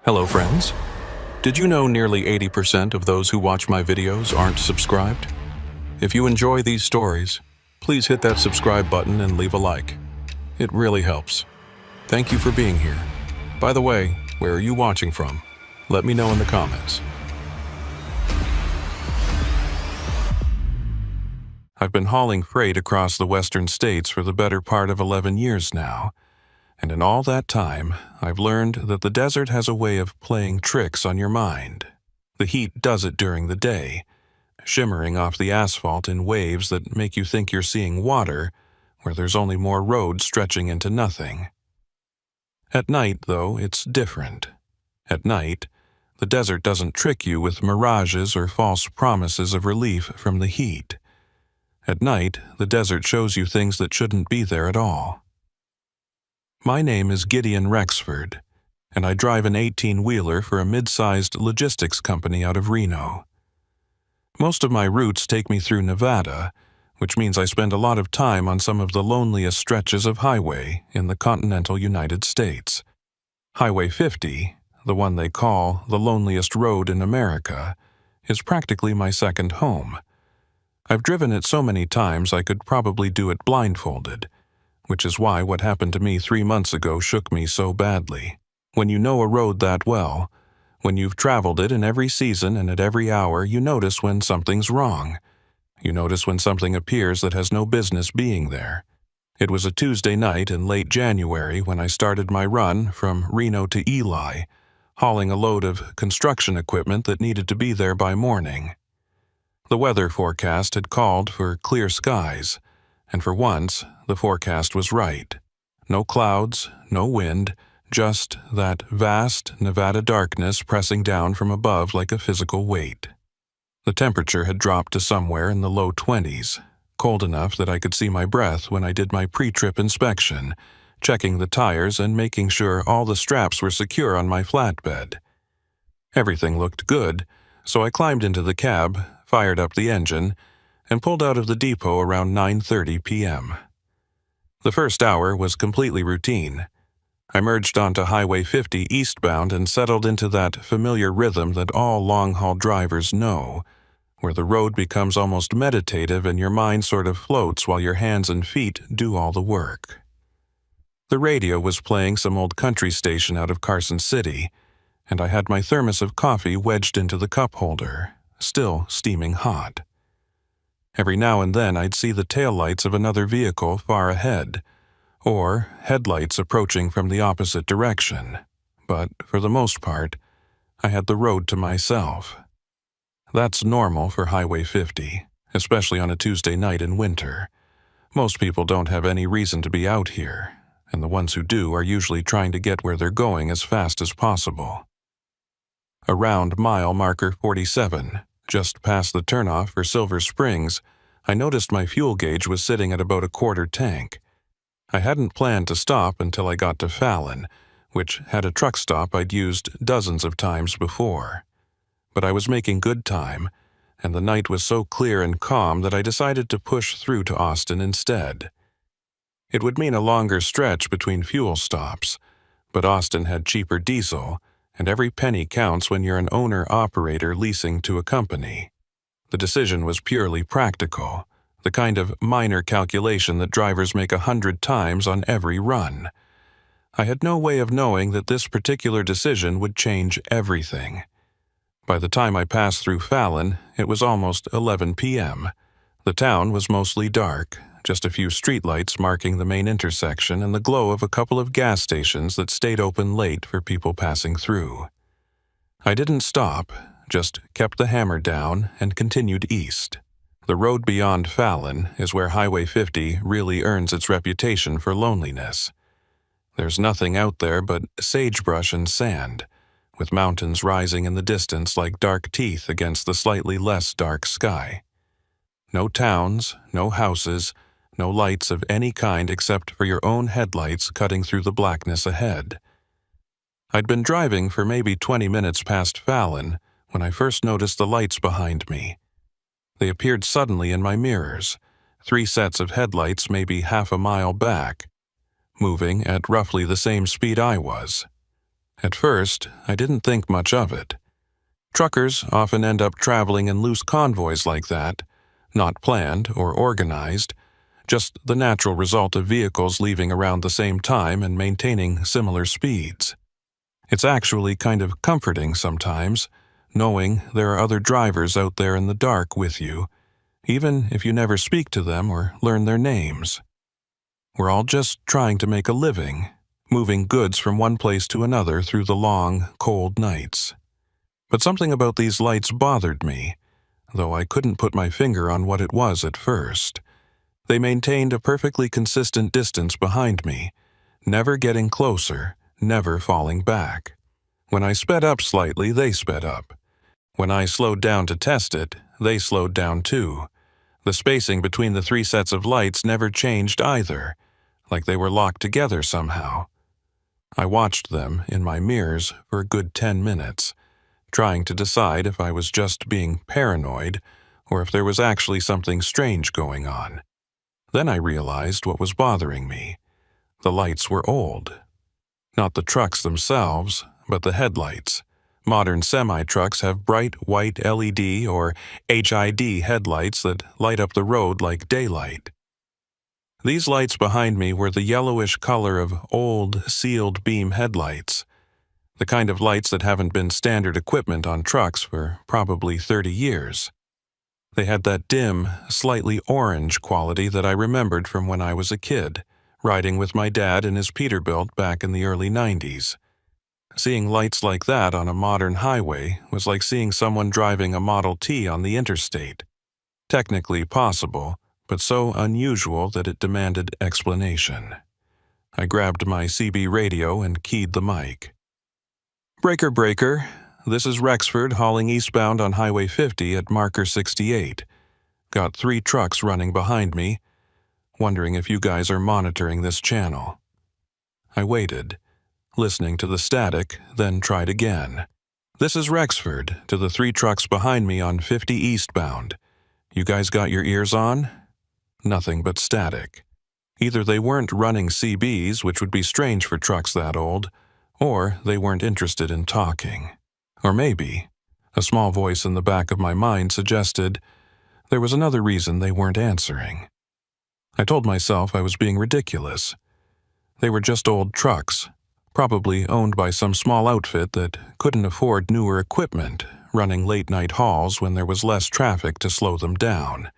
Hello friends. Did you know nearly 80% of those who watch my videos aren't subscribed? If you enjoy these stories, please hit that subscribe button and leave a like. It really helps. Thank you for being here. By the way, where are you watching from? Let me know in the comments. I've been hauling freight across the western states for the better part of 11 years now. And in all that time, I've learned that the desert has a way of playing tricks on your mind. The heat does it during the day, shimmering off the asphalt in waves that make you think you're seeing water, where there's only more road stretching into nothing. At night, though, it's different. At night, the desert doesn't trick you with mirages or false promises of relief from the heat. At night, the desert shows you things that shouldn't be there at all. My name is Gideon Rexford, and I drive an 18-wheeler for a mid-sized logistics company out of Reno. Most of my routes take me through Nevada, which means I spend a lot of time on some of the loneliest stretches of highway in the continental United States. Highway 50, the one they call the loneliest road in America, is practically my second home. I've driven it so many times I could probably do it blindfolded, which is why what happened to me 3 months ago shook me so badly. When you know a road that well, when you've traveled it in every season and at every hour, you notice when something's wrong. You notice when something appears that has no business being there. It was a Tuesday night in late January when I started my run from Reno to Ely, hauling a load of construction equipment that needed to be there by morning. The weather forecast had called for clear skies, and for once, the forecast was right. No clouds, no wind, just that vast Nevada darkness pressing down from above like a physical weight. The temperature had dropped to somewhere in the low 20s, cold enough that I could see my breath when I did my pre-trip inspection, checking the tires and making sure all the straps were secure on my flatbed. Everything looked good, so I climbed into the cab, fired up the engine, and pulled out of the depot around 9:30 p.m. The first hour was completely routine. I merged onto Highway 50 eastbound and settled into that familiar rhythm that all long-haul drivers know, where the road becomes almost meditative and your mind sort of floats while your hands and feet do all the work. The radio was playing some old country station out of Carson City, and I had my thermos of coffee wedged into the cup holder, still steaming hot. Every now and then I'd see the taillights of another vehicle far ahead, or headlights approaching from the opposite direction, but for the most part, I had the road to myself. That's normal for Highway 50, especially on a Tuesday night in winter. Most people don't have any reason to be out here, and the ones who do are usually trying to get where they're going as fast as possible. Around mile marker 47, just past the turnoff for Silver Springs, I noticed my fuel gauge was sitting at about a quarter tank. I hadn't planned to stop until I got to Fallon, which had a truck stop I'd used dozens of times before. But I was making good time, and the night was so clear and calm that I decided to push through to Austin instead. It would mean a longer stretch between fuel stops, but Austin had cheaper diesel, and every penny counts when you're an owner-operator leasing to a company. The decision was purely practical, the kind of minor calculation that drivers make 100 times on every run. I had no way of knowing that this particular decision would change everything. By the time I passed through Fallon, it was almost 11 p.m. The town was mostly dark, just a few streetlights marking the main intersection and the glow of a couple of gas stations that stayed open late for people passing through. I didn't stop, just kept the hammer down and continued east. The road beyond Fallon is where Highway 50 really earns its reputation for loneliness. There's nothing out there but sagebrush and sand, with mountains rising in the distance like dark teeth against the slightly less dark sky. No towns, no houses, no lights of any kind except for your own headlights cutting through the blackness ahead. I'd been driving for maybe 20 minutes past Fallon when I first noticed the lights behind me. They appeared suddenly in my mirrors, 3 sets of headlights maybe half a mile back, moving at roughly the same speed I was. At first, I didn't think much of it. Truckers often end up traveling in loose convoys like that, not planned or organized, just the natural result of vehicles leaving around the same time and maintaining similar speeds. It's actually kind of comforting sometimes, knowing there are other drivers out there in the dark with you, even if you never speak to them or learn their names. We're all just trying to make a living, moving goods from one place to another through the long, cold nights. But something about these lights bothered me, though I couldn't put my finger on what it was at first. They maintained a perfectly consistent distance behind me, never getting closer, never falling back. When I sped up slightly, they sped up. When I slowed down to test it, they slowed down too. The spacing between the three sets of lights never changed either, like they were locked together somehow. I watched them in my mirrors for a good 10 minutes, trying to decide if I was just being paranoid or if there was actually something strange going on. Then I realized what was bothering me. The lights were old. Not the trucks themselves, but the headlights. Modern semi-trucks have bright white LED or HID headlights that light up the road like daylight. These lights behind me were the yellowish color of old, sealed beam headlights, the kind of lights that haven't been standard equipment on trucks for probably 30 years. They had that dim, slightly orange quality that I remembered from when I was a kid, riding with my dad in his Peterbilt back in the early 90s. Seeing lights like that on a modern highway was like seeing someone driving a Model T on the interstate. Technically possible, but so unusual that it demanded explanation. I grabbed my CB radio and keyed the mic. "Breaker, breaker. This is Rexford hauling eastbound on Highway 50 at marker 68. Got 3 trucks running behind me. Wondering if you guys are monitoring this channel." I waited, listening to the static, then tried again. "This is Rexford to the 3 trucks behind me on 50 eastbound. You guys got your ears on?" Nothing but static. Either they weren't running CBs, which would be strange for trucks that old, or they weren't interested in talking. Or maybe, a small voice in the back of my mind suggested, there was another reason they weren't answering. I told myself I was being ridiculous. They were just old trucks, probably owned by some small outfit that couldn't afford newer equipment, running late-night hauls when there was less traffic to slow them down.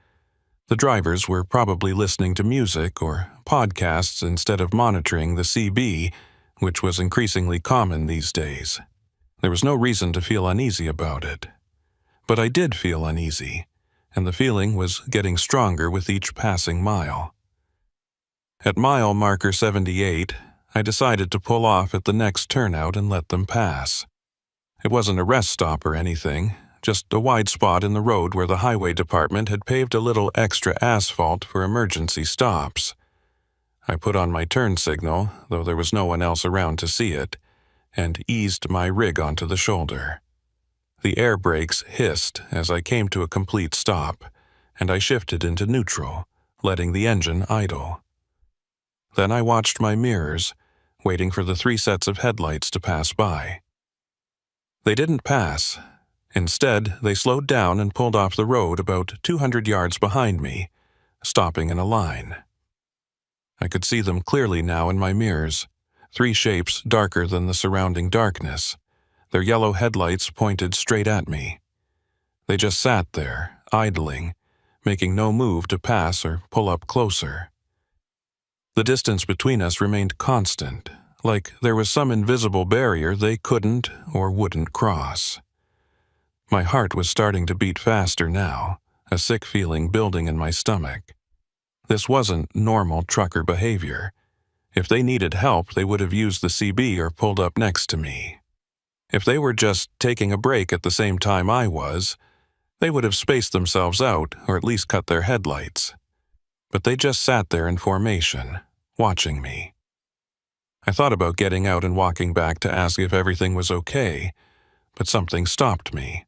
The drivers were probably listening to music or podcasts instead of monitoring the CB, which was increasingly common these days. There was no reason to feel uneasy about it. But I did feel uneasy, and the feeling was getting stronger with each passing mile. At mile marker 78, I decided to pull off at the next turnout and let them pass. It wasn't a rest stop or anything, just a wide spot in the road where the highway department had paved a little extra asphalt for emergency stops. I put on my turn signal, though there was no one else around to see it, and eased my rig onto the shoulder. The air brakes hissed as I came to a complete stop, and I shifted into neutral, letting the engine idle. Then I watched my mirrors, waiting for the 3 sets of headlights to pass by. They didn't pass. Instead, they slowed down and pulled off the road about 200 yards behind me, stopping in a line. I could see them clearly now in my mirrors, 3 shapes darker than the surrounding darkness, their yellow headlights pointed straight at me. They just sat there, idling, making no move to pass or pull up closer. The distance between us remained constant, like there was some invisible barrier they couldn't or wouldn't cross. My heart was starting to beat faster now, a sick feeling building in my stomach. This wasn't normal trucker behavior. If they needed help, they would have used the CB or pulled up next to me. If they were just taking a break at the same time I was, they would have spaced themselves out or at least cut their headlights. But they just sat there in formation, watching me. I thought about getting out and walking back to ask if everything was okay, but something stopped me.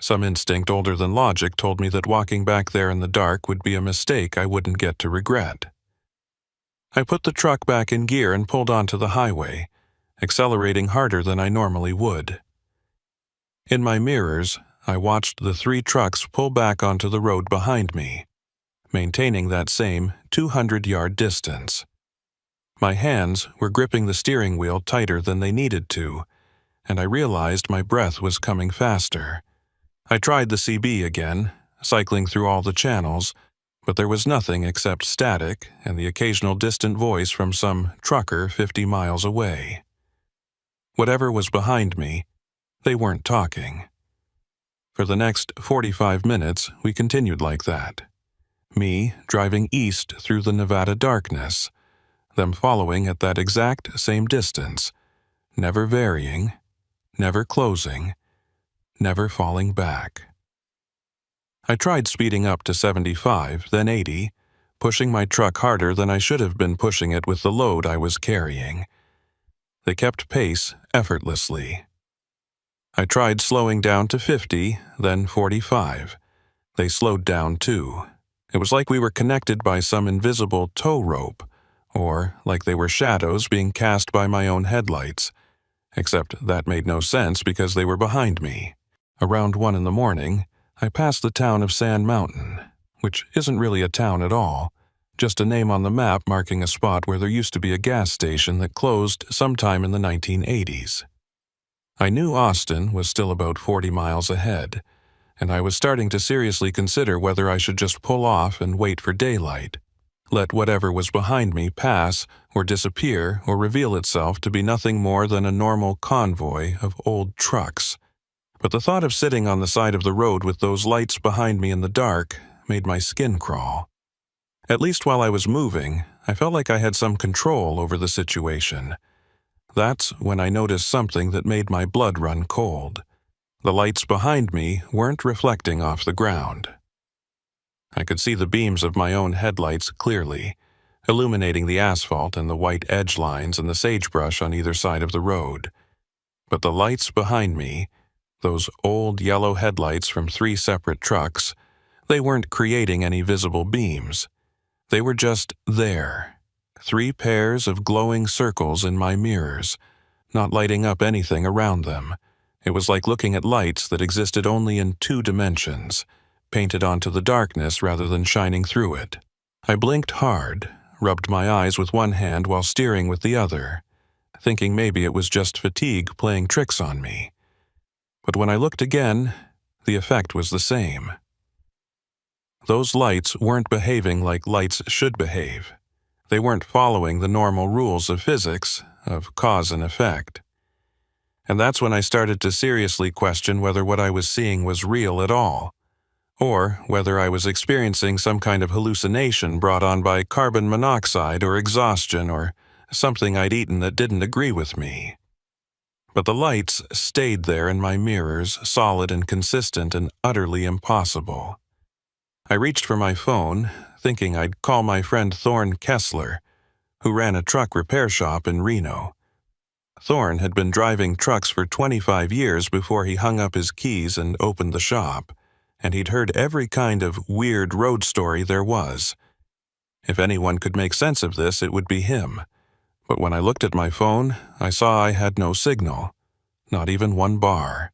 Some instinct older than logic told me that walking back there in the dark would be a mistake I wouldn't get to regret. I put the truck back in gear and pulled onto the highway, accelerating harder than I normally would. In my mirrors, I watched the 3 trucks pull back onto the road behind me, maintaining that same 200-yard distance. My hands were gripping the steering wheel tighter than they needed to, and I realized my breath was coming faster. I tried the CB again, cycling through all the channels, but there was nothing except static and the occasional distant voice from some trucker 50 miles away. Whatever was behind me, they weren't talking. For the next 45 minutes, we continued like that. Me driving east through the Nevada darkness, them following at that exact same distance, never varying, never closing, never falling back. I tried speeding up to 75, then 80, pushing my truck harder than I should have been pushing it with the load I was carrying. They kept pace effortlessly. I tried slowing down to 50, then 45. They slowed down too. It was like we were connected by some invisible tow rope, or like they were shadows being cast by my own headlights, except that made no sense because they were behind me. Around 1 in the morning, I passed the town of Sand Mountain, which isn't really a town at all, just a name on the map marking a spot where there used to be a gas station that closed sometime in the 1980s. I knew Austin was still about 40 miles ahead, and I was starting to seriously consider whether I should just pull off and wait for daylight, let whatever was behind me pass or disappear or reveal itself to be nothing more than a normal convoy of old trucks. But the thought of sitting on the side of the road with those lights behind me in the dark made my skin crawl. At least while I was moving, I felt like I had some control over the situation. That's when I noticed something that made my blood run cold. The lights behind me weren't reflecting off the ground. I could see the beams of my own headlights clearly, illuminating the asphalt and the white edge lines and the sagebrush on either side of the road. But the lights behind me, those old yellow headlights from 3 separate trucks, they weren't creating any visible beams. They were just there, 3 pairs of glowing circles in my mirrors, not lighting up anything around them. It was like looking at lights that existed only in 2 dimensions, painted onto the darkness rather than shining through it. I blinked hard, rubbed my eyes with one hand while steering with the other, thinking maybe it was just fatigue playing tricks on me. But when I looked again, the effect was the same. Those lights weren't behaving like lights should behave. They weren't following the normal rules of physics, of cause and effect. And that's when I started to seriously question whether what I was seeing was real at all, or whether I was experiencing some kind of hallucination brought on by carbon monoxide or exhaustion or something I'd eaten that didn't agree with me. But the lights stayed there in my mirrors, solid and consistent and utterly impossible. I reached for my phone, thinking I'd call my friend Thorne Kessler, who ran a truck repair shop in Reno. Thorne had been driving trucks for 25 years before he hung up his keys and opened the shop, and he'd heard every kind of weird road story there was. If anyone could make sense of this, it would be him. But when I looked at my phone, I saw I had no signal, not even 1 bar.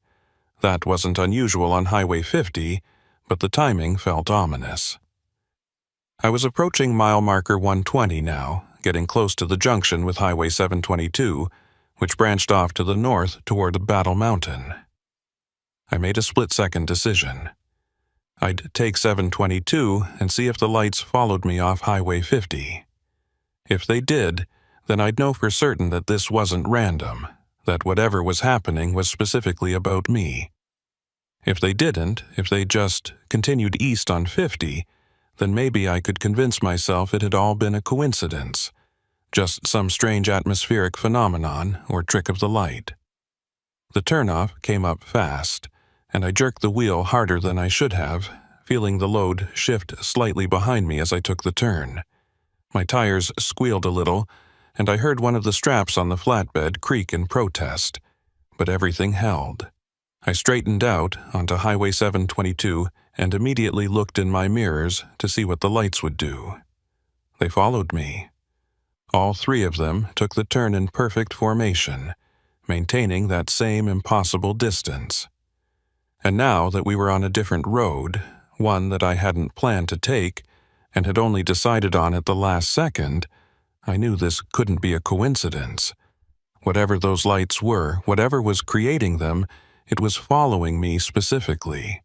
That wasn't unusual on Highway 50, but the timing felt ominous. I was approaching mile marker 120 now, getting close to the junction with Highway 722, which branched off to the north toward Battle Mountain. I made a split-second decision. I'd take 722 and see if the lights followed me off Highway 50. If they did, then I'd know for certain that this wasn't random, that whatever was happening was specifically about me. If they didn't, if they just continued east on 50, then maybe I could convince myself it had all been a coincidence, just some strange atmospheric phenomenon or trick of the light. The turnoff came up fast, and I jerked the wheel harder than I should have, feeling the load shift slightly behind me as I took the turn. My tires squealed a little, and I heard one of the straps on the flatbed creak in protest, but everything held. I straightened out onto Highway 722 and immediately looked in my mirrors to see what the lights would do. They followed me. All three of them took the turn in perfect formation, maintaining that same impossible distance. And now that we were on a different road, one that I hadn't planned to take, and had only decided on at the last second, I knew this couldn't be a coincidence. Whatever those lights were, whatever was creating them, it was following me specifically.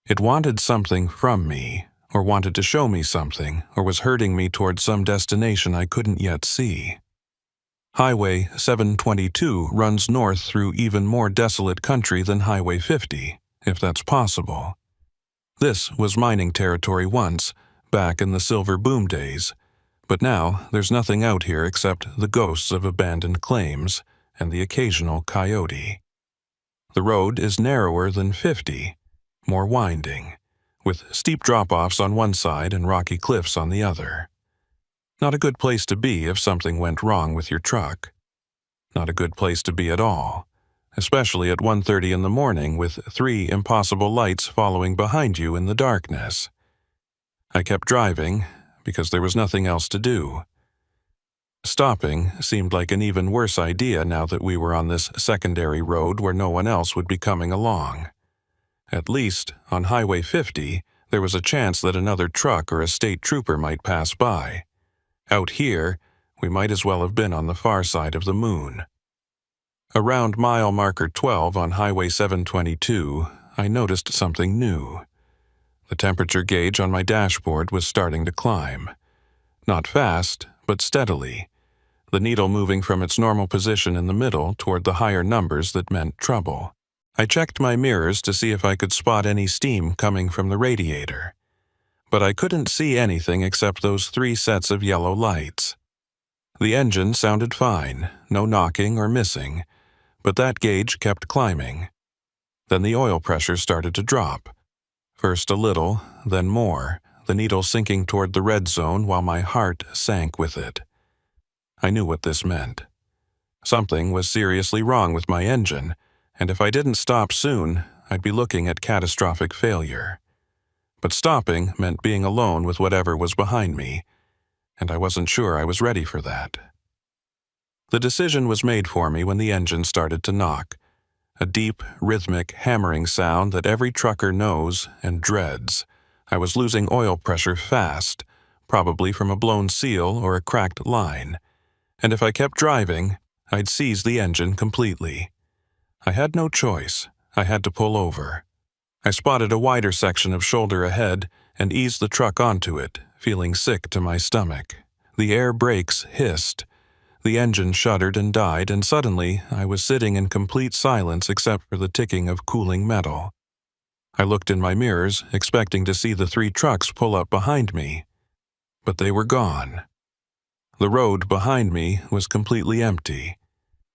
It wanted something from me, or wanted to show me something, or was herding me towards some destination I couldn't yet see. Highway 722 runs north through even more desolate country than Highway 50, if that's possible. This was mining territory once, back in the silver boom days, but now there's nothing out here except the ghosts of abandoned claims and the occasional coyote. The road is narrower than 50, more winding, with steep drop-offs on one side and rocky cliffs on the other. Not a good place to be if something went wrong with your truck. Not a good place to be at all, especially at 1:30 in the morning with 3 impossible lights following behind you in the darkness. I kept driving because there was nothing else to do. Stopping seemed like an even worse idea now that we were on this secondary road where no one else would be coming along. At least, on Highway 50, there was a chance that another truck or a state trooper might pass by. Out here, we might as well have been on the far side of the moon. Around mile marker 12 on Highway 722, I noticed something new. The temperature gauge on my dashboard was starting to climb. Not fast, but steadily, the needle moving from its normal position in the middle toward the higher numbers that meant trouble. I checked my mirrors to see if I could spot any steam coming from the radiator, but I couldn't see anything except those 3 sets of yellow lights. The engine sounded fine, no knocking or missing, but that gauge kept climbing. Then the oil pressure started to drop. First a little, then more, the needle sinking toward the red zone while my heart sank with it. I knew what this meant. Something was seriously wrong with my engine, and if I didn't stop soon, I'd be looking at catastrophic failure. But stopping meant being alone with whatever was behind me, and I wasn't sure I was ready for that. The decision was made for me when the engine started to knock, a deep, rhythmic hammering sound that every trucker knows and dreads. I was losing oil pressure fast, probably from a blown seal or a cracked line, and if I kept driving, I'd seize the engine completely. I had no choice. I had to pull over. I spotted a wider section of shoulder ahead and eased the truck onto it, feeling sick to my stomach. The air brakes hissed. The engine shuddered and died, and suddenly I was sitting in complete silence except for the ticking of cooling metal. I looked in my mirrors, expecting to see the 3 trucks pull up behind me, but they were gone. The road behind me was completely empty.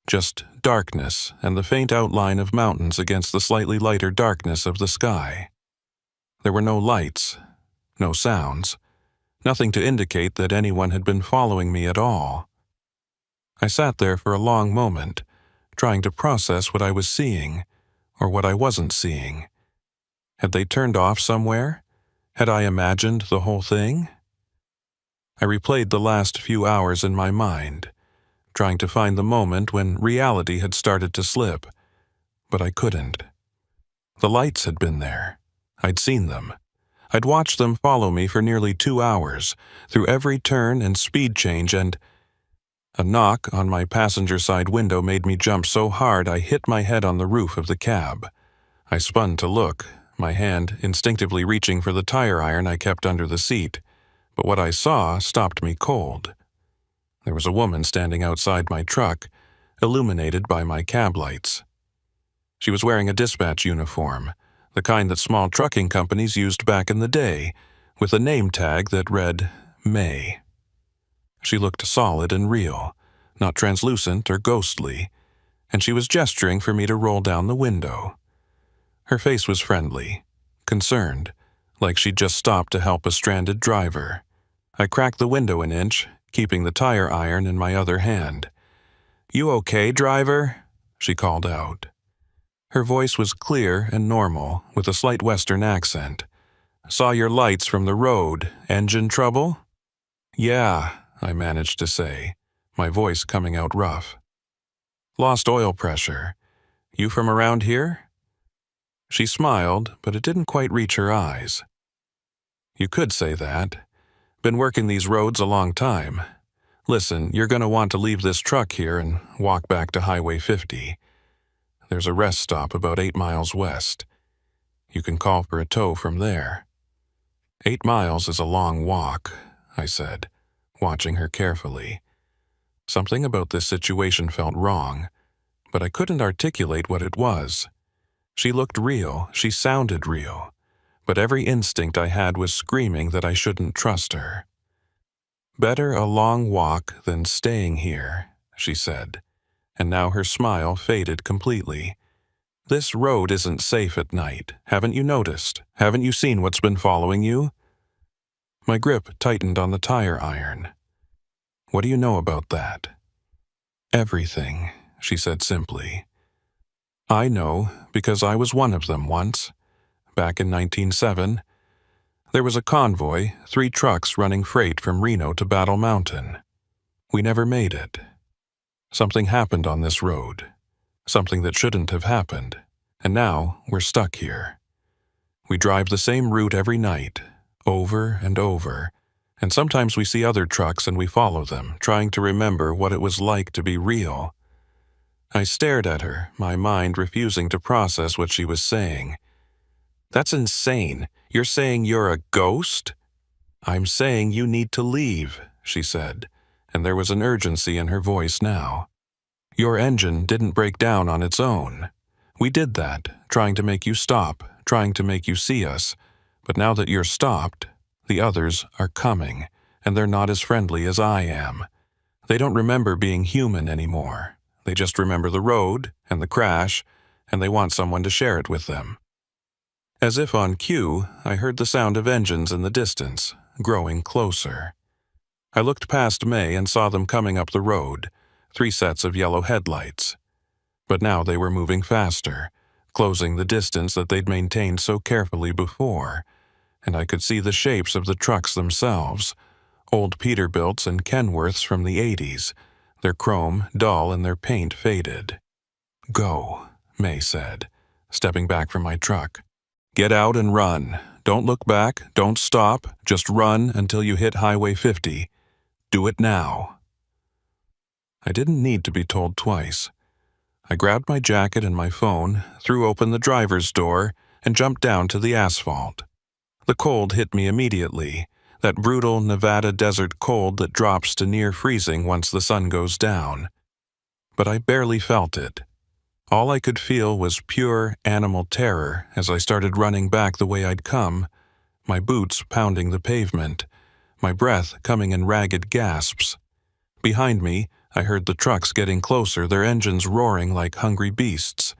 Just darkness and the faint outline of mountains against the slightly lighter darkness of the sky. There were no lights, no sounds, nothing to indicate that anyone had been following me at all. I sat there for a long moment, trying to process what I was seeing, or what I wasn't seeing. Had they turned off somewhere? Had I imagined the whole thing? I replayed the last few hours in my mind, trying to find the moment when reality had started to slip, but I couldn't. The lights had been there. I'd seen them. I'd watched them follow me for nearly 2 hours, through every turn and speed change, and a knock on my passenger side window made me jump so hard I hit my head on the roof of the cab. I spun to look, my hand instinctively reaching for the tire iron I kept under the seat, but what I saw stopped me cold. There was a woman standing outside my truck, illuminated by my cab lights. She was wearing a dispatch uniform, the kind that small trucking companies used back in the day, with a name tag that read May. She looked solid and real, not translucent or ghostly, and she was gesturing for me to roll down the window. Her face was friendly, concerned, like she'd just stopped to help a stranded driver. I cracked the window an inch, keeping the tire iron in my other hand. "You okay, driver?" she called out. Her voice was clear and normal, with a slight Western accent. "Saw your lights from the road. Engine trouble?" "Yeah," I managed to say, my voice coming out rough. Lost oil pressure. You from around here? She smiled, but it didn't quite reach her eyes. You could say that. Been working these roads a long time. Listen, you're going to want to leave this truck here and walk back to Highway 50. There's a rest stop about 8 miles west. You can call for a tow from there. 8 miles is a long walk, I said, watching her carefully. Something about this situation felt wrong, but I couldn't articulate what it was. She looked real, she sounded real, but every instinct I had was screaming that I shouldn't trust her. Better a long walk than staying here, she said, and now her smile faded completely. This road isn't safe at night. Haven't you noticed? Haven't you seen what's been following you? My grip tightened on the tire iron. What do you know about that? Everything, she said simply. I know because I was one of them once. Back in 1907, there was a convoy, 3 trucks running freight from Reno to Battle Mountain. We never made it. Something happened on this road. Something that shouldn't have happened. And now we're stuck here. We drive the same route every night, over and over, and sometimes we see other trucks and we follow them, trying to remember what it was like to be real. I stared at her, my mind refusing to process what she was saying. That's insane. You're saying you're a ghost? I'm saying you need to leave, she said, and there was an urgency in her voice now. Your engine didn't break down on its own. We did that, trying to make you stop, trying to make you see us. But now that you're stopped, the others are coming, and they're not as friendly as I am. They don't remember being human anymore. They just remember the road and the crash, and they want someone to share it with them. As if on cue, I heard the sound of engines in the distance, growing closer. I looked past May and saw them coming up the road, 3 sets of yellow headlights. But now they were moving faster, closing the distance that they'd maintained so carefully before, and I could see the shapes of the trucks themselves, old Peterbilts and Kenworths from the 80s, their chrome dull and their paint faded. Go, May said, stepping back from my truck. Get out and run. Don't look back, don't stop, just run until you hit Highway 50. Do it now. I didn't need to be told twice. I grabbed my jacket and my phone, threw open the driver's door, and jumped down to the asphalt. The cold hit me immediately, that brutal Nevada desert cold that drops to near freezing once the sun goes down. But I barely felt it. All I could feel was pure animal terror as I started running back the way I'd come, my boots pounding the pavement, my breath coming in ragged gasps. Behind me, I heard the trucks getting closer, their engines roaring like hungry beasts.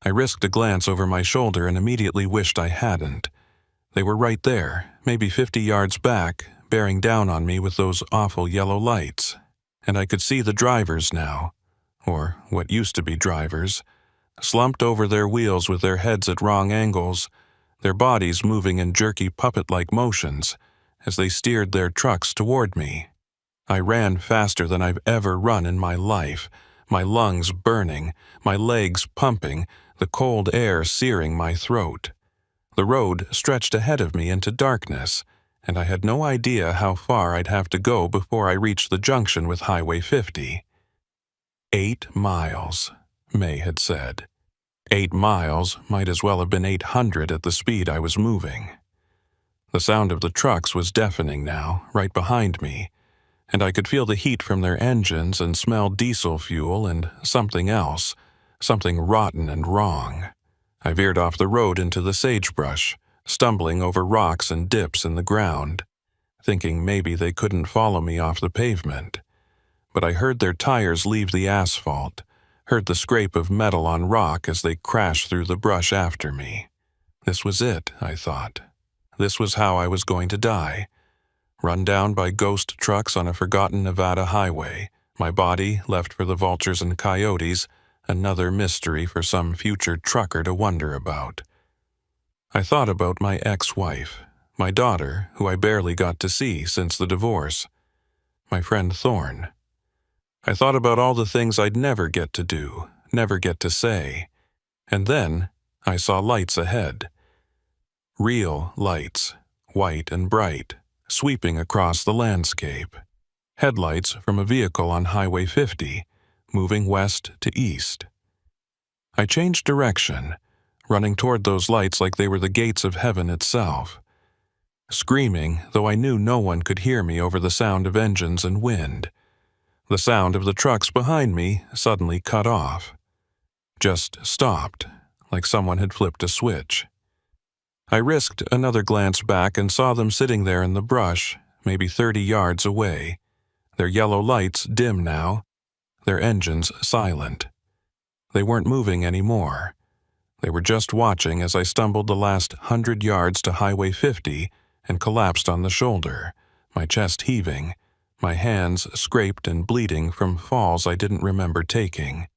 I risked a glance over my shoulder and immediately wished I hadn't. They were right there, maybe 50 yards back, bearing down on me with those awful yellow lights. And I could see the drivers now, or what used to be drivers, slumped over their wheels with their heads at wrong angles, their bodies moving in jerky puppet-like motions as they steered their trucks toward me. I ran faster than I've ever run in my life, my lungs burning, my legs pumping, the cold air searing my throat. The road stretched ahead of me into darkness, and I had no idea how far I'd have to go before I reached the junction with Highway 50. 8 miles, May had said. 8 miles might as well have been 800 at the speed I was moving. The sound of the trucks was deafening now, right behind me, and I could feel the heat from their engines and smell diesel fuel and something else, something rotten and wrong. I veered off the road into the sagebrush, stumbling over rocks and dips in the ground, thinking maybe they couldn't follow me off the pavement. But I heard their tires leave the asphalt, heard the scrape of metal on rock as they crashed through the brush after me. This was it, I thought. This was how I was going to die. Run down by ghost trucks on a forgotten Nevada highway, my body left for the vultures and coyotes, another mystery for some future trucker to wonder about. I thought about my ex-wife, my daughter, who I barely got to see since the divorce. My friend Thorn. I thought about all the things I'd never get to do, never get to say. And then I saw lights ahead. Real lights, white and bright, sweeping across the landscape. Headlights from a vehicle on Highway 50, moving west to east. I changed direction, running toward those lights like they were the gates of heaven itself. Screaming, though I knew no one could hear me over the sound of engines and wind. The sound of the trucks behind me suddenly cut off. Just stopped, like someone had flipped a switch. I risked another glance back and saw them sitting there in the brush, maybe 30 yards away. Their yellow lights dim now, their engines silent. They weren't moving anymore. They were just watching as I stumbled the last 100 yards to Highway 50 and collapsed on the shoulder, my chest heaving, my hands scraped and bleeding from falls I didn't remember taking.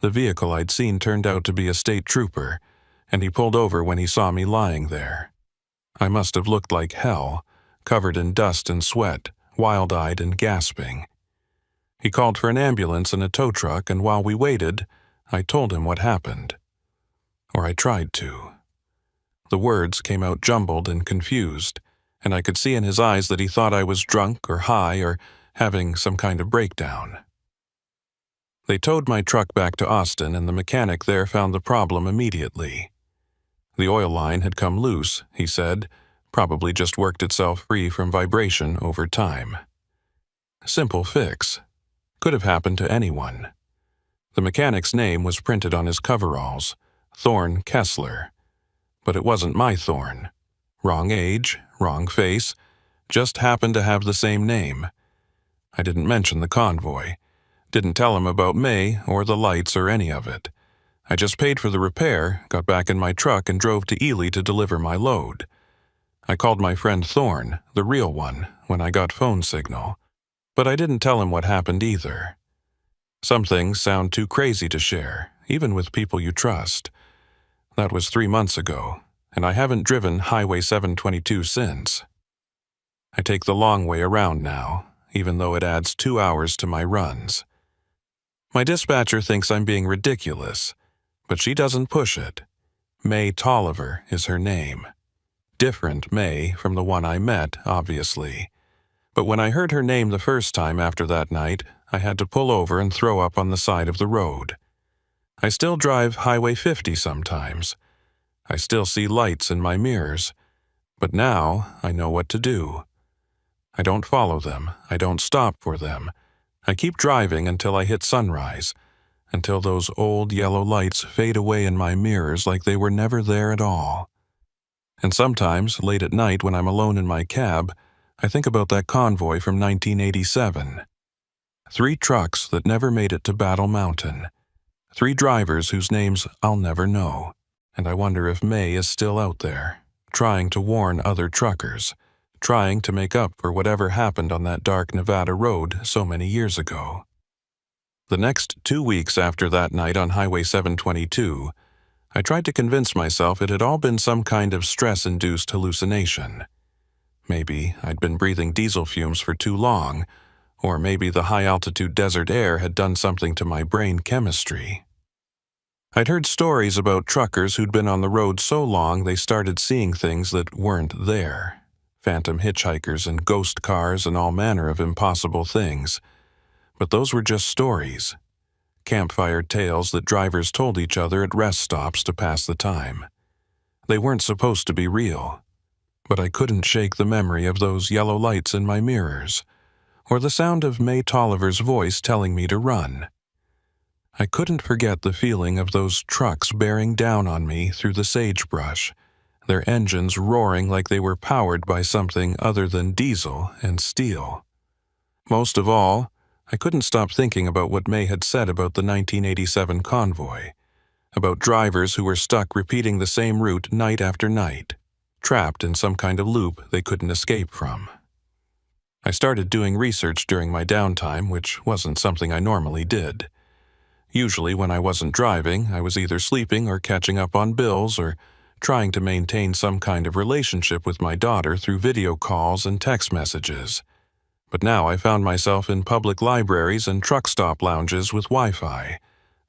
The vehicle I'd seen turned out to be a state trooper, and he pulled over when he saw me lying there. I must have looked like hell, covered in dust and sweat, wild-eyed and gasping. He called for an ambulance and a tow truck, and while we waited, I told him what happened. Or I tried to. The words came out jumbled and confused, and I could see in his eyes that he thought I was drunk or high or having some kind of breakdown. They towed my truck back to Austin, and the mechanic there found the problem immediately. The oil line had come loose, he said, probably just worked itself free from vibration over time. Simple fix. Could have happened to anyone. The mechanic's name was printed on his coveralls, Thorn Kessler. But it wasn't my Thorn. Wrong age, wrong face, just happened to have the same name. I didn't mention the convoy. Didn't tell him about May or the lights or any of it. I just paid for the repair, got back in my truck, and drove to Ely to deliver my load. I called my friend Thorn, the real one, when I got phone signal. But I didn't tell him what happened either. Some things sound too crazy to share, even with people you trust. That was 3 months ago, and I haven't driven Highway 722 since. I take the long way around now, even though it adds 2 hours to my runs. My dispatcher thinks I'm being ridiculous, but she doesn't push it. May Tolliver is her name. Different May from the one I met, obviously. But when I heard her name the first time after that night, I had to pull over and throw up on the side of the road. I still drive Highway 50 sometimes. I still see lights in my mirrors. But now I know what to do. I don't follow them. I don't stop for them. I keep driving until I hit sunrise, until those old yellow lights fade away in my mirrors like they were never there at all. And sometimes, late at night when I'm alone in my cab, I think about that convoy from 1987. 3 trucks that never made it to Battle Mountain. 3 drivers whose names I'll never know. And I wonder if May is still out there, trying to warn other truckers, trying to make up for whatever happened on that dark Nevada road so many years ago. The next 2 weeks after that night on Highway 722, I tried to convince myself it had all been some kind of stress-induced hallucination. Maybe I'd been breathing diesel fumes for too long, or maybe the high-altitude desert air had done something to my brain chemistry. I'd heard stories about truckers who'd been on the road so long they started seeing things that weren't there. Phantom hitchhikers and ghost cars and all manner of impossible things. But those were just stories. Campfire tales that drivers told each other at rest stops to pass the time. They weren't supposed to be real. But I couldn't shake the memory of those yellow lights in my mirrors, or the sound of May Tolliver's voice telling me to run. I couldn't forget the feeling of those trucks bearing down on me through the sagebrush, their engines roaring like they were powered by something other than diesel and steel. Most of all, I couldn't stop thinking about what May had said about the 1987 convoy, about drivers who were stuck repeating the same route night after night, trapped in some kind of loop they couldn't escape from. I started doing research during my downtime, which wasn't something I normally did. Usually when I wasn't driving, I was either sleeping or catching up on bills or trying to maintain some kind of relationship with my daughter through video calls and text messages. But now I found myself in public libraries and truck stop lounges with Wi-Fi,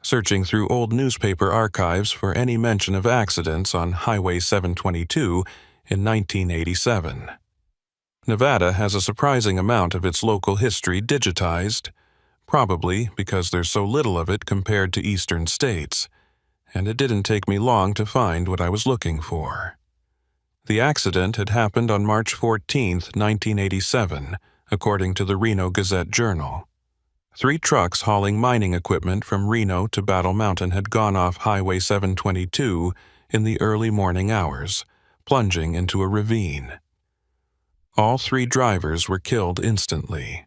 searching through old newspaper archives for any mention of accidents on Highway 722 in 1987. Nevada has a surprising amount of its local history digitized, probably because there's so little of it compared to eastern states, and it didn't take me long to find what I was looking for. The accident had happened on March 14, 1987, according to the Reno Gazette-Journal. 3 trucks hauling mining equipment from Reno to Battle Mountain had gone off Highway 722 in the early morning hours, plunging into a ravine. All 3 drivers were killed instantly.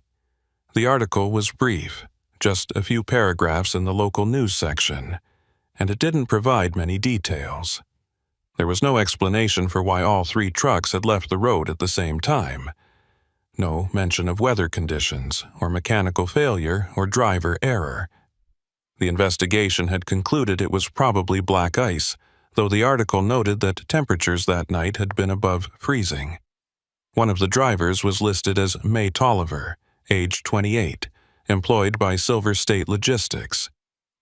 The article was brief, just a few paragraphs in the local news section, and it didn't provide many details. There was no explanation for why all 3 trucks had left the road at the same time. No mention of weather conditions, or mechanical failure, or driver error. The investigation had concluded it was probably black ice, though the article noted that temperatures that night had been above freezing. One of the drivers was listed as May Tolliver, age 28, employed by Silver State Logistics.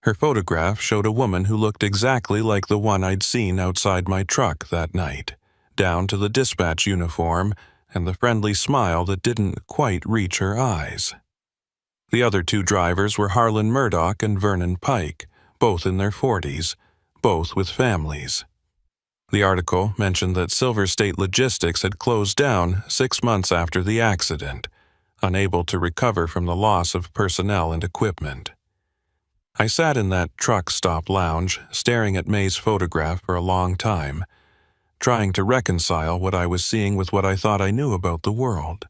Her photograph showed a woman who looked exactly like the one I'd seen outside my truck that night, down to the dispatch uniform and the friendly smile that didn't quite reach her eyes. The other 2 drivers were Harlan Murdoch and Vernon Pike, both in their 40s, both with families. The article mentioned that Silver State Logistics had closed down 6 months after the accident, unable to recover from the loss of personnel and equipment. I sat in that truck stop lounge, staring at May's photograph for a long time, trying to reconcile what I was seeing with what I thought I knew about the world.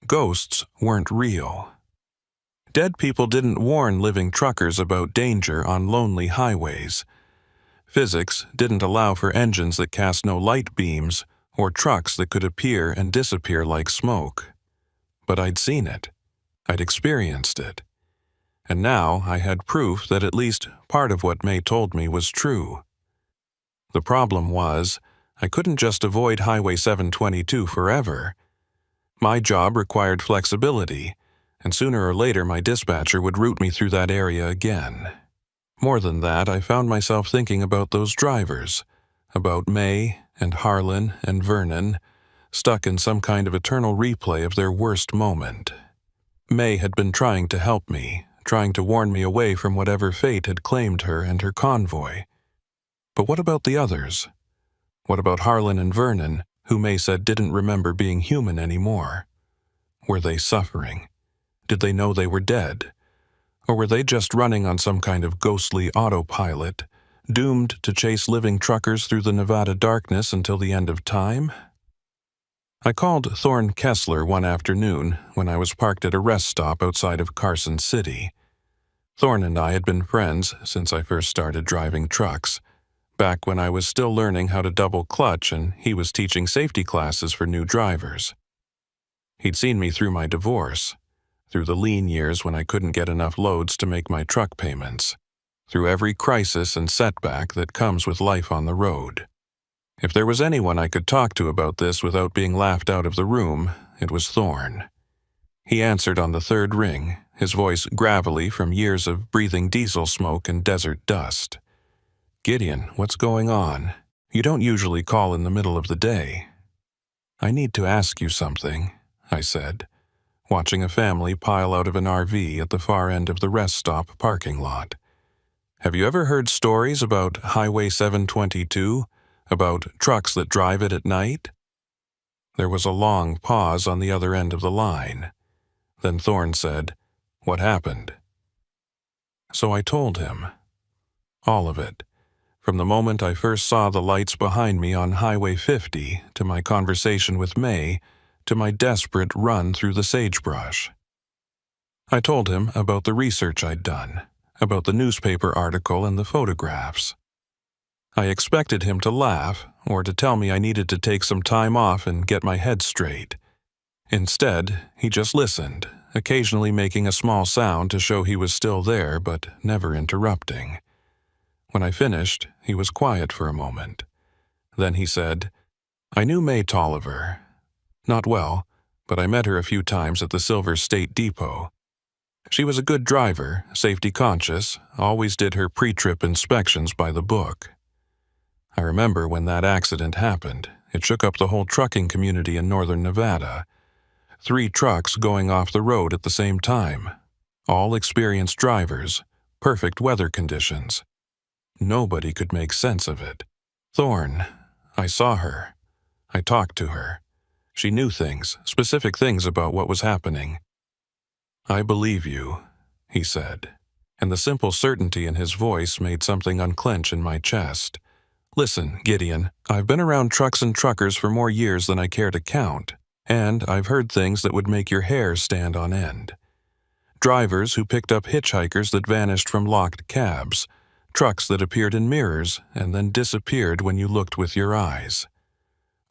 Ghosts weren't real. Dead people didn't warn living truckers about danger on lonely highways. Physics didn't allow for engines that cast no light beams or trucks that could appear and disappear like smoke. But I'd seen it. I'd experienced it. And now I had proof that at least part of what May told me was true. The problem was, I couldn't just avoid Highway 722 forever. My job required flexibility, and sooner or later my dispatcher would route me through that area again. More than that, I found myself thinking about those drivers, about May and Harlan and Vernon, stuck in some kind of eternal replay of their worst moment. May had been trying to help me, trying to warn me away from whatever fate had claimed her and her convoy. But what about the others? What about Harlan and Vernon, who May said didn't remember being human anymore? Were they suffering? Did they know they were dead? Or were they just running on some kind of ghostly autopilot, doomed to chase living truckers through the Nevada darkness until the end of time? I called Thorne Kessler one afternoon when I was parked at a rest stop outside of Carson City. Thorne and I had been friends since I first started driving trucks, back when I was still learning how to double clutch and he was teaching safety classes for new drivers. He'd seen me through my divorce, through the lean years when I couldn't get enough loads to make my truck payments, through every crisis and setback that comes with life on the road. If there was anyone I could talk to about this without being laughed out of the room, it was Thorne. He answered on the 3rd ring, his voice gravelly from years of breathing diesel smoke and desert dust. "Gideon, what's going on? You don't usually call in the middle of the day." "I need to ask you something," I said, watching a family pile out of an RV at the far end of the rest stop parking lot. "Have you ever heard stories about Highway 722, about trucks that drive it at night?" There was a long pause on the other end of the line. Then Thorne said, "What happened?" So I told him. All of it. From the moment I first saw the lights behind me on Highway 50, to my conversation with May, to my desperate run through the sagebrush. I told him about the research I'd done, about the newspaper article and the photographs. I expected him to laugh, or to tell me I needed to take some time off and get my head straight. Instead, he just listened, occasionally making a small sound to show he was still there but never interrupting. When I finished, he was quiet for a moment. Then he said, "I knew May Tolliver. Not well, but I met her a few times at the Silver State Depot. She was a good driver, safety conscious, always did her pre-trip inspections by the book. I remember when that accident happened, it shook up the whole trucking community in northern Nevada. 3 trucks going off the road at the same time. All experienced drivers, perfect weather conditions. Nobody could make sense of it. Thorn, I saw her. I talked to her. She knew things, specific things about what was happening. "I believe you," he said, and the simple certainty in his voice made something unclench in my chest. "Listen, Gideon, I've been around trucks and truckers for more years than I care to count, and I've heard things that would make your hair stand on end. Drivers who picked up hitchhikers that vanished from locked cabs, trucks that appeared in mirrors and then disappeared when you looked with your eyes.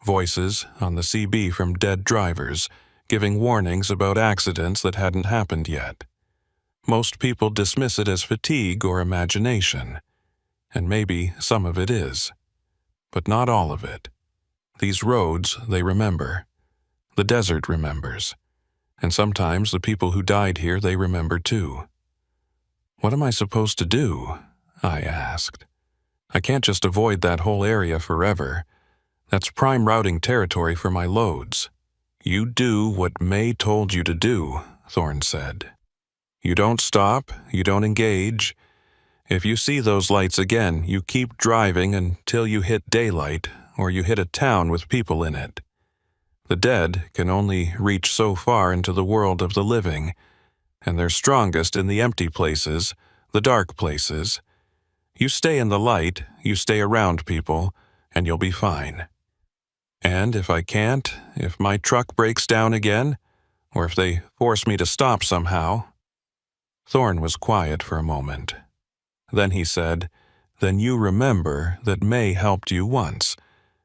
Voices on the CB from dead drivers, giving warnings about accidents that hadn't happened yet. Most people dismiss it as fatigue or imagination, and maybe some of it is, but not all of it. These roads, they remember. The desert remembers. And sometimes the people who died here they remember too." "What am I supposed to do?" I asked. "I can't just avoid that whole area forever. That's prime routing territory for my loads." "You do what May told you to do," Thorne said. "You don't stop, you don't engage. If you see those lights again, you keep driving until you hit daylight or you hit a town with people in it. The dead can only reach so far into the world of the living, and they're strongest in the empty places, the dark places. You stay in the light, you stay around people, and you'll be fine. And if I can't, if my truck breaks down again, or if they force me to stop somehow—" Thorne was quiet for a moment. Then he said, "Then you remember that May helped you once.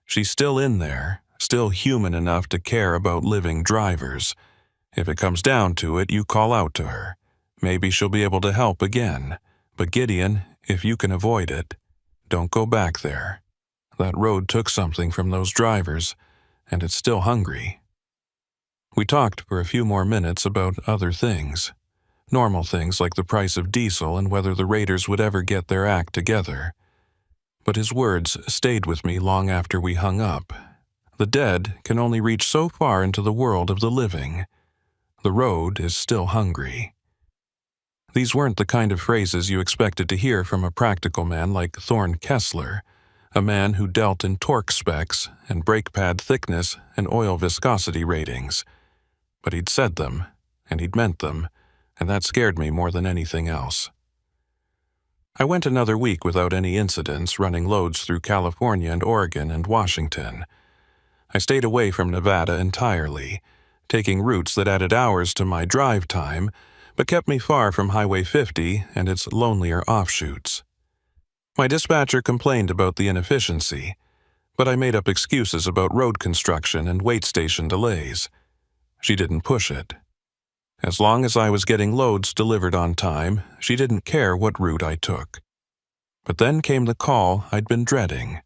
She's still in there, still human enough to care about living drivers. If it comes down to it, you call out to her. Maybe she'll be able to help again. But Gideon, if you can avoid it, don't go back there. That road took something from those drivers, and it's still hungry." We talked for a few more minutes about other things. Normal things like the price of diesel and whether the raiders would ever get their act together. But his words stayed with me long after we hung up. The dead can only reach so far into the world of the living. The road is still hungry. These weren't the kind of phrases you expected to hear from a practical man like Thorne Kessler, a man who dealt in torque specs and brake pad thickness and oil viscosity ratings. But he'd said them, and he'd meant them, and that scared me more than anything else. I went another week without any incidents, running loads through California and Oregon and Washington. I stayed away from Nevada entirely, taking routes that added hours to my drive time, but kept me far from Highway 50 and its lonelier offshoots. My dispatcher complained about the inefficiency, but I made up excuses about road construction and wait station delays. She didn't push it. As long as I was getting loads delivered on time, she didn't care what route I took. But then came the call I'd been dreading.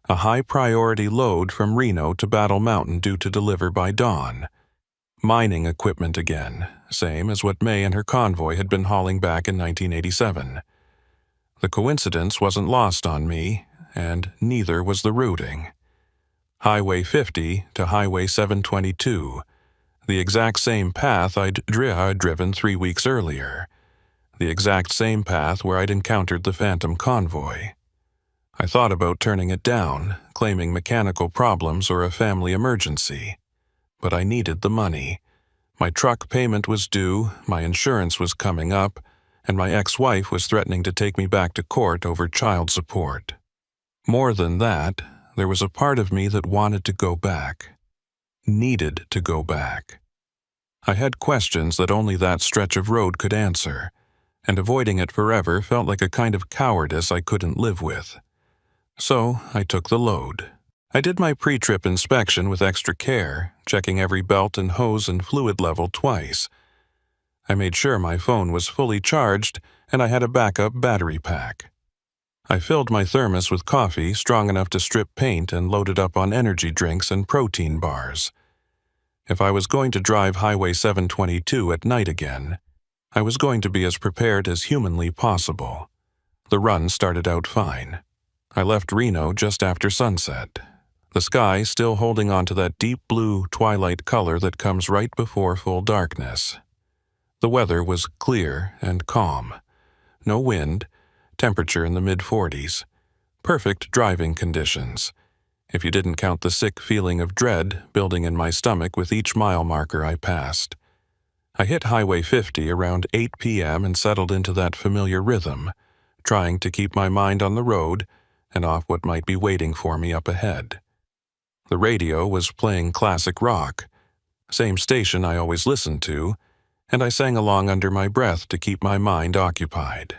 A high-priority load from Reno to Battle Mountain due to deliver by dawn. Mining equipment again, same as what May and her convoy had been hauling back in 1987. The coincidence wasn't lost on me, and neither was the routing. Highway 50 to Highway 722, the exact same path I'd driven 3 weeks earlier, the exact same path where I'd encountered the Phantom convoy. I thought about turning it down, claiming mechanical problems or a family emergency. But I needed the money. My truck payment was due, my insurance was coming up, and my ex-wife was threatening to take me back to court over child support. More than that, there was a part of me that wanted to go back. Needed to go back. I had questions that only that stretch of road could answer, and avoiding it forever felt like a kind of cowardice I couldn't live with. So I took the load. I did my pre-trip inspection with extra care, checking every belt and hose and fluid level twice. I made sure my phone was fully charged and I had a backup battery pack. I filled my thermos with coffee strong enough to strip paint and loaded up on energy drinks and protein bars. If I was going to drive Highway 722 at night again, I was going to be as prepared as humanly possible. The run started out fine. I left Reno just after sunset, the sky still holding on to that deep blue twilight color that comes right before full darkness. The weather was clear and calm. No wind, temperature in the mid-40s. Perfect driving conditions, if you didn't count the sick feeling of dread building in my stomach with each mile marker I passed. I hit Highway 50 around 8 p.m. and settled into that familiar rhythm, trying to keep my mind on the road and off what might be waiting for me up ahead. The radio was playing classic rock, same station I always listened to, and I sang along under my breath to keep my mind occupied.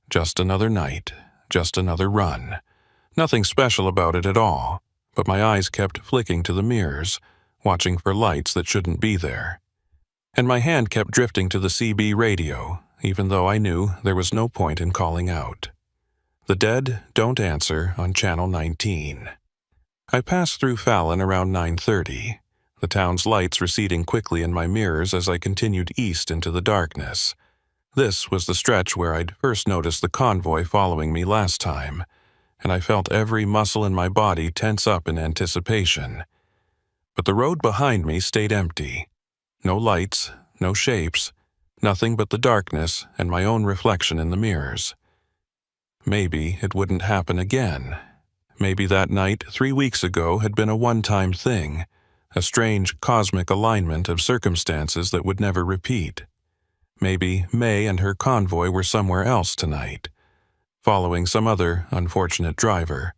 Just another night, just another run. Nothing special about it at all, but my eyes kept flicking to the mirrors, watching for lights that shouldn't be there. And my hand kept drifting to the CB radio, even though I knew there was no point in calling out. The Dead Don't Answer on Channel 19. I passed through Fallon around 9:30, the town's lights receding quickly in my mirrors as I continued east into the darkness. This was the stretch where I'd first noticed the convoy following me last time, and I felt every muscle in my body tense up in anticipation. But the road behind me stayed empty. No lights, no shapes, nothing but the darkness and my own reflection in the mirrors. Maybe it wouldn't happen again. Maybe that night 3 weeks ago had been a one-time thing, a strange cosmic alignment of circumstances that would never repeat. Maybe May and her convoy were somewhere else tonight, following some other unfortunate driver.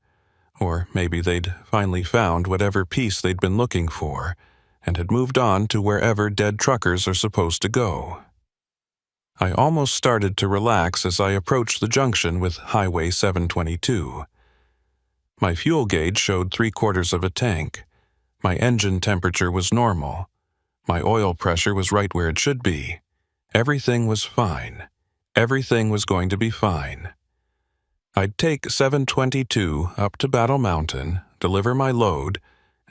Or maybe they'd finally found whatever peace they'd been looking for and had moved on to wherever dead truckers are supposed to go. I almost started to relax as I approached the junction with Highway 722. My fuel gauge showed 3/4 of a tank. My engine temperature was normal. My oil pressure was right where it should be. Everything was fine. Everything was going to be fine. I'd take 722 up to Battle Mountain, deliver my load,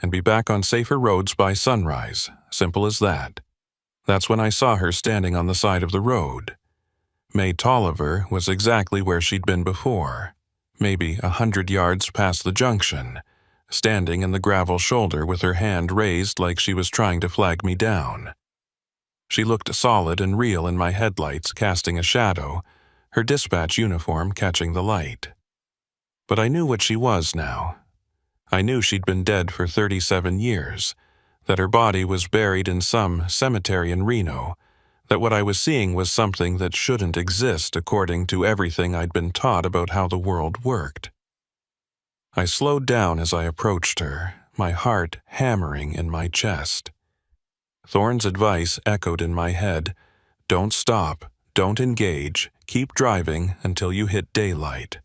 and be back on safer roads by sunrise. Simple as that. That's when I saw her standing on the side of the road. May Tolliver was exactly where she'd been before, maybe 100 yards past the junction, standing in the gravel shoulder with her hand raised like she was trying to flag me down. She looked solid and real in my headlights casting a shadow, her dispatch uniform catching the light. But I knew what she was now. I knew she'd been dead for 37 years, that her body was buried in some cemetery in Reno, that what I was seeing was something that shouldn't exist according to everything I'd been taught about how the world worked. I slowed down as I approached her, my heart hammering in my chest. Thorne's advice echoed in my head, don't stop, don't engage, keep driving until you hit daylight.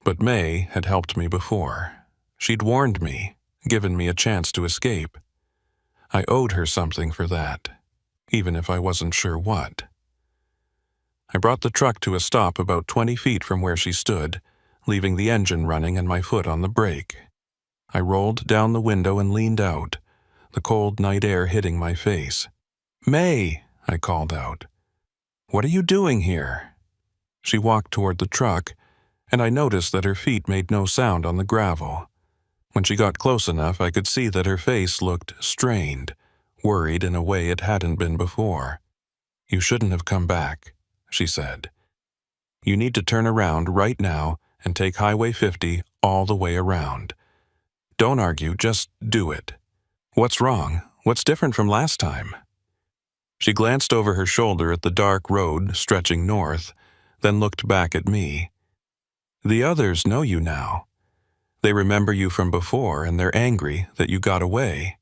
But May had helped me before. She'd warned me, given me a chance to escape. I owed her something for that, even if I wasn't sure what. I brought the truck to a stop about 20 feet from where she stood, leaving the engine running and my foot on the brake. I rolled down the window and leaned out, the cold night air hitting my face. "May," I called out. "What are you doing here?" She walked toward the truck, and I noticed that her feet made no sound on the gravel. When she got close enough, I could see that her face looked strained, worried in a way it hadn't been before. "You shouldn't have come back," she said. "You need to turn around right now and take Highway 50 all the way around. Don't argue, just do it. What's wrong? What's different from last time?" She glanced over her shoulder at the dark road stretching north, then looked back at me. "The others know you now. They remember you from before, and they're angry that you got away.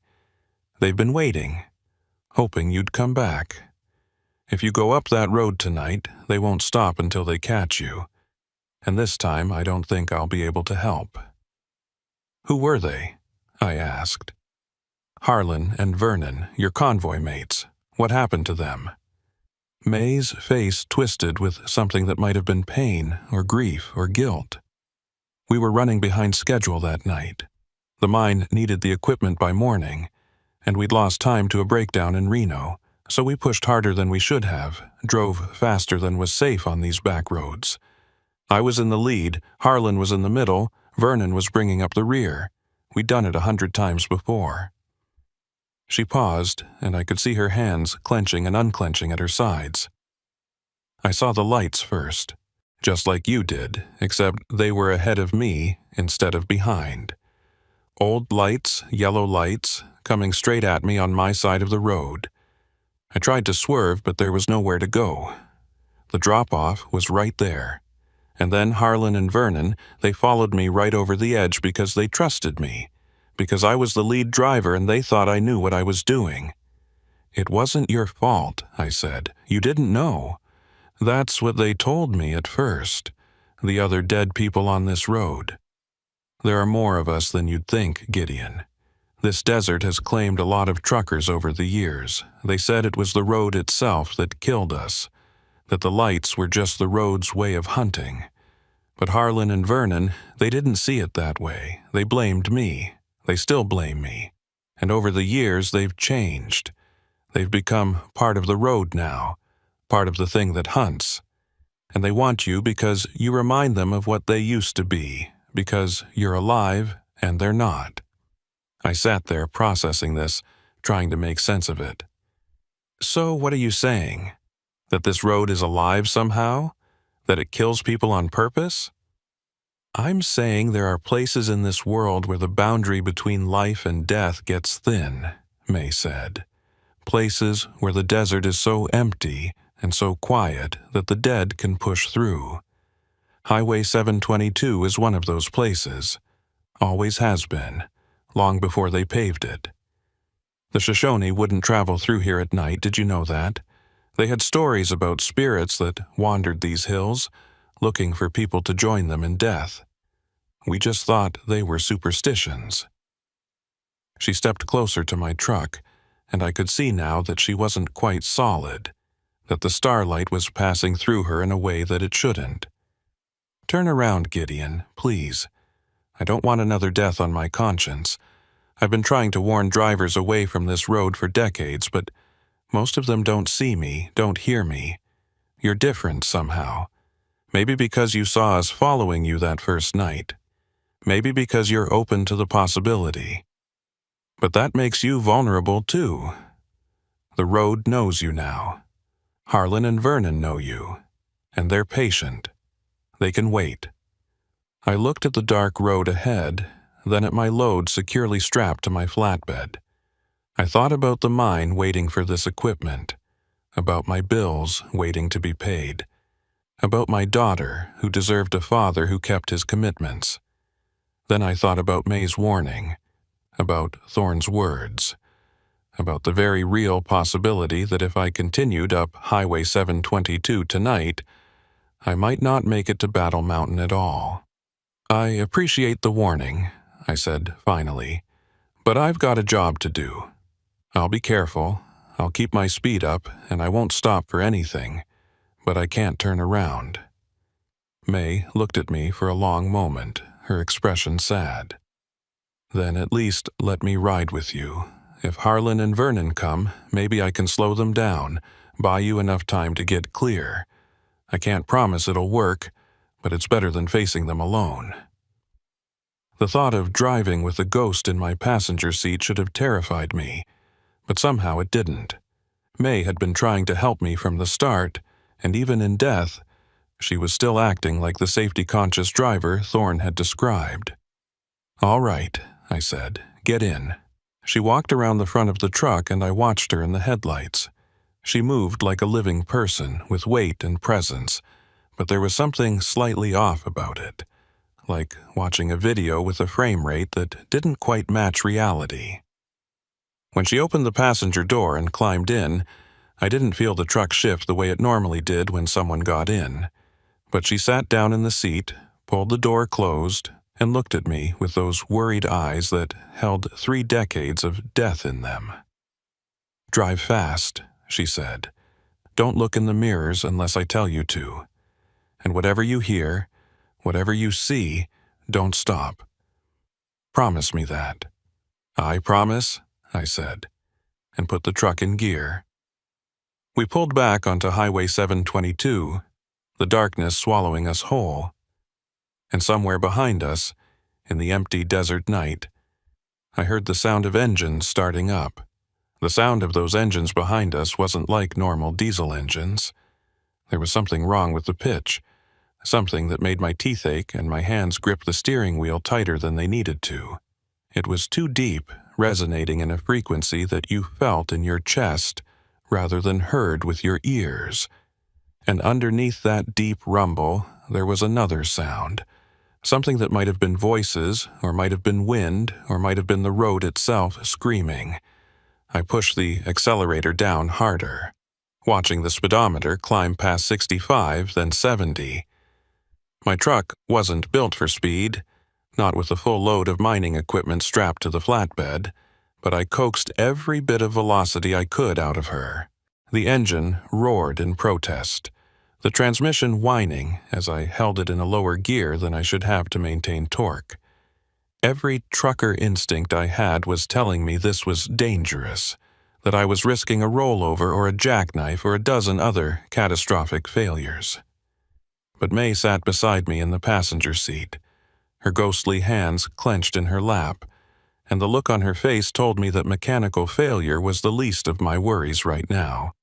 They've been waiting, hoping you'd come back. If you go up that road tonight, they won't stop until they catch you. And this time, I don't think I'll be able to help." "Who were they?" I asked. "Harlan and Vernon, your convoy mates. What happened to them?" May's face twisted with something that might have been pain or grief or guilt. "We were running behind schedule that night. The mine needed the equipment by morning, and we'd lost time to a breakdown in Reno, so we pushed harder than we should have, drove faster than was safe on these back roads. I was in the lead, Harlan was in the middle, Vernon was bringing up the rear. We'd done it 100 times before. She paused, and I could see her hands clenching and unclenching at her sides. I saw the lights first, just like you did, except they were ahead of me instead of behind. Old lights, yellow lights, coming straight at me on my side of the road. I tried to swerve, but there was nowhere to go. The drop-off was right there. And then Harlan and Vernon, they followed me right over the edge because they trusted me, because I was the lead driver and they thought I knew what I was doing. It wasn't your fault, I said. You didn't know. That's what they told me at first, the other dead people on this road. There are more of us than you'd think, Gideon. This desert has claimed a lot of truckers over the years. They said it was the road itself that killed us, that the lights were just the road's way of hunting. But Harlan and Vernon, they didn't see it that way. They blamed me. They still blame me. And over the years, they've changed. They've become part of the road now, part of the thing that hunts. And they want you because you remind them of what they used to be, because you're alive and they're not. I sat there processing this, trying to make sense of it. So what are you saying? That this road is alive somehow? That it kills people on purpose? I'm saying there are places in this world where the boundary between life and death gets thin, May said. Places where the desert is so empty and so quiet that the dead can push through. Highway 722 is one of those places. Always has been, long before they paved it. The Shoshone wouldn't travel through here at night, did you know that? They had stories about spirits that wandered these hills, looking for people to join them in death. We just thought they were superstitions. She stepped closer to my truck, and I could see now that she wasn't quite solid, that the starlight was passing through her in a way that it shouldn't. Turn around, Gideon, please. I don't want another death on my conscience. I've been trying to warn drivers away from this road for decades, but most of them don't see me, don't hear me. You're different somehow. Maybe because you saw us following you that first night. Maybe because you're open to the possibility. But that makes you vulnerable too. The road knows you now. Harlan and Vernon know you, and they're patient. They can wait. I looked at the dark road ahead, then at my load securely strapped to my flatbed. I thought about the mine waiting for this equipment, about my bills waiting to be paid, about my daughter who deserved a father who kept his commitments. Then I thought about May's warning, about Thorne's words, about the very real possibility that if I continued up Highway 722 tonight, I might not make it to Battle Mountain at all. I appreciate the warning, I said finally, but I've got a job to do. I'll be careful, I'll keep my speed up, and I won't stop for anything, but I can't turn around. May looked at me for a long moment, her expression sad. Then at least let me ride with you. If Harlan and Vernon come, maybe I can slow them down, buy you enough time to get clear. I can't promise it'll work, but it's better than facing them alone. The thought of driving with a ghost in my passenger seat should have terrified me, but somehow it didn't. May had been trying to help me from the start, and even in death, she was still acting like the safety-conscious driver Thorne had described. All right, I said, get in. She walked around the front of the truck and I watched her in the headlights. She moved like a living person, with weight and presence, but there was something slightly off about it, like watching a video with a frame rate that didn't quite match reality. When she opened the passenger door and climbed in, I didn't feel the truck shift the way it normally did when someone got in, but she sat down in the seat, pulled the door closed, and looked at me with those worried eyes that held 3 decades of death in them. Drive fast, she said. Don't look in the mirrors unless I tell you to. And whatever you hear, whatever you see, don't stop. Promise me that. I promise, I said, and put the truck in gear. We pulled back onto Highway 722, the darkness swallowing us whole. And somewhere behind us, in the empty desert night, I heard the sound of engines starting up. The sound of those engines behind us wasn't like normal diesel engines. There was something wrong with the pitch, something that made my teeth ache and my hands grip the steering wheel tighter than they needed to. It was too deep, resonating in a frequency that you felt in your chest rather than heard with your ears. And underneath that deep rumble, there was another sound, something that might have been voices, or might have been wind, or might have been the road itself screaming. I pushed the accelerator down harder, watching the speedometer climb past 65, then 70. My truck wasn't built for speed, not with a full load of mining equipment strapped to the flatbed, but I coaxed every bit of velocity I could out of her. The engine roared in protest, the transmission whining as I held it in a lower gear than I should have to maintain torque. Every trucker instinct I had was telling me this was dangerous, that I was risking a rollover or a jackknife or a dozen other catastrophic failures. But May sat beside me in the passenger seat, her ghostly hands clenched in her lap, and the look on her face told me that mechanical failure was the least of my worries right now.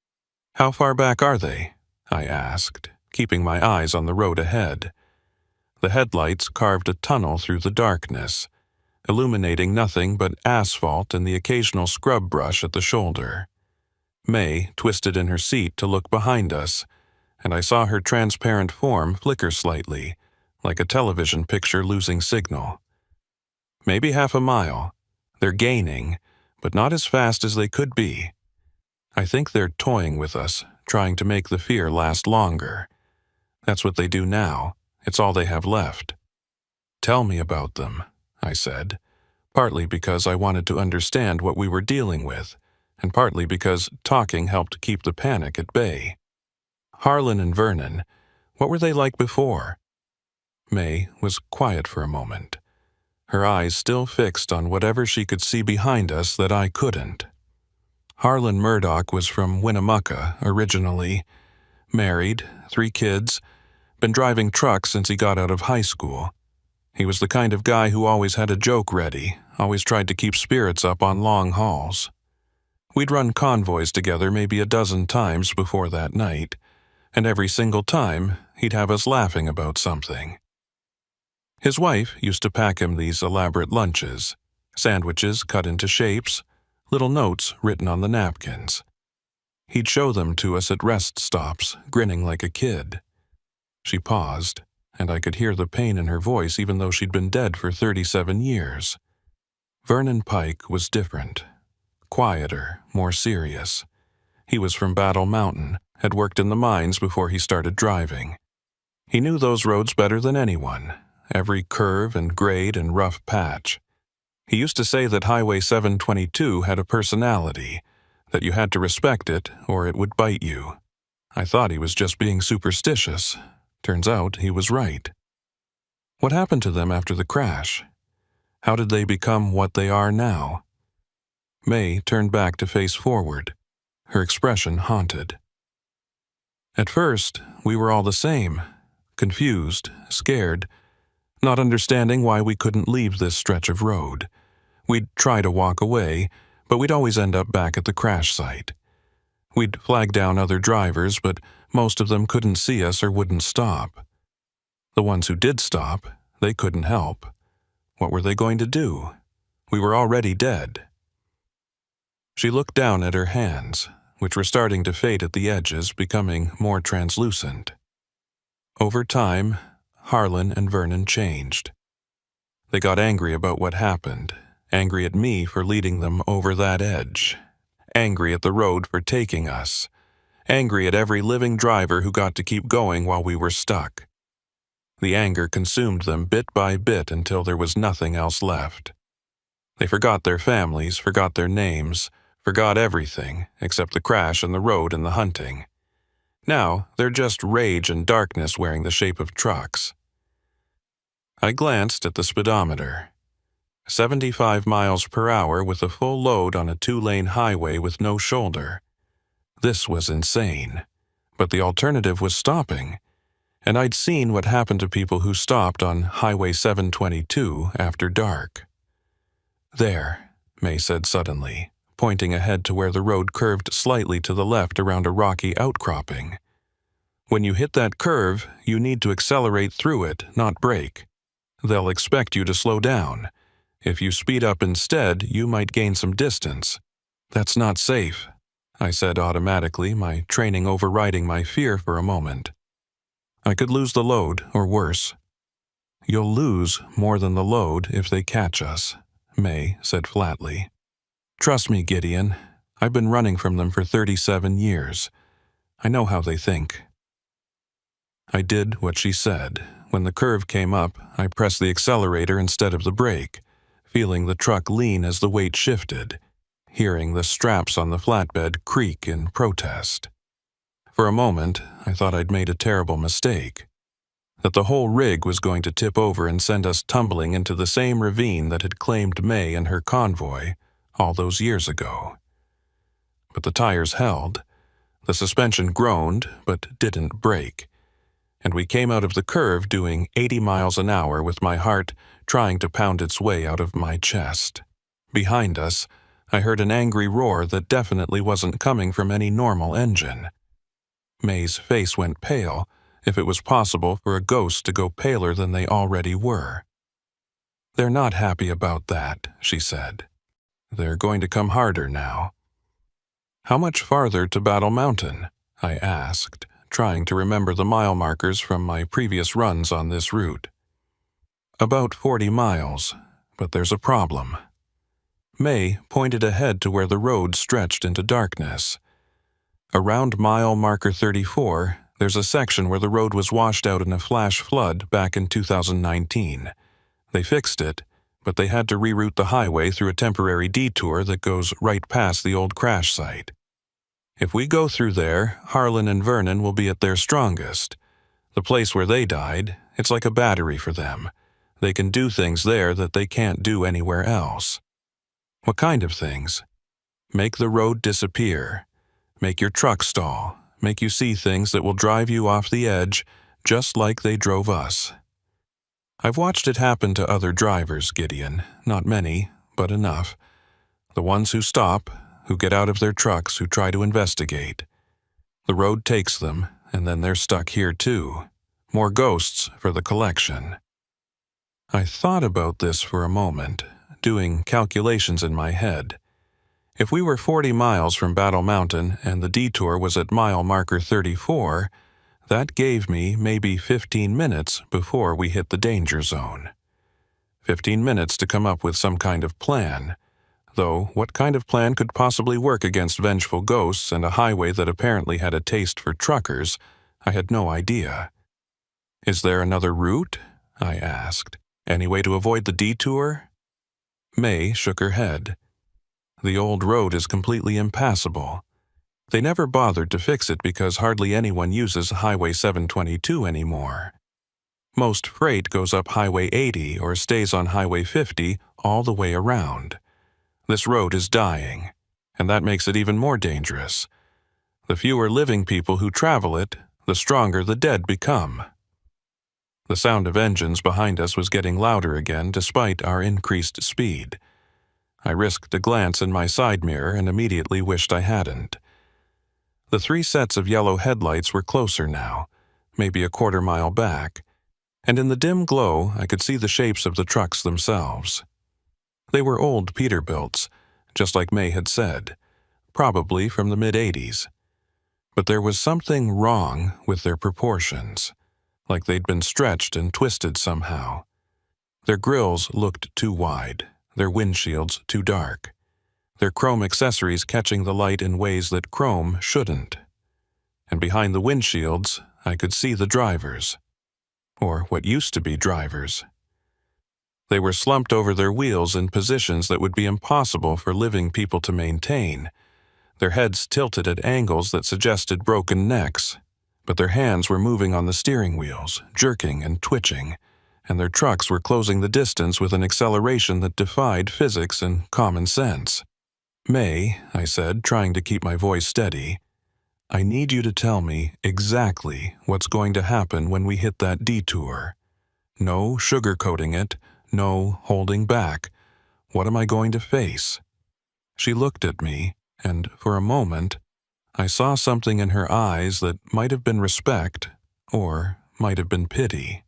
"How far back are they?" I asked, keeping my eyes on the road ahead. The headlights carved a tunnel through the darkness, illuminating nothing but asphalt and the occasional scrub brush at the shoulder. May twisted in her seat to look behind us, and I saw her transparent form flicker slightly, like a television picture losing signal. "Maybe half a mile. They're gaining, but not as fast as they could be. I think they're toying with us, trying to make the fear last longer. That's what they do now. It's all they have left." "Tell me about them," I said, partly because I wanted to understand what we were dealing with, and partly because talking helped keep the panic at bay. "Harlan and Vernon, what were they like before?" May was quiet for a moment, her eyes still fixed on whatever she could see behind us that I couldn't. "Harlan Murdoch was from Winnemucca originally, married, 3 kids, been driving trucks since he got out of high school. He was the kind of guy who always had a joke ready, always tried to keep spirits up on long hauls. We'd run convoys together maybe a dozen times before that night, and every single time he'd have us laughing about something. His wife used to pack him these elaborate lunches, sandwiches cut into shapes, little notes written on the napkins. He'd show them to us at rest stops, grinning like a kid." She paused, and I could hear the pain in her voice even though she'd been dead for 37 years. Vernon Pike was different, quieter, more serious. He was from Battle Mountain, had worked in the mines before he started driving. He knew those roads better than anyone, every curve and grade and rough patch. He used to say that Highway 722 had a personality, that you had to respect it or it would bite you. I thought he was just being superstitious. Turns out he was right. "What happened to them after the crash? How did they become what they are now?" May turned back to face forward, her expression haunted. "At first, we were all the same, confused, scared, not understanding why we couldn't leave this stretch of road. We'd try to walk away, but we'd always end up back at the crash site. We'd flag down other drivers, but most of them couldn't see us or wouldn't stop. The ones who did stop, they couldn't help. What were they going to do? We were already dead." She looked down at her hands, which were starting to fade at the edges, becoming more translucent. Over time, Harlan and Vernon changed. They got angry about what happened, angry at me for leading them over that edge, angry at the road for taking us, angry at every living driver who got to keep going while we were stuck. The anger consumed them bit by bit until there was nothing else left. They forgot their families, forgot their names, forgot everything except the crash and the road and the hunting. Now they're just rage and darkness wearing the shape of trucks. I glanced at the speedometer. 75 miles per hour with a full load on a 2-lane highway with no shoulder. This was insane. But the alternative was stopping. And I'd seen what happened to people who stopped on Highway 722 after dark. "There," May said suddenly, pointing ahead to where the road curved slightly to the left around a rocky outcropping. "When you hit that curve, you need to accelerate through it, not brake. They'll expect you to slow down. If you speed up instead, you might gain some distance." "That's not safe," I said automatically, my training overriding my fear for a moment. "I could lose the load, or worse." "You'll lose more than the load if they catch us," May said flatly. "Trust me, Gideon. I've been running from them for 37 years. I know how they think." I did what she said. When the curve came up, I pressed the accelerator instead of the brake, feeling the truck lean as the weight shifted, hearing the straps on the flatbed creak in protest. For a moment, I thought I'd made a terrible mistake, that the whole rig was going to tip over and send us tumbling into the same ravine that had claimed May and her convoy all those years ago. But the tires held, the suspension groaned but didn't break, and we came out of the curve doing 80 miles an hour with my heart trying to pound its way out of my chest. Behind us, I heard an angry roar that definitely wasn't coming from any normal engine. May's face went pale, if it was possible for a ghost to go paler than they already were. "They're not happy about that," she said. "They're going to come harder now." "How much farther to Battle Mountain?" I asked, trying to remember the mile markers from my previous runs on this route. "About 40 miles, but there's a problem." May pointed ahead to where the road stretched into darkness. Around mile marker 34, there's a section where the road was washed out in a flash flood back in 2019. They fixed it, but they had to reroute the highway through a temporary detour that goes right past the old crash site. If we go through there, Harlan and Vernon will be at their strongest. The place where they died, it's like a battery for them. They can do things there that they can't do anywhere else. "What kind of things?" "Make the road disappear. Make your truck stall. Make you see things that will drive you off the edge, just like they drove us." I've watched it happen to other drivers, Gideon. Not many, but enough. The ones who stop, who get out of their trucks, who try to investigate. The road takes them, and then they're stuck here too. More ghosts for the collection. I thought about this for a moment, doing calculations in my head. If we were 40 miles from Battle Mountain and the detour was at mile marker 34, that gave me maybe 15 minutes before we hit the danger zone. 15 minutes to come up with some kind of plan. Though, what kind of plan could possibly work against vengeful ghosts and a highway that apparently had a taste for truckers, I had no idea. "Is there another route?" I asked. "Any way to avoid the detour?" May shook her head. "The old road is completely impassable. They never bothered to fix it because hardly anyone uses Highway 722 anymore. Most freight goes up Highway 80 or stays on Highway 50 all the way around. This road is dying, and that makes it even more dangerous. The fewer living people who travel it, the stronger the dead become." The sound of engines behind us was getting louder again despite our increased speed. I risked a glance in my side mirror and immediately wished I hadn't. The 3 sets of yellow headlights were closer now, maybe a quarter mile back, and in the dim glow I could see the shapes of the trucks themselves. They were old Peterbilts, just like May had said, probably from the mid-'80s. But there was something wrong with their proportions, like they'd been stretched and twisted somehow. Their grills looked too wide, their windshields too dark, their chrome accessories catching the light in ways that chrome shouldn't. And behind the windshields, I could see the drivers, or what used to be drivers. They were slumped over their wheels in positions that would be impossible for living people to maintain, their heads tilted at angles that suggested broken necks, but their hands were moving on the steering wheels, jerking and twitching, and their trucks were closing the distance with an acceleration that defied physics and common sense. "May," I said, trying to keep my voice steady, "I need you to tell me exactly what's going to happen when we hit that detour. No sugarcoating it, no holding back. What am I going to face?" She looked at me, and for a moment, I saw something in her eyes that might have been respect, or might have been pity.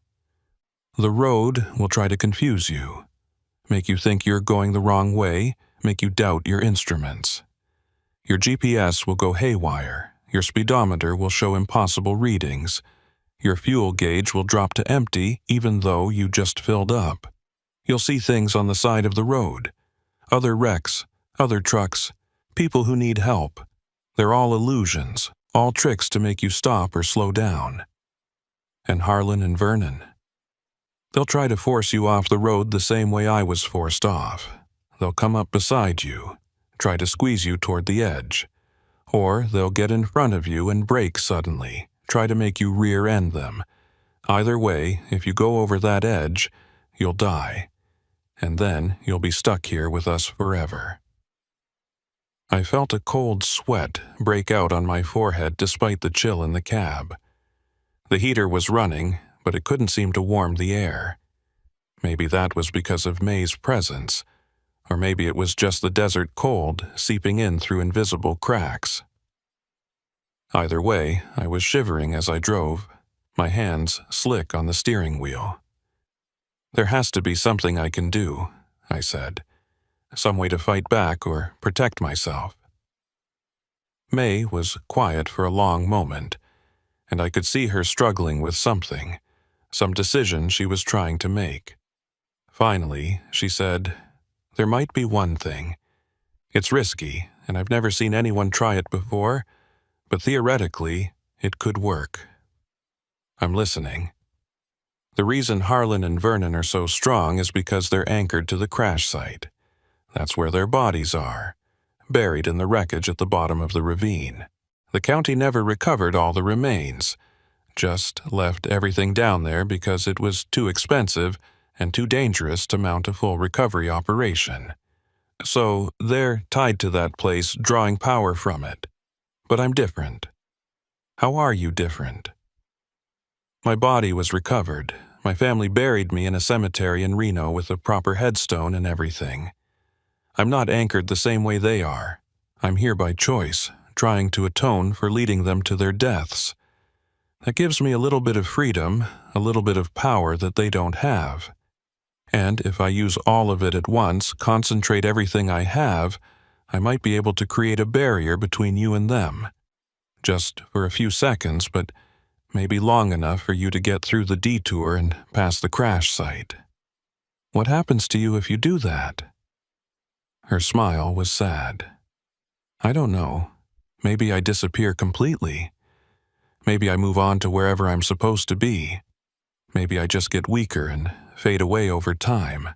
"The road will try to confuse you, make you think you're going the wrong way, make you doubt your instruments. Your GPS will go haywire, your speedometer will show impossible readings, your fuel gauge will drop to empty even though you just filled up. You'll see things on the side of the road, other wrecks, other trucks, people who need help. They're all illusions, all tricks to make you stop or slow down. And Harlan and Vernon. They'll try to force you off the road the same way I was forced off. They'll come up beside you, try to squeeze you toward the edge. Or they'll get in front of you and brake suddenly, try to make you rear-end them. Either way, if you go over that edge, you'll die. And then you'll be stuck here with us forever." I felt a cold sweat break out on my forehead despite the chill in the cab. The heater was running, but it couldn't seem to warm the air. Maybe that was because of May's presence, or maybe it was just the desert cold seeping in through invisible cracks. Either way, I was shivering as I drove, my hands slick on the steering wheel. "There has to be something I can do," I said. "Some way to fight back or protect myself." May was quiet for a long moment, and I could see her struggling with something, some decision she was trying to make. Finally, she said, "There might be one thing. It's risky, and I've never seen anyone try it before, but theoretically, it could work." "I'm listening." "The reason Harlan and Vernon are so strong is because they're anchored to the crash site. That's where their bodies are, buried in the wreckage at the bottom of the ravine. The county never recovered all the remains, just left everything down there because it was too expensive and too dangerous to mount a full recovery operation. So they're tied to that place, drawing power from it. But I'm different." "How are you different?" "My body was recovered. My family buried me in a cemetery in Reno with a proper headstone and everything. I'm not anchored the same way they are. I'm here by choice, trying to atone for leading them to their deaths. That gives me a little bit of freedom, a little bit of power that they don't have. And if I use all of it at once, concentrate everything I have, I might be able to create a barrier between you and them. Just for a few seconds, but maybe long enough for you to get through the detour and past the crash site. What happens to you if you do that?" Her smile was sad. "I don't know. Maybe I disappear completely. Maybe I move on to wherever I'm supposed to be. Maybe I just get weaker and fade away over time.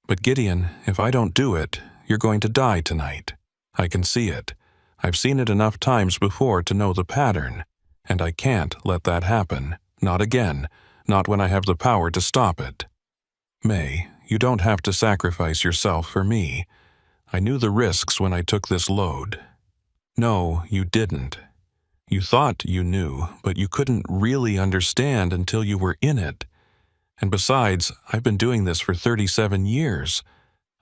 But Gideon, if I don't do it, you're going to die tonight. I can see it. I've seen it enough times before to know the pattern, and I can't let that happen. Not again. Not when I have the power to stop it. May, you don't have to sacrifice yourself for me. I knew the risks when I took this load." "No, you didn't. You thought you knew, but you couldn't really understand until you were in it. And besides, I've been doing this for 37 years.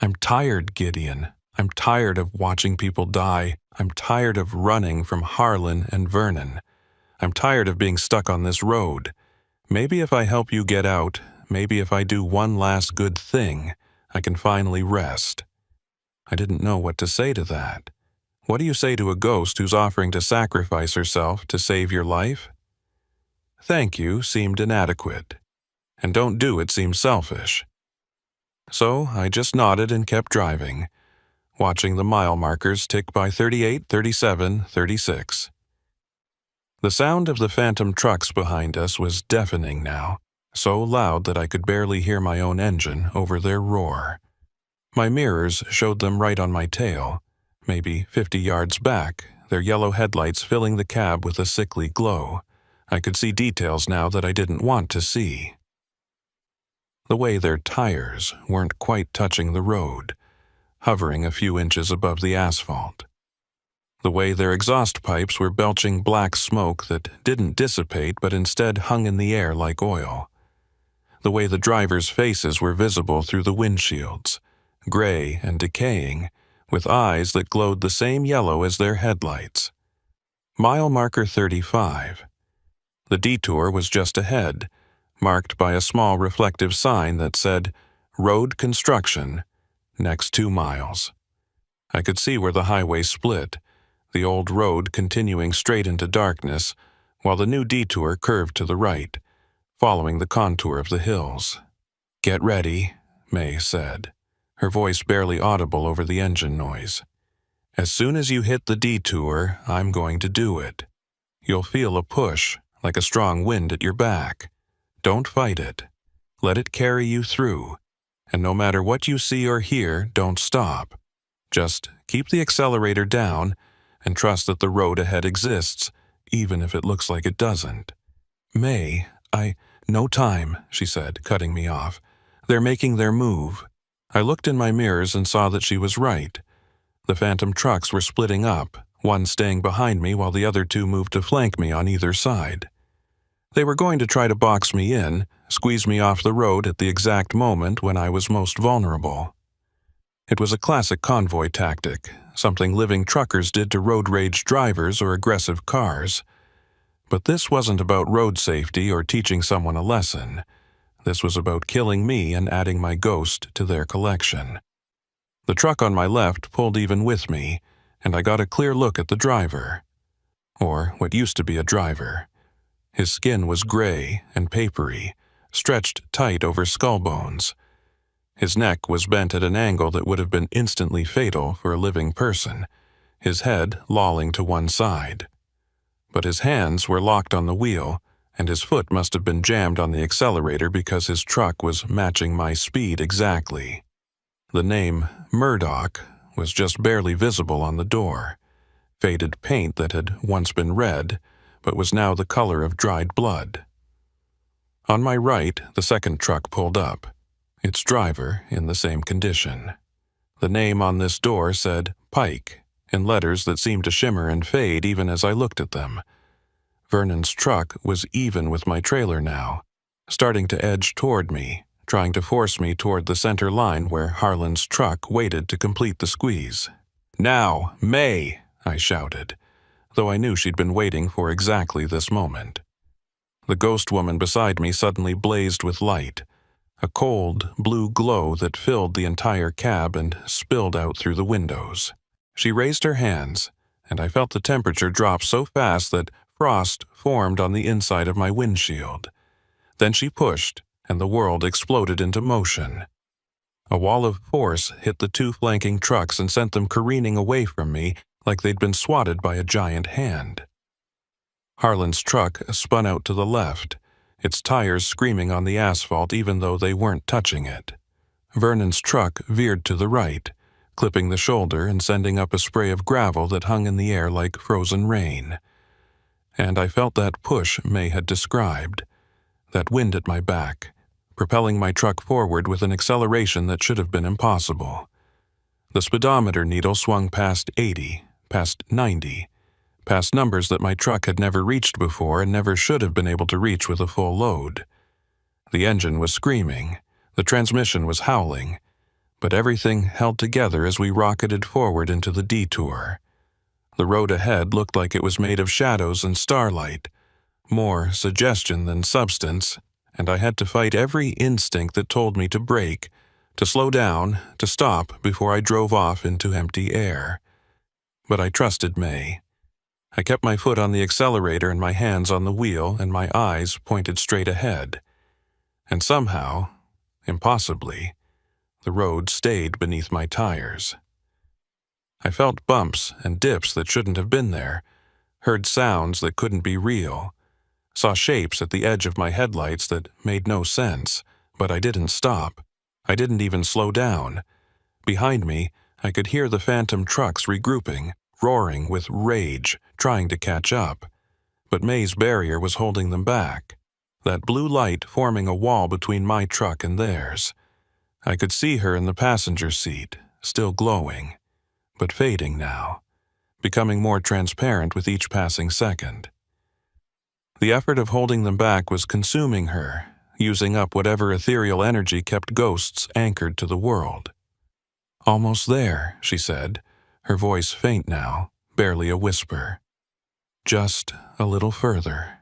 I'm tired, Gideon. I'm tired of watching people die. I'm tired of running from Harlan and Vernon. I'm tired of being stuck on this road. Maybe if I help you get out, maybe if I do one last good thing, I can finally rest." I didn't know what to say to that. What do you say to a ghost who's offering to sacrifice herself to save your life? "Thank you" seemed inadequate, and "don't do it" seemed selfish. So I just nodded and kept driving, watching the mile markers tick by 38, 37, 36. The sound of the phantom trucks behind us was deafening now, so loud that I could barely hear my own engine over their roar. My mirrors showed them right on my tail, maybe 50 yards back, their yellow headlights filling the cab with a sickly glow. I could see details now that I didn't want to see. the way their tires weren't quite touching the road, hovering a few inches above the asphalt. The way their exhaust pipes were belching black smoke that didn't dissipate but instead hung in the air like oil. The way the drivers' faces were visible through the windshields, gray and decaying, with eyes that glowed the same yellow as their headlights. Mile marker 35. The detour was just ahead, marked by a small reflective sign that said, "Road construction, next 2 miles." I could see where the highway split, the old road continuing straight into darkness, while the new detour curved to the right, following the contour of the hills. "Get ready," May said, her voice barely audible over the engine noise. "As soon as you hit the detour, I'm going to do it. You'll feel a push, like a strong wind at your back. Don't fight it. Let it carry you through. And no matter what you see or hear, don't stop. Just keep the accelerator down and trust that the road ahead exists, even if it looks like it doesn't." "May, no time," she said, cutting me off. "They're making their move." I looked in my mirrors and saw that she was right. The phantom trucks were splitting up, one staying behind me while the other 2 moved to flank me on either side. They were going to try to box me in, squeeze me off the road at the exact moment when I was most vulnerable. It was a classic convoy tactic, something living truckers did to road rage drivers or aggressive cars. But this wasn't about road safety or teaching someone a lesson. This was about killing me and adding my ghost to their collection. The truck on my left pulled even with me, and I got a clear look at the driver. Or what used to be a driver. His skin was gray and papery, stretched tight over skull bones. His neck was bent at an angle that would have been instantly fatal for a living person, his head lolling to one side. But his hands were locked on the wheel, and his foot must have been jammed on the accelerator because his truck was matching my speed exactly. The name Murdoch was just barely visible on the door, faded paint that had once been red, but was now the color of dried blood. On my right, the second truck pulled up, its driver in the same condition. The name on this door said Pike, in letters that seemed to shimmer and fade even as I looked at them. Vernon's truck was even with my trailer now, starting to edge toward me, trying to force me toward the center line where Harlan's truck waited to complete the squeeze. "Now, May!" I shouted, though I knew she'd been waiting for exactly this moment. The ghost woman beside me suddenly blazed with light, a cold, blue glow that filled the entire cab and spilled out through the windows. She raised her hands, and I felt the temperature drop so fast that frost formed on the inside of my windshield. Then she pushed, and the world exploded into motion. A wall of force hit the 2 flanking trucks and sent them careening away from me like they'd been swatted by a giant hand. Harlan's truck spun out to the left, its tires screaming on the asphalt even though they weren't touching it. Vernon's truck veered to the right, clipping the shoulder and sending up a spray of gravel that hung in the air like frozen rain. And I felt that push May had described, that wind at my back, propelling my truck forward with an acceleration that should have been impossible. The speedometer needle swung past 80, past 90, past numbers that my truck had never reached before and never should have been able to reach with a full load. The engine was screaming, the transmission was howling, but everything held together as we rocketed forward into the detour. The road ahead looked like it was made of shadows and starlight, more suggestion than substance, and I had to fight every instinct that told me to brake, to slow down, to stop before I drove off into empty air. But I trusted May. I kept my foot on the accelerator and my hands on the wheel and my eyes pointed straight ahead. And somehow, impossibly, the road stayed beneath my tires. I felt bumps and dips that shouldn't have been there, heard sounds that couldn't be real, saw shapes at the edge of my headlights that made no sense, but I didn't stop. I didn't even slow down. Behind me, I could hear the phantom trucks regrouping, roaring with rage, trying to catch up. But May's barrier was holding them back. that blue light forming a wall between my truck and theirs. I could see her in the passenger seat, still glowing, but fading now, becoming more transparent with each passing second. The effort of holding them back was consuming her, using up whatever ethereal energy kept ghosts anchored to the world. "Almost there," she said, her voice faint now, barely a whisper. "Just a little further.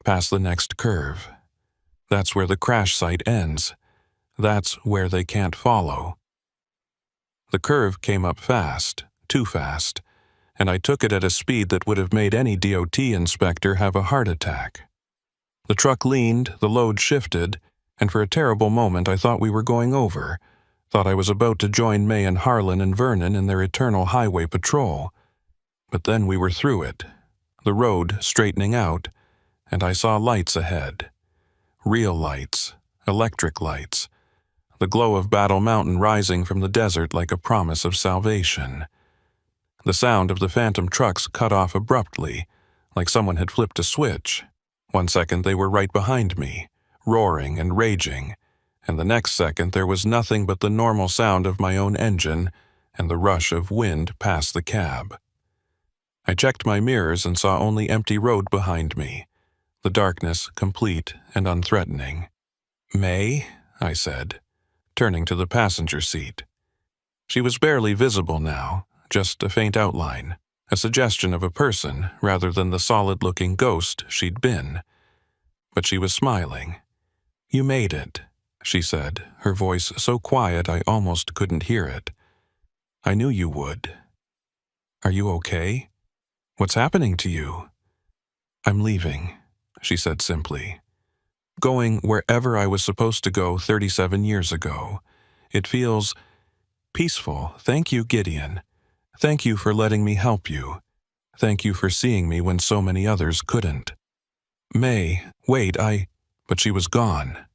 Past the next curve. That's where the crash site ends. That's where they can't follow." The curve came up fast, too fast, and I took it at a speed that would have made any DOT inspector have a heart attack. The truck leaned, the load shifted, and for a terrible moment I thought we were going over, thought I was about to join May and Harlan and Vernon in their eternal highway patrol. But then we were through it, the road straightening out, and I saw lights ahead. Real lights, electric lights, the glow of Battle Mountain rising from the desert like a promise of salvation. The sound of the phantom trucks cut off abruptly, like someone had flipped a switch. One second they were right behind me, roaring and raging, and the next second there was nothing but the normal sound of my own engine and the rush of wind past the cab. I checked my mirrors and saw only empty road behind me, the darkness complete and unthreatening. "May?" I said, turning to the passenger seat. She was barely visible now, just a faint outline, a suggestion of a person rather than the solid-looking ghost she'd been. But she was smiling. "You made it," she said, her voice so quiet I almost couldn't hear it. "I knew you would. Are you okay? What's happening to you?" "I'm leaving," she said simply. "Going wherever I was supposed to go 37 years ago. It feels peaceful. Thank you, Gideon. Thank you for letting me help you. Thank you for seeing me when so many others couldn't." "May, wait, But she was gone.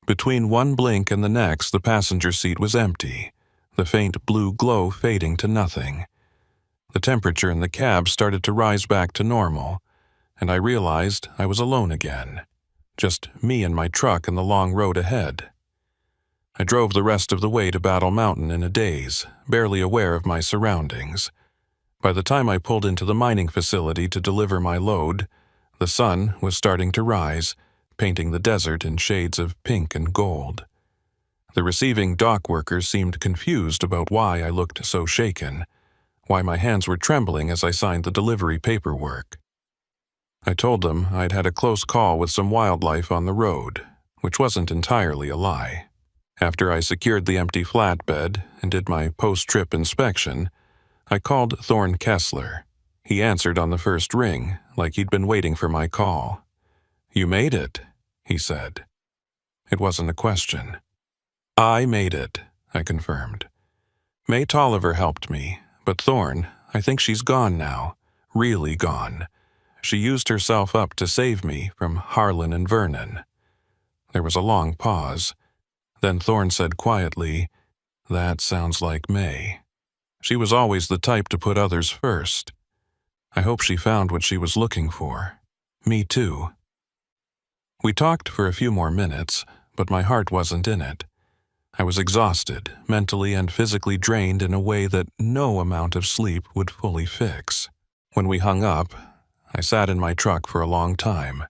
Between one blink and the next, the passenger seat was empty, the faint blue glow fading to nothing. The temperature in the cab started to rise back to normal, and I realized I was alone again, just me and my truck and the long road ahead. I drove the rest of the way to Battle Mountain in a daze, barely aware of my surroundings. By the time I pulled into the mining facility to deliver my load, the sun was starting to rise, painting the desert in shades of pink and gold. The receiving dock workers seemed confused about why I looked so shaken, why my hands were trembling as I signed the delivery paperwork. I told them I'd had a close call with some wildlife on the road, which wasn't entirely a lie. After I secured the empty flatbed and did my post-trip inspection, I called Thorne Kessler. He answered on the first ring, like he'd been waiting for my call. "You made it," he said. It wasn't a question. "I made it," I confirmed. "May Tolliver helped me, but Thorne, I think she's gone now, really gone. She used herself up to save me from Harlan and Vernon." There was a long pause. Then Thorne said quietly, "That sounds like May. She was always the type to put others first. I hope she found what she was looking for. Me too." We talked for a few more minutes, but my heart wasn't in it. I was exhausted, mentally and physically drained in a way that no amount of sleep would fully fix. When we hung up, I sat in my truck for a long time,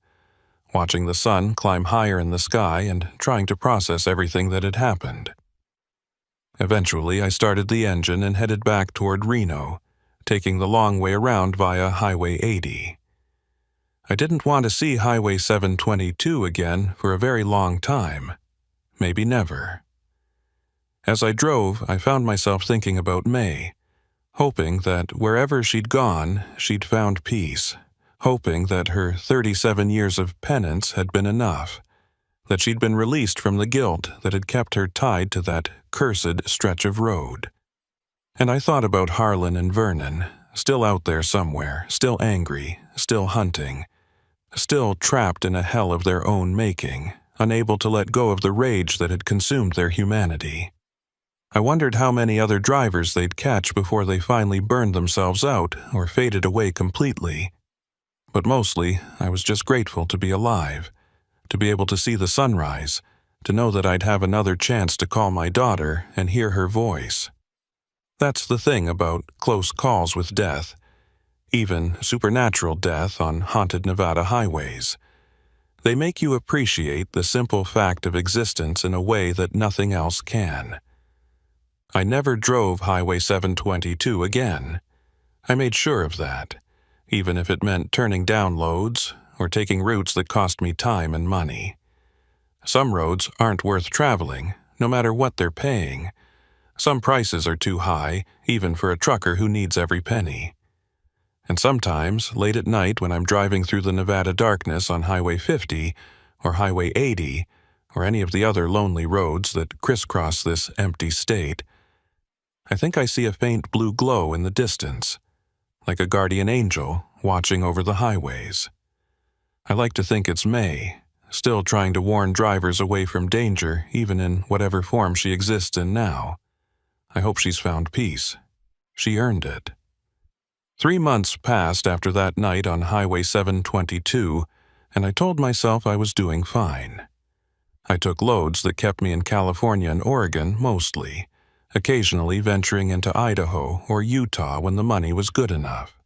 watching the sun climb higher in the sky and trying to process everything that had happened. Eventually, I started the engine and headed back toward Reno, taking the long way around via Highway 80. I didn't want to see Highway 722 again for a very long time, maybe never. As I drove, I found myself thinking about May, hoping that wherever she'd gone, she'd found peace, hoping that her 37 years of penance had been enough, that she'd been released from the guilt that had kept her tied to that cursed stretch of road. And I thought about Harlan and Vernon, still out there somewhere, still angry, still hunting, still trapped in a hell of their own making, unable to let go of the rage that had consumed their humanity. I wondered how many other drivers they'd catch before they finally burned themselves out or faded away completely. But mostly, I was just grateful to be alive, to be able to see the sunrise, to know that I'd have another chance to call my daughter and hear her voice. That's the thing about close calls with death, even supernatural death on haunted Nevada highways. They make you appreciate the simple fact of existence in a way that nothing else can. I never drove Highway 722 again. I made sure of that, even if it meant turning down loads or taking routes that cost me time and money. Some roads aren't worth traveling, no matter what they're paying. Some prices are too high, even for a trucker who needs every penny. And sometimes, late at night when I'm driving through the Nevada darkness on Highway 50 or Highway 80 or any of the other lonely roads that crisscross this empty state, I think I see a faint blue glow in the distance, like a guardian angel watching over the highways. I like to think it's May, still trying to warn drivers away from danger even in whatever form she exists in now. I hope she's found peace. She earned it. 3 months passed after that night on Highway 722, and I told myself I was doing fine. I took loads that kept me in California and Oregon mostly, occasionally venturing into Idaho or Utah when the money was good enough.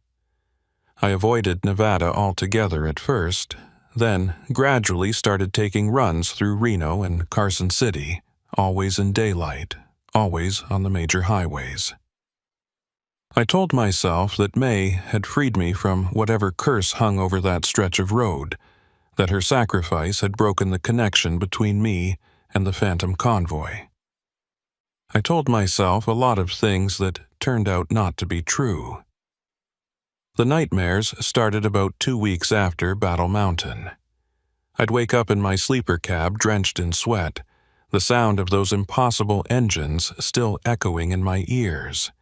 I avoided Nevada altogether at first, then gradually started taking runs through Reno and Carson City, always in daylight, always on the major highways. I told myself that May had freed me from whatever curse hung over that stretch of road, that her sacrifice had broken the connection between me and the phantom convoy. I told myself a lot of things that turned out not to be true. The nightmares started about 2 weeks after Battle Mountain. I'd wake up in my sleeper cab drenched in sweat, the sound of those impossible engines still echoing in my ears.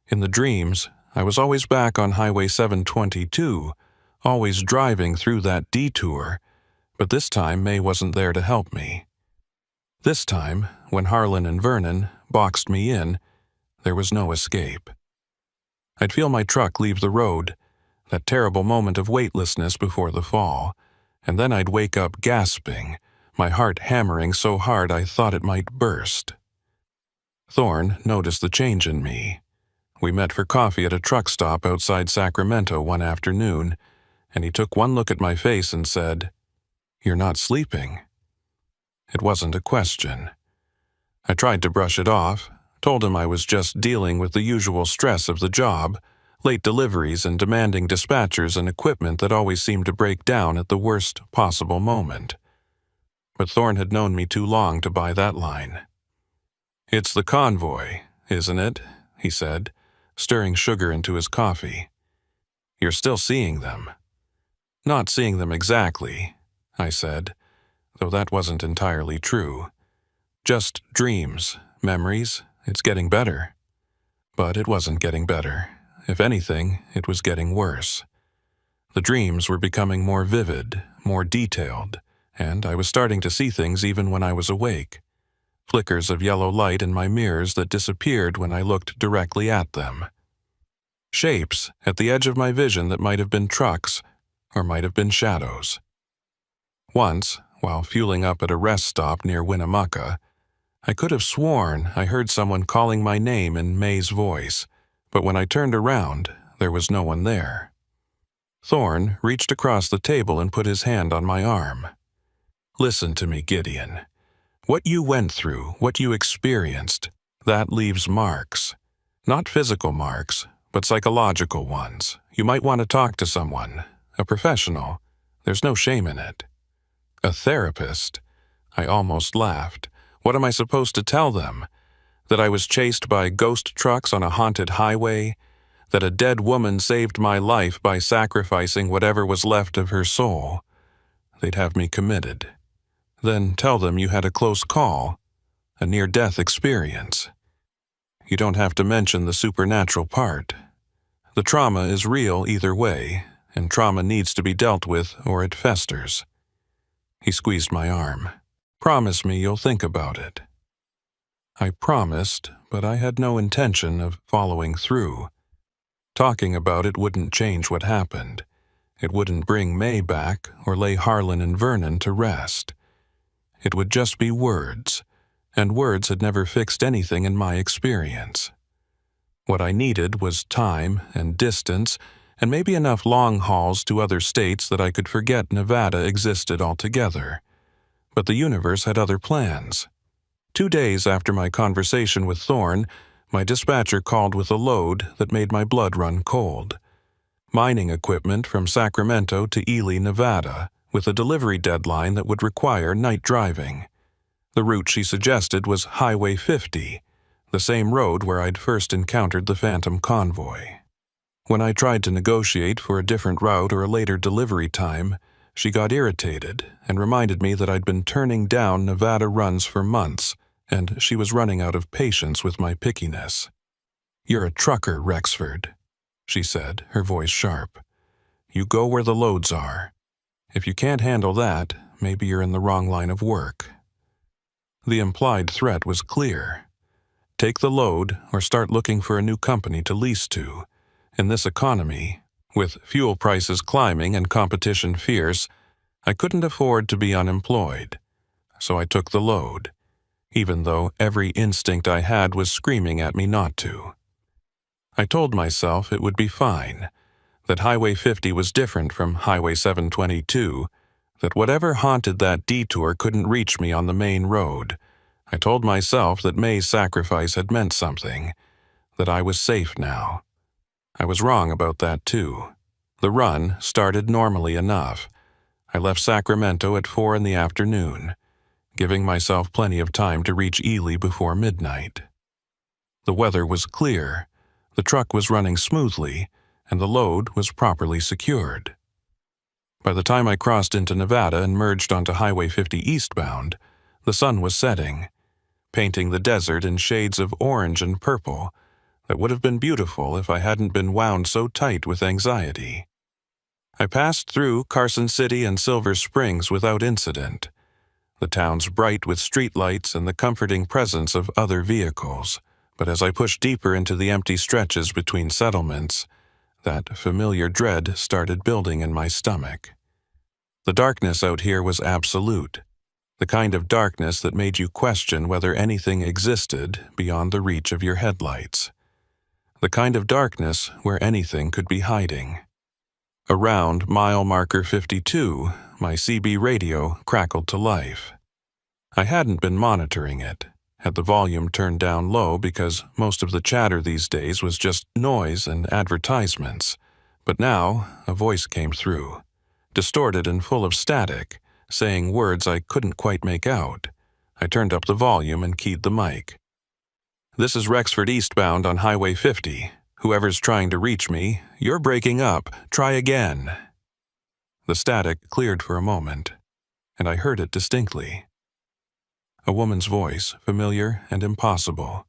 In the dreams, I was always back on Highway 722, always driving through that detour, but this time May wasn't there to help me. This time, when Harlan and Vernon boxed me in, there was no escape. I'd feel my truck leave the road, that terrible moment of weightlessness before the fall, and then I'd wake up gasping, my heart hammering so hard I thought it might burst. Thorne noticed the change in me. We met for coffee at a truck stop outside Sacramento one afternoon, and he took one look at my face and said, "You're not sleeping." It wasn't a question. I tried to brush it off, told him I was just dealing with the usual stress of the job, late deliveries and demanding dispatchers and equipment that always seemed to break down at the worst possible moment. But Thorne had known me too long to buy that line. "It's the convoy, isn't it?" he said, stirring sugar into his coffee. "You're still seeing them." "Not seeing them exactly," I said, though that wasn't entirely true. "Just dreams, memories, it's getting better." But it wasn't getting better. If anything, it was getting worse. The dreams were becoming more vivid, more detailed, and I was starting to see things even when I was awake. Flickers of yellow light in my mirrors that disappeared when I looked directly at them. Shapes at the edge of my vision that might have been trucks, or might have been shadows. Once, while fueling up at a rest stop near Winnemucca, I could have sworn I heard someone calling my name in May's voice, but when I turned around, there was no one there. Thorne reached across the table and put his hand on my arm. "Listen to me, Gideon. What you went through, what you experienced, that leaves marks. Not physical marks, but psychological ones. You might want to talk to someone, a professional. There's no shame in it." "A therapist?" I almost laughed. "What am I supposed to tell them? That I was chased by ghost trucks on a haunted highway? That a dead woman saved my life by sacrificing whatever was left of her soul? They'd have me committed. Then tell them you had a close call, a near-death experience. You don't have to mention the supernatural part. The trauma is real either way, and trauma needs to be dealt with or it festers." He squeezed my arm. "Promise me you'll think about it." I promised, but I had no intention of following through. Talking about it wouldn't change what happened. It wouldn't bring May back or lay Harlan and Vernon to rest. It would just be words, and words had never fixed anything in my experience. What I needed was time and distance, and maybe enough long hauls to other states that I could forget Nevada existed altogether. But the universe had other plans. 2 days after my conversation with Thorne, my dispatcher called with a load that made my blood run cold. Mining equipment from Sacramento to Ely, Nevada, with a delivery deadline that would require night driving. The route she suggested was Highway 50, the same road where I'd first encountered the Phantom Convoy. When I tried to negotiate for a different route or a later delivery time, she got irritated and reminded me that I'd been turning down Nevada runs for months, and she was running out of patience with my pickiness. "You're a trucker, Rexford," she said, her voice sharp. "You go where the loads are. If you can't handle that, maybe you're in the wrong line of work." The implied threat was clear. Take the load or start looking for a new company to lease to. In this economy, with fuel prices climbing and competition fierce, I couldn't afford to be unemployed. So I took the load, even though every instinct I had was screaming at me not to. I told myself it would be fine, that Highway 50 was different from Highway 722, that whatever haunted that detour couldn't reach me on the main road. I told myself that May's sacrifice had meant something, that I was safe now. I was wrong about that too. The run started normally enough. I left Sacramento at 4 in the afternoon, giving myself plenty of time to reach Ely before midnight. The weather was clear, the truck was running smoothly, and the load was properly secured. By the time I crossed into Nevada and merged onto Highway 50 eastbound, the sun was setting, painting the desert in shades of orange and purple that would have been beautiful if I hadn't been wound so tight with anxiety. I passed through Carson City and Silver Springs without incident, the towns bright with streetlights and the comforting presence of other vehicles. But as I pushed deeper into the empty stretches between settlements, that familiar dread started building in my stomach. The darkness out here was absolute, the kind of darkness that made you question whether anything existed beyond the reach of your headlights. The kind of darkness where anything could be hiding. Around mile marker 52, my CB radio crackled to life. I hadn't been monitoring it, had the volume turned down low because most of the chatter these days was just noise and advertisements. But now a voice came through, distorted and full of static, saying words I couldn't quite make out. I turned up the volume and keyed the mic. "This is Rexford eastbound on Highway 50. Whoever's trying to reach me, you're breaking up. Try again." The static cleared for a moment, and I heard it distinctly. A woman's voice, familiar and impossible.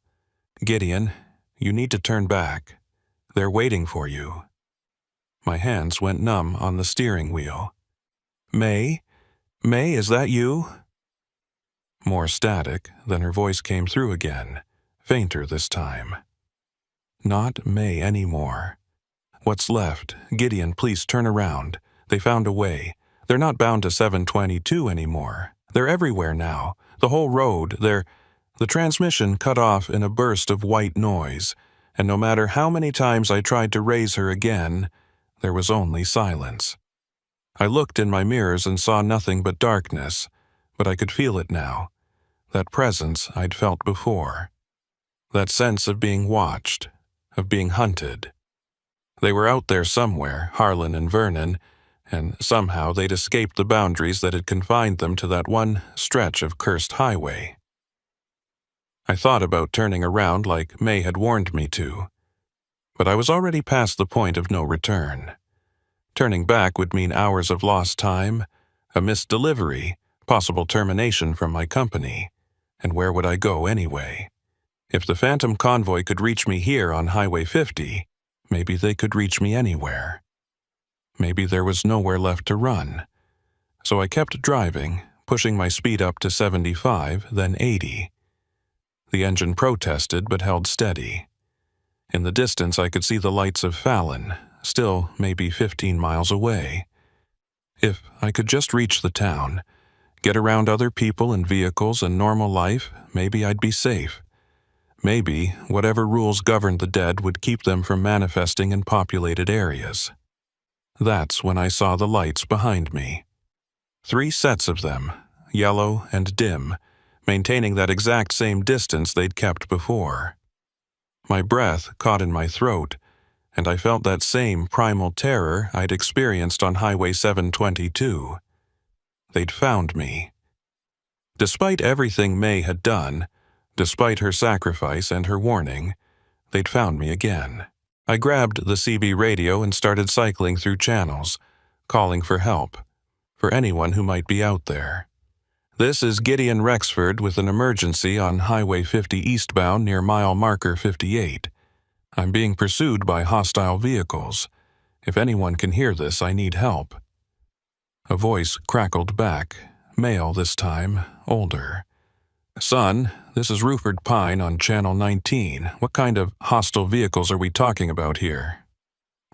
"Gideon, you need to turn back. They're waiting for you." My hands went numb on the steering wheel. "May? May, is that you?" More static, then her voice came through again, fainter this time. "Not May anymore. What's left? Gideon, please turn around. They found a way. They're not bound to 722 anymore. They're everywhere now. The whole road, The transmission cut off in a burst of white noise, and no matter how many times I tried to raise her again, there was only silence. I looked in my mirrors and saw nothing but darkness, but I could feel it now, that presence I'd felt before, that sense of being watched, of being hunted. They were out there somewhere, Harlan and Vernon, and somehow they'd escaped the boundaries that had confined them to that one stretch of cursed highway. I thought about turning around like May had warned me to, but I was already past the point of no return. Turning back would mean hours of lost time, a missed delivery, possible termination from my company, and where would I go anyway? If the Phantom Convoy could reach me here on Highway 50, maybe they could reach me anywhere. Maybe there was nowhere left to run. So I kept driving, pushing my speed up to 75, then 80. The engine protested but held steady. In the distance I could see the lights of Fallon, still maybe 15 miles away. If I could just reach the town, get around other people and vehicles and normal life, maybe I'd be safe. Maybe whatever rules governed the dead would keep them from manifesting in populated areas. That's when I saw the lights behind me. 3 sets of them, yellow and dim, maintaining that exact same distance they'd kept before. My breath caught in my throat, and I felt that same primal terror I'd experienced on Highway 722. They'd found me. Despite everything May had done, despite her sacrifice and her warning, they'd found me again. I grabbed the CB radio and started cycling through channels, calling for help, for anyone who might be out there. This is Gideon Rexford with an emergency on Highway 50 eastbound near mile marker 58. I'm being pursued by hostile vehicles. If anyone can hear this, I need help. A voice crackled back, male this time, older. Son, this is Ruford Pine on Channel 19. What kind of hostile vehicles are we talking about here?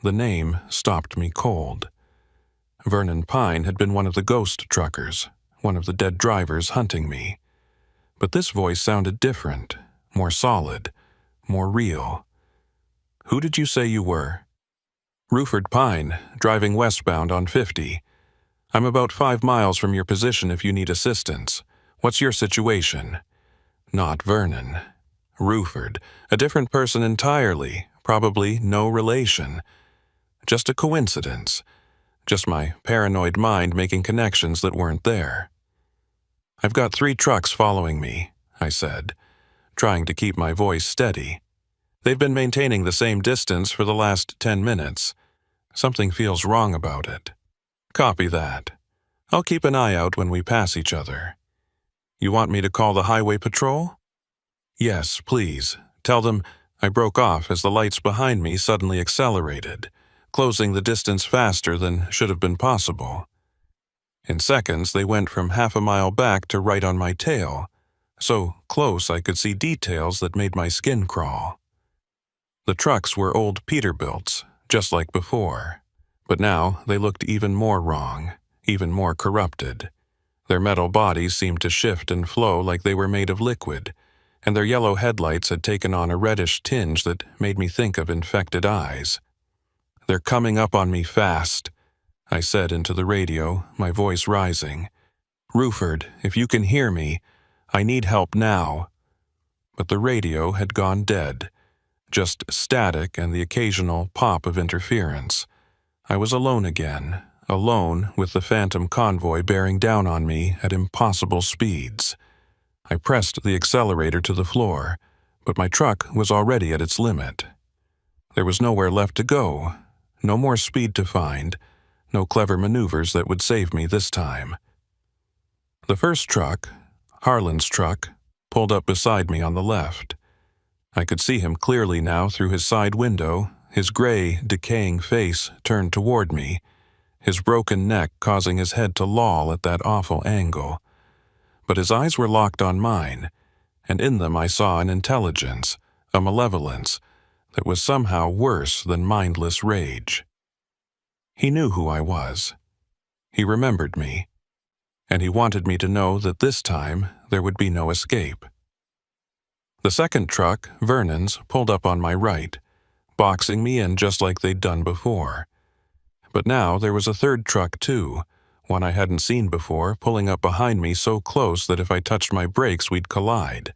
The name stopped me cold. Vernon Pine had been one of the ghost truckers, one of the dead drivers hunting me. But this voice sounded different, more solid, more real. Who did you say you were? Ruford Pine, driving westbound on 50. I'm about 5 miles from your position if you need assistance. What's your situation? Not Vernon. Ruford, a different person entirely, probably no relation. Just a coincidence. Just my paranoid mind making connections that weren't there. I've got 3 trucks following me, I said, trying to keep my voice steady. They've been maintaining the same distance for the last 10 minutes. Something feels wrong about it. Copy that. I'll keep an eye out when we pass each other. You want me to call the highway patrol? Yes, please. Tell them I broke off as the lights behind me suddenly accelerated, closing the distance faster than should have been possible. In seconds, they went from half a mile back to right on my tail, so close I could see details that made my skin crawl. The trucks were old Peterbilts, just like before, but now they looked even more wrong, even more corrupted. Their metal bodies seemed to shift and flow like they were made of liquid, and their yellow headlights had taken on a reddish tinge that made me think of infected eyes. They're coming up on me fast, I said into the radio, my voice rising. Ruford, if you can hear me, I need help now. But the radio had gone dead, just static and the occasional pop of interference. I was alone again, alone with the phantom convoy bearing down on me at impossible speeds. I pressed the accelerator to the floor, but my truck was already at its limit. There was nowhere left to go, no more speed to find, no clever maneuvers that would save me this time. The first truck, Harlan's truck, pulled up beside me on the left. I could see him clearly now through his side window, his gray, decaying face turned toward me, his broken neck causing his head to loll at that awful angle. But his eyes were locked on mine, and in them I saw an intelligence, a malevolence, that was somehow worse than mindless rage. He knew who I was. He remembered me, and he wanted me to know that this time there would be no escape. The second truck, Vernon's, pulled up on my right, boxing me in just like they'd done before. But now there was a third truck too, one I hadn't seen before, pulling up behind me so close that if I touched my brakes we'd collide.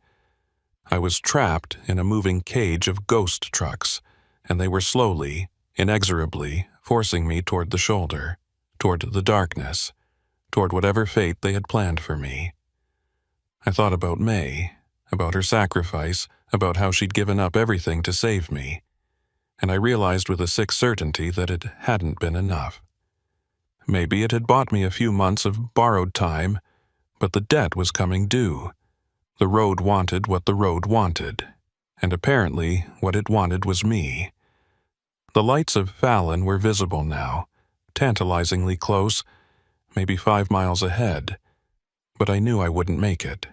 I was trapped in a moving cage of ghost trucks, and they were slowly, inexorably, forcing me toward the shoulder, toward the darkness, toward whatever fate they had planned for me. I thought about May, about her sacrifice, about how she'd given up everything to save me, and I realized with a sick certainty that it hadn't been enough. Maybe it had bought me a few months of borrowed time, but the debt was coming due. The road wanted what the road wanted, and apparently what it wanted was me. The lights of Fallon were visible now, tantalizingly close, maybe 5 miles ahead, but I knew I wouldn't make it.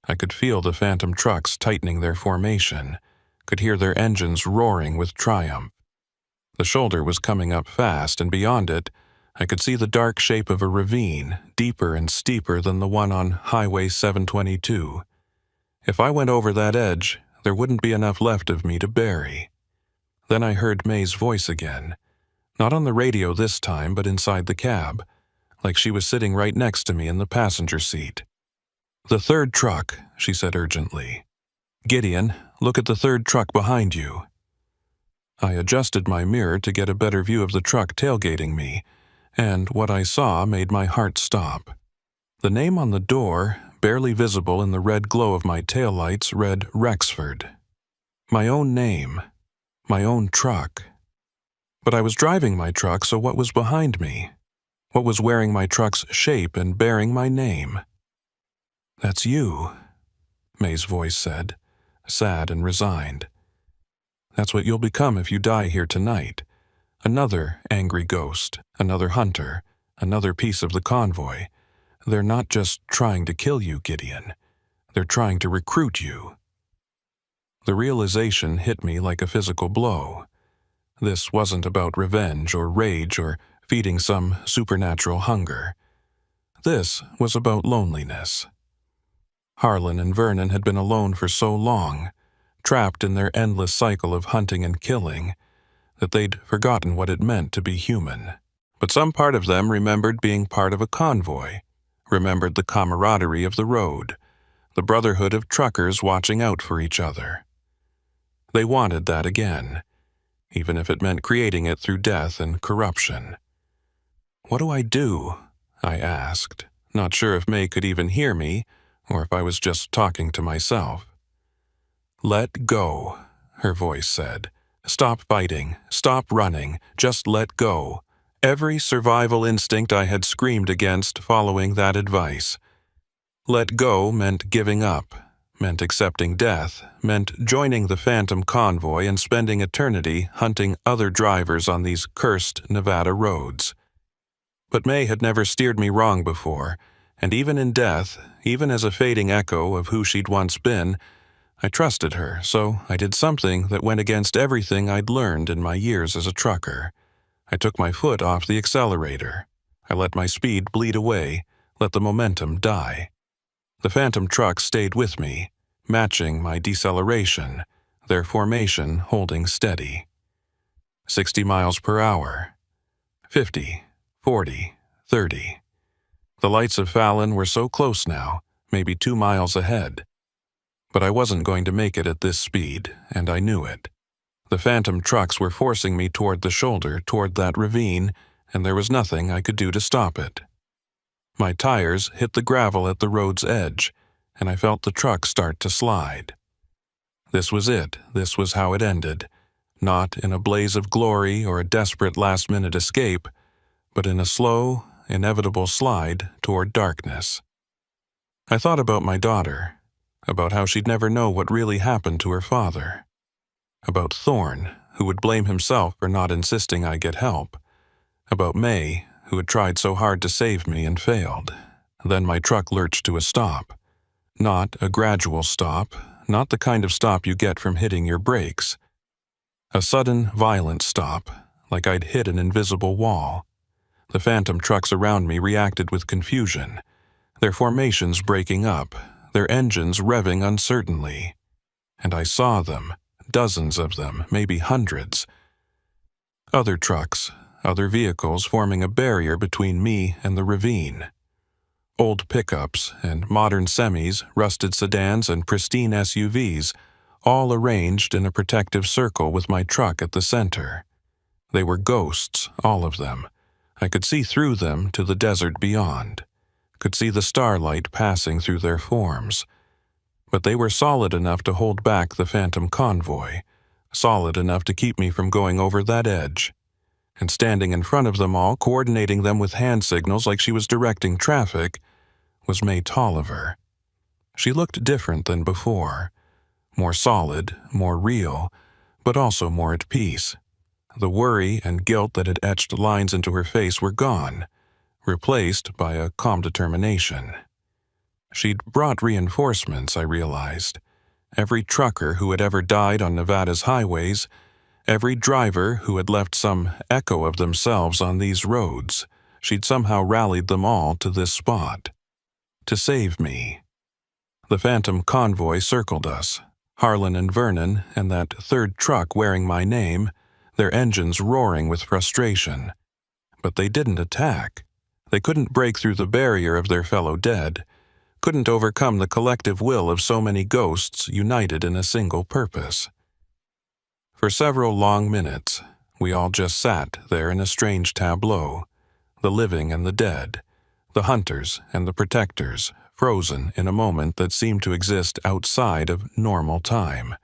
I could feel the phantom trucks tightening their formation, could hear their engines roaring with triumph. The shoulder was coming up fast, and beyond it, I could see the dark shape of a ravine, deeper and steeper than the one on Highway 722. If I went over that edge, there wouldn't be enough left of me to bury. Then I heard May's voice again, not on the radio this time, but inside the cab, like she was sitting right next to me in the passenger seat. "The third truck," she said urgently. "Gideon, look at the third truck behind you." I adjusted my mirror to get a better view of the truck tailgating me, and what I saw made my heart stop. The name on the door, barely visible in the red glow of my taillights, read Rexford. My own name. My own truck. But I was driving my truck, so what was behind me? What was wearing my truck's shape and bearing my name? "That's you," May's voice said, sad and resigned. "That's what you'll become if you die here tonight. Another angry ghost, another hunter, another piece of the convoy. They're not just trying to kill you, Gideon. They're trying to recruit you." The realization hit me like a physical blow. This wasn't about revenge or rage or feeding some supernatural hunger. This was about loneliness. Harlan and Vernon had been alone for so long, trapped in their endless cycle of hunting and killing, that they'd forgotten what it meant to be human. But some part of them remembered being part of a convoy, remembered the camaraderie of the road, the brotherhood of truckers watching out for each other. They wanted that again, even if it meant creating it through death and corruption. "What do I do?" I asked, not sure if May could even hear me, or if I was just talking to myself. "Let go," her voice said. "Stop fighting, stop running, just let go." Every survival instinct I had screamed against following that advice. Let go meant giving up, meant accepting death, meant joining the phantom convoy and spending eternity hunting other drivers on these cursed Nevada roads. But May had never steered me wrong before, and even in death, even as a fading echo of who she'd once been, I trusted her, so I did something that went against everything I'd learned in my years as a trucker. I took my foot off the accelerator. I let my speed bleed away, let the momentum die. The phantom trucks stayed with me, matching my deceleration, their formation holding steady. 60 miles per hour. 50, 40, 30. The lights of Fallon were so close now, maybe 2 miles ahead. But I wasn't going to make it at this speed, and I knew it. The phantom trucks were forcing me toward the shoulder, toward that ravine, and there was nothing I could do to stop it. My tires hit the gravel at the road's edge, and I felt the truck start to slide. This was it. This was how it ended. Not in a blaze of glory or a desperate last-minute escape, but in a slow, inevitable slide toward darkness. I thought about my daughter, about how she'd never know what really happened to her father, about Thorne, who would blame himself for not insisting I get help, about May, who had tried so hard to save me and failed. Then my truck lurched to a stop. Not a gradual stop, not the kind of stop you get from hitting your brakes. A sudden, violent stop, like I'd hit an invisible wall. The phantom trucks around me reacted with confusion, their formations breaking up, their engines revving uncertainly. And I saw them, dozens of them, maybe hundreds. Other trucks, other vehicles forming a barrier between me and the ravine. Old pickups and modern semis, rusted sedans and pristine SUVs, all arranged in a protective circle with my truck at the center. They were ghosts, all of them. I could see through them to the desert beyond, could see the starlight passing through their forms. But they were solid enough to hold back the phantom convoy, solid enough to keep me from going over that edge. And standing in front of them all, coordinating them with hand signals like she was directing traffic, was May Tolliver. She looked different than before, more solid, more real, but also more at peace. The worry and guilt that had etched lines into her face were gone, replaced by a calm determination. She'd brought reinforcements, I realized. Every trucker who had ever died on Nevada's highways, Every driver who had left some echo of themselves on these roads, she'd somehow rallied them all to this spot. To save me. The phantom convoy circled us, Harlan and Vernon and that third truck wearing my name, their engines roaring with frustration. But they didn't attack. They couldn't break through the barrier of their fellow dead, couldn't overcome the collective will of so many ghosts united in a single purpose. For several long minutes, we all just sat there in a strange tableau, the living and the dead, the hunters and the protectors, frozen in a moment that seemed to exist outside of normal time.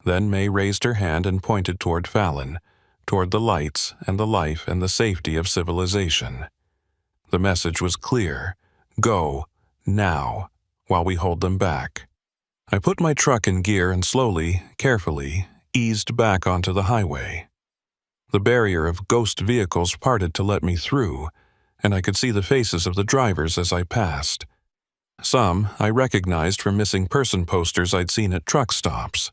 Then May raised her hand and pointed toward Fallon, toward the lights and the life and the safety of civilization. The message was clear. Go, now, while we hold them back. I put my truck in gear and slowly, carefully, eased back onto the highway. The barrier of ghost vehicles parted to let me through, and I could see the faces of the drivers as I passed. Some I recognized from missing person posters I'd seen at truck stops.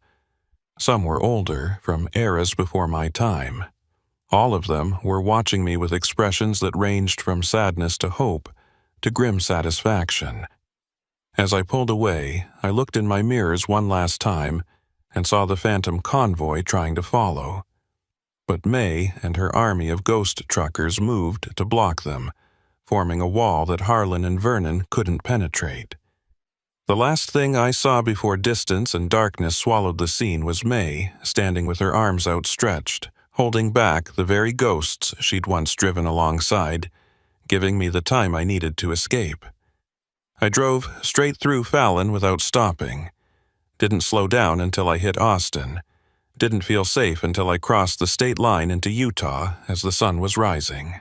Some were older, from eras before my time. All of them were watching me with expressions that ranged from sadness to hope, to grim satisfaction. As I pulled away, I looked in my mirrors one last time and saw the phantom convoy trying to follow. But May and her army of ghost truckers moved to block them, forming a wall that Harlan and Vernon couldn't penetrate. The last thing I saw before distance and darkness swallowed the scene was May, standing with her arms outstretched, holding back the very ghosts she'd once driven alongside, giving me the time I needed to escape. I drove straight through Fallon without stopping. Didn't slow down until I hit Austin. Didn't feel safe until I crossed the state line into Utah as the sun was rising.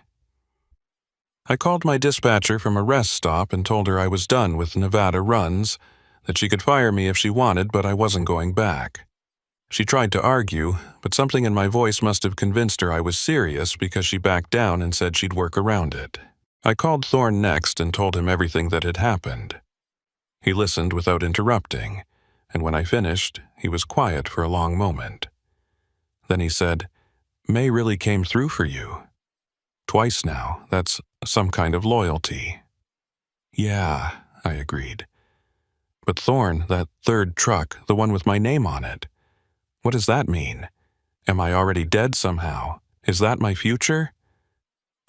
I called my dispatcher from a rest stop and told her I was done with Nevada runs, that she could fire me if she wanted, but I wasn't going back. She tried to argue, but something in my voice must have convinced her I was serious because she backed down and said she'd work around it. I called Thorne next and told him everything that had happened. He listened without interrupting, and when I finished, he was quiet for a long moment. Then he said, "May really came through for you. Twice now, that's some kind of loyalty." "Yeah," I agreed. "But Thorne, that third truck, the one with my name on it, what does that mean? Am I already dead somehow? Is that my future?"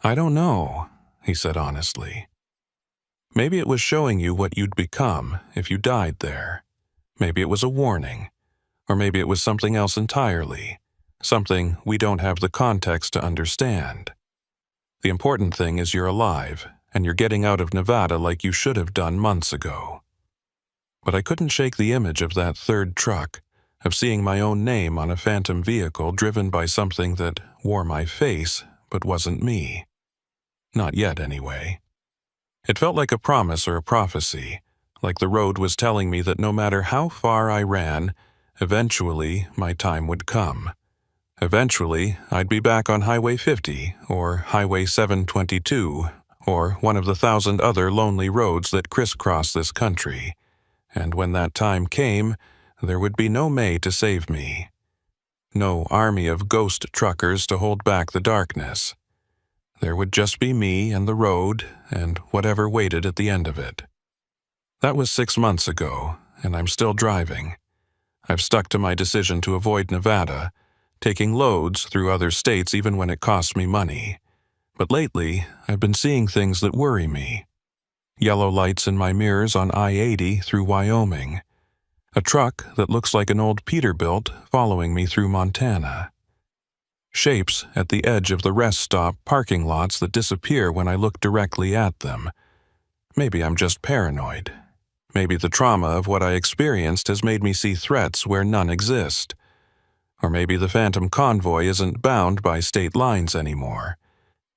"I don't know," he said honestly. "Maybe it was showing you what you'd become if you died there. Maybe it was a warning. Or maybe it was something else entirely. Something we don't have the context to understand. The important thing is you're alive, and you're getting out of Nevada like you should have done months ago." But I couldn't shake the image of that third truck, of seeing my own name on a phantom vehicle driven by something that wore my face but wasn't me. Not yet, anyway. It felt like a promise or a prophecy, like the road was telling me that no matter how far I ran, eventually my time would come. Eventually, I'd be back on Highway 50 or Highway 722 or one of the 1,000 other lonely roads that crisscross this country, and when that time came, there would be no May to save me. No army of ghost truckers to hold back the darkness. There would just be me and the road and whatever waited at the end of it. That was 6 months ago, and I'm still driving. I've stuck to my decision to avoid Nevada, taking loads through other states even when it costs me money. But lately, I've been seeing things that worry me. Yellow lights in my mirrors on I-80 through Wyoming. A truck that looks like an old Peterbilt following me through Montana. Shapes at the edge of the rest stop parking lots that disappear when I look directly at them. Maybe I'm just paranoid. Maybe the trauma of what I experienced has made me see threats where none exist. Or maybe the phantom convoy isn't bound by state lines anymore.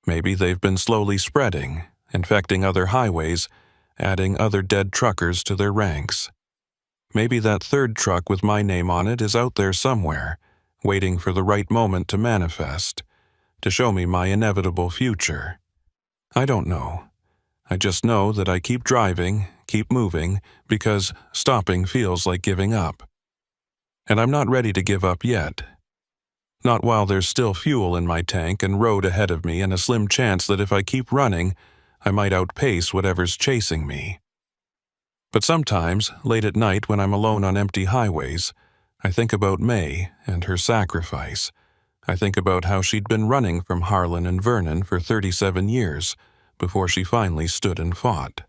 Maybe they've been slowly spreading, infecting other highways, adding other dead truckers to their ranks. Maybe that third truck with my name on it is out there somewhere, waiting for the right moment to manifest, to show me my inevitable future. I don't know. I just know that I keep driving, keep moving, because stopping feels like giving up. And I'm not ready to give up yet. Not while there's still fuel in my tank and road ahead of me and a slim chance that if I keep running, I might outpace whatever's chasing me. But sometimes, late at night when I'm alone on empty highways, I think about May and her sacrifice. I think about how she'd been running from Harlan and Vernon for 37 years before she finally stood and fought.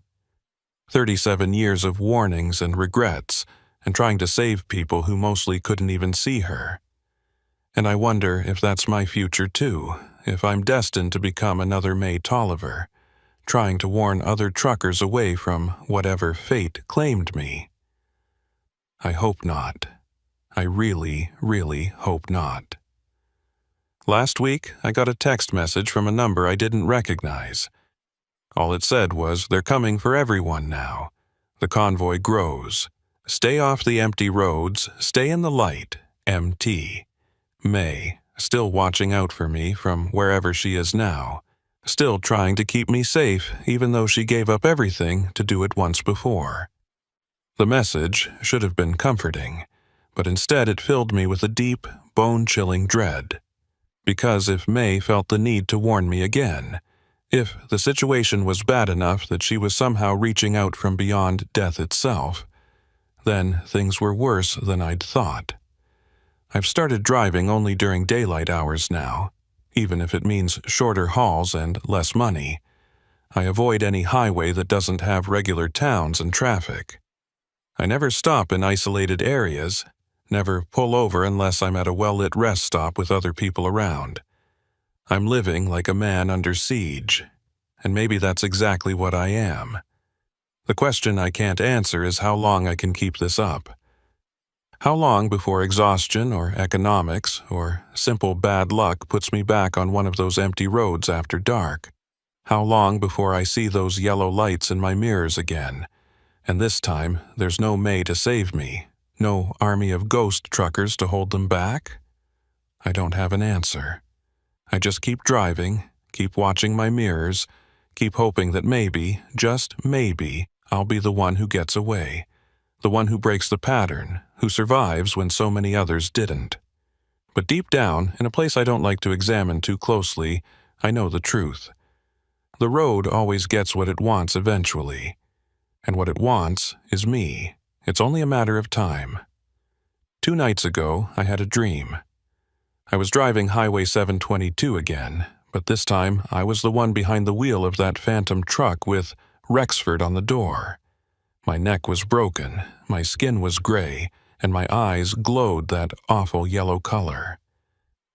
37 years of warnings and regrets and trying to save people who mostly couldn't even see her. And I wonder if that's my future too, if I'm destined to become another May Tolliver, trying to warn other truckers away from whatever fate claimed me. I hope not. I really, really hope not. Last week, I got a text message from a number I didn't recognize. All it said was, "They're coming for everyone now. The convoy grows. Stay off the empty roads, stay in the light, MT. May, still watching out for me from wherever she is now. Still trying to keep me safe, even though she gave up everything to do it once before." The message should have been comforting, but instead it filled me with a deep, bone-chilling dread. Because if May felt the need to warn me again, if the situation was bad enough that she was somehow reaching out from beyond death itself, then things were worse than I'd thought. I've started driving only during daylight hours now, even if it means shorter hauls and less money. I avoid any highway that doesn't have regular towns and traffic. I never stop in isolated areas, never pull over unless I'm at a well-lit rest stop with other people around. I'm living like a man under siege, and maybe that's exactly what I am. The question I can't answer is how long I can keep this up. How long before exhaustion or economics or simple bad luck puts me back on one of those empty roads after dark? How long before I see those yellow lights in my mirrors again, and this time there's no May to save me, no army of ghost truckers to hold them back? I don't have an answer. I just keep driving, keep watching my mirrors, keep hoping that maybe, just maybe, I'll be the one who gets away, the one who breaks the pattern, who survives when so many others didn't. But deep down, in a place I don't like to examine too closely, I know the truth. The road always gets what it wants eventually. And what it wants is me. It's only a matter of time. 2 nights ago, I had a dream. I was driving Highway 722 again, but this time I was the one behind the wheel of that phantom truck with Rexford on the door. My neck was broken, my skin was gray, and my eyes glowed that awful yellow color.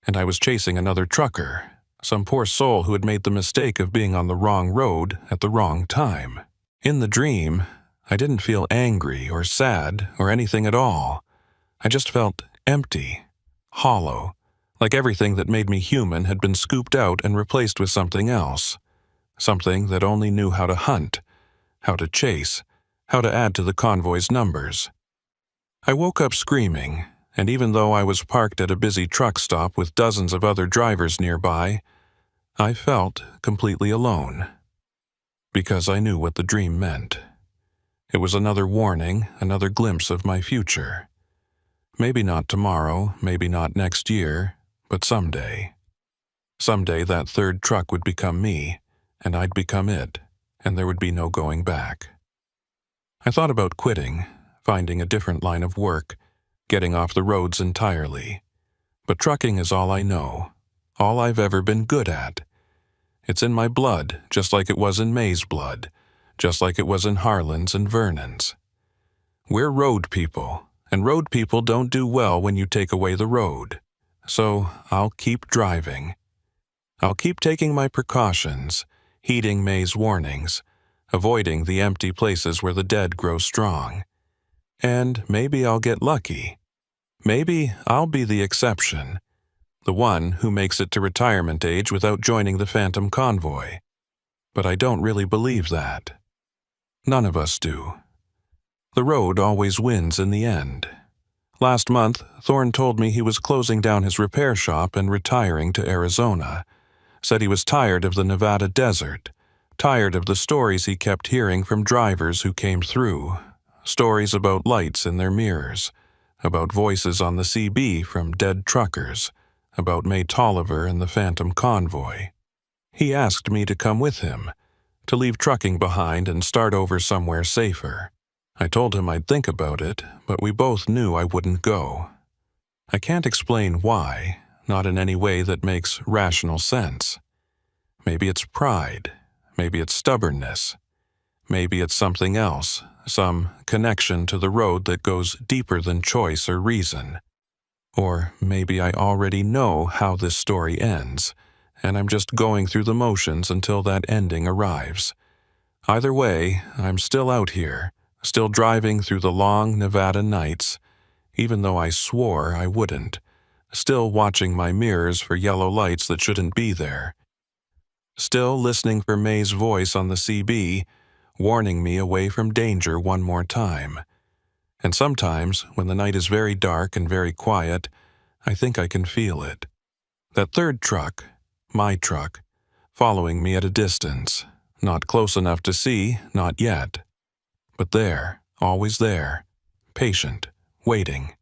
And I was chasing another trucker, some poor soul who had made the mistake of being on the wrong road at the wrong time. In the dream, I didn't feel angry or sad or anything at all. I just felt empty, hollow, like everything that made me human had been scooped out and replaced with something else. Something that only knew how to hunt, how to chase, how to add to the convoy's numbers. I woke up screaming, and even though I was parked at a busy truck stop with dozens of other drivers nearby, I felt completely alone. Because I knew what the dream meant. It was another warning, another glimpse of my future. Maybe not tomorrow, maybe not next year, but someday. Someday that third truck would become me, and I'd become it, and there would be no going back. I thought about quitting, finding a different line of work, getting off the roads entirely. But trucking is all I know, all I've ever been good at. It's in my blood, just like it was in May's blood, just like it was in Harlan's and Vernon's. We're road people, and road people don't do well when you take away the road. So I'll keep driving. I'll keep taking my precautions, heeding May's warnings, avoiding the empty places where the dead grow strong. And maybe I'll get lucky. Maybe I'll be the exception, the one who makes it to retirement age without joining the phantom convoy. But I don't really believe that. None of us do. The road always wins in the end. Last month, Thorne told me he was closing down his repair shop and retiring to Arizona. Said he was tired of the Nevada desert, tired of the stories he kept hearing from drivers who came through, stories about lights in their mirrors, about voices on the CB from dead truckers, about May Tolliver and the Phantom Convoy. He asked me to come with him, to leave trucking behind and start over somewhere safer. I told him I'd think about it, but we both knew I wouldn't go. I can't explain why, not in any way that makes rational sense. Maybe it's pride, maybe it's stubbornness, maybe it's something else, some connection to the road that goes deeper than choice or reason. Or maybe I already know how this story ends, and I'm just going through the motions until that ending arrives. Either way, I'm still out here, still driving through the long Nevada nights, even though I swore I wouldn't, still watching my mirrors for yellow lights that shouldn't be there, still listening for May's voice on the CB, warning me away from danger one more time. And sometimes, when the night is very dark and very quiet, I think I can feel it. That third truck, my truck, following me at a distance, not close enough to see, not yet. But there, always there, patient, waiting.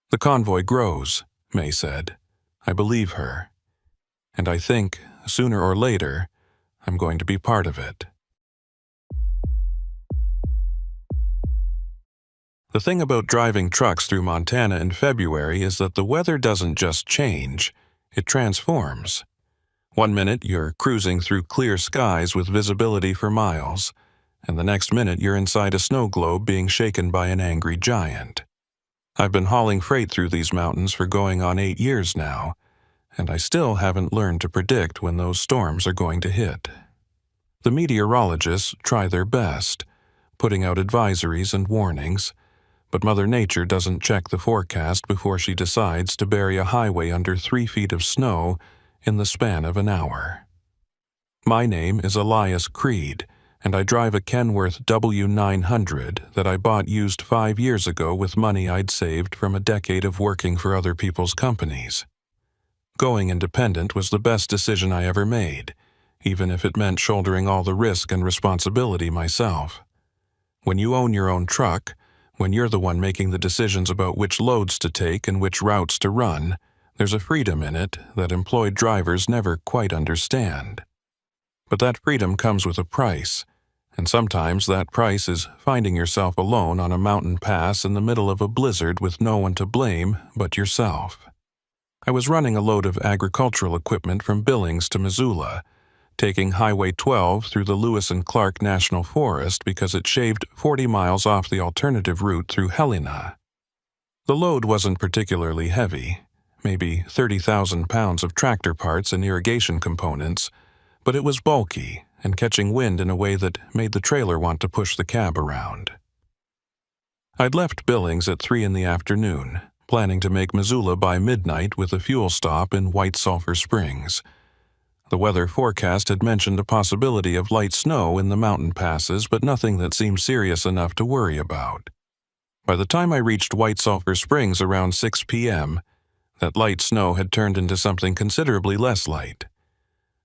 The convoy grows, May said. I believe her. And I think, sooner or later, I'm going to be part of it. The thing about driving trucks through Montana in February is that the weather doesn't just change, it transforms. One minute you're cruising through clear skies with visibility for miles, and the next minute you're inside a snow globe being shaken by an angry giant. I've been hauling freight through these mountains for going on 8 years now, and I still haven't learned to predict when those storms are going to hit. The meteorologists try their best, putting out advisories and warnings, but Mother Nature doesn't check the forecast before she decides to bury a highway under 3 feet of snow in the span of an hour. My name is Elias Creed, and I drive a Kenworth W900 that I bought used 5 years ago with money I'd saved from a decade of working for other people's companies. Going independent was the best decision I ever made, even if it meant shouldering all the risk and responsibility myself. When you own your own truck, when you're the one making the decisions about which loads to take and which routes to run, there's a freedom in it that employed drivers never quite understand. But that freedom comes with a price, and sometimes that price is finding yourself alone on a mountain pass in the middle of a blizzard with no one to blame but yourself. I was running a load of agricultural equipment from Billings to Missoula, taking Highway 12 through the Lewis and Clark National Forest because it shaved 40 miles off the alternative route through Helena. The load wasn't particularly heavy, maybe 30,000 pounds of tractor parts and irrigation components, but it was bulky and catching wind in a way that made the trailer want to push the cab around. I'd left Billings at 3 in the afternoon, planning to make Missoula by midnight with a fuel stop in White Sulphur Springs. The weather forecast had mentioned a possibility of light snow in the mountain passes, but nothing that seemed serious enough to worry about. By the time I reached White Sulphur Springs around 6 p.m., that light snow had turned into something considerably less light.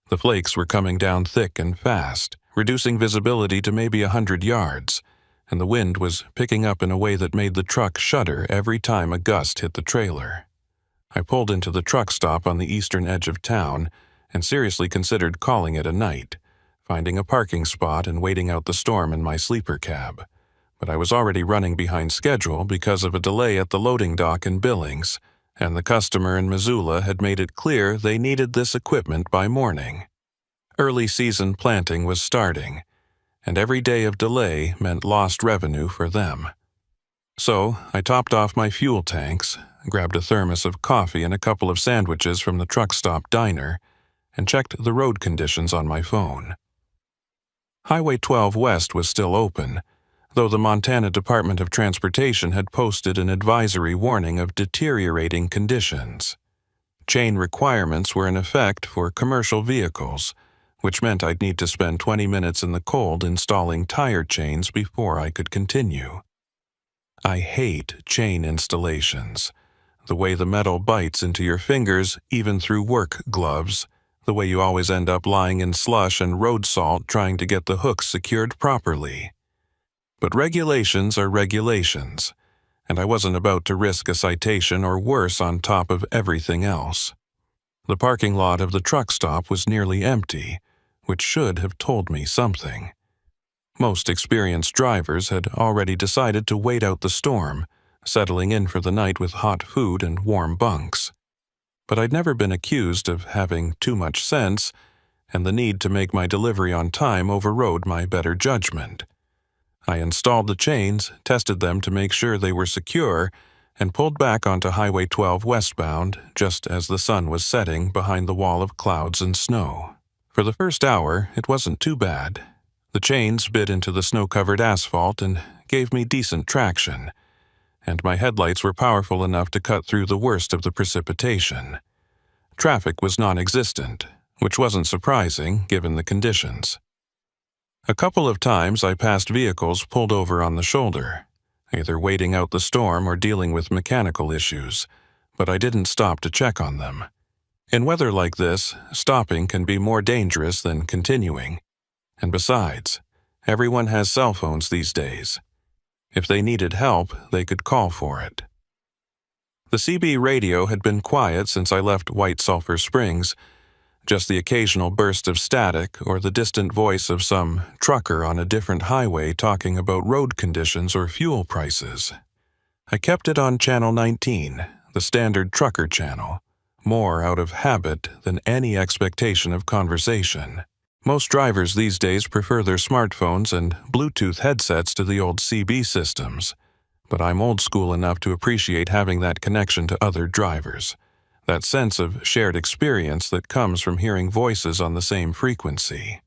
The flakes were coming down thick and fast, reducing visibility to maybe 100 yards, and the wind was picking up in a way that made the truck shudder every time a gust hit the trailer. I pulled into the truck stop on the eastern edge of town and seriously considered calling it a night, finding a parking spot and waiting out the storm in my sleeper cab. But I was already running behind schedule because of a delay at the loading dock in Billings, and the customer in Missoula had made it clear they needed this equipment by morning. Early season planting was starting, and every day of delay meant lost revenue for them. So I topped off my fuel tanks, grabbed a thermos of coffee and a couple of sandwiches from the truck stop diner, and checked the road conditions on my phone. Highway 12 West was still open, though the Montana Department of Transportation had posted an advisory warning of deteriorating conditions. Chain requirements were in effect for commercial vehicles, which meant I'd need to spend 20 minutes in the cold installing tire chains before I could continue. I hate chain installations. The way the metal bites into your fingers, even through work gloves, the way you always end up lying in slush and road salt trying to get the hooks secured properly. But regulations are regulations, and I wasn't about to risk a citation or worse on top of everything else. The parking lot of the truck stop was nearly empty, which should have told me something. Most experienced drivers had already decided to wait out the storm, settling in for the night with hot food and warm bunks. But I'd never been accused of having too much sense, and the need to make my delivery on time overrode my better judgment. I installed the chains, tested them to make sure they were secure, and pulled back onto Highway 12 westbound just as the sun was setting behind the wall of clouds and snow. For the first hour, it wasn't too bad. The chains bit into the snow-covered asphalt and gave me decent traction, and my headlights were powerful enough to cut through the worst of the precipitation. Traffic was non-existent, which wasn't surprising given the conditions. A couple of times I passed vehicles pulled over on the shoulder, either waiting out the storm or dealing with mechanical issues, but I didn't stop to check on them. In weather like this, stopping can be more dangerous than continuing. And besides, everyone has cell phones these days. If they needed help, they could call for it. The CB radio had been quiet since I left White Sulphur Springs, just the occasional burst of static or the distant voice of some trucker on a different highway talking about road conditions or fuel prices. I kept it on Channel 19, the standard trucker channel, more out of habit than any expectation of conversation. Most drivers these days prefer their smartphones and Bluetooth headsets to the old CB systems, but I'm old school enough to appreciate having that connection to other drivers, that sense of shared experience that comes from hearing voices on the same frequency.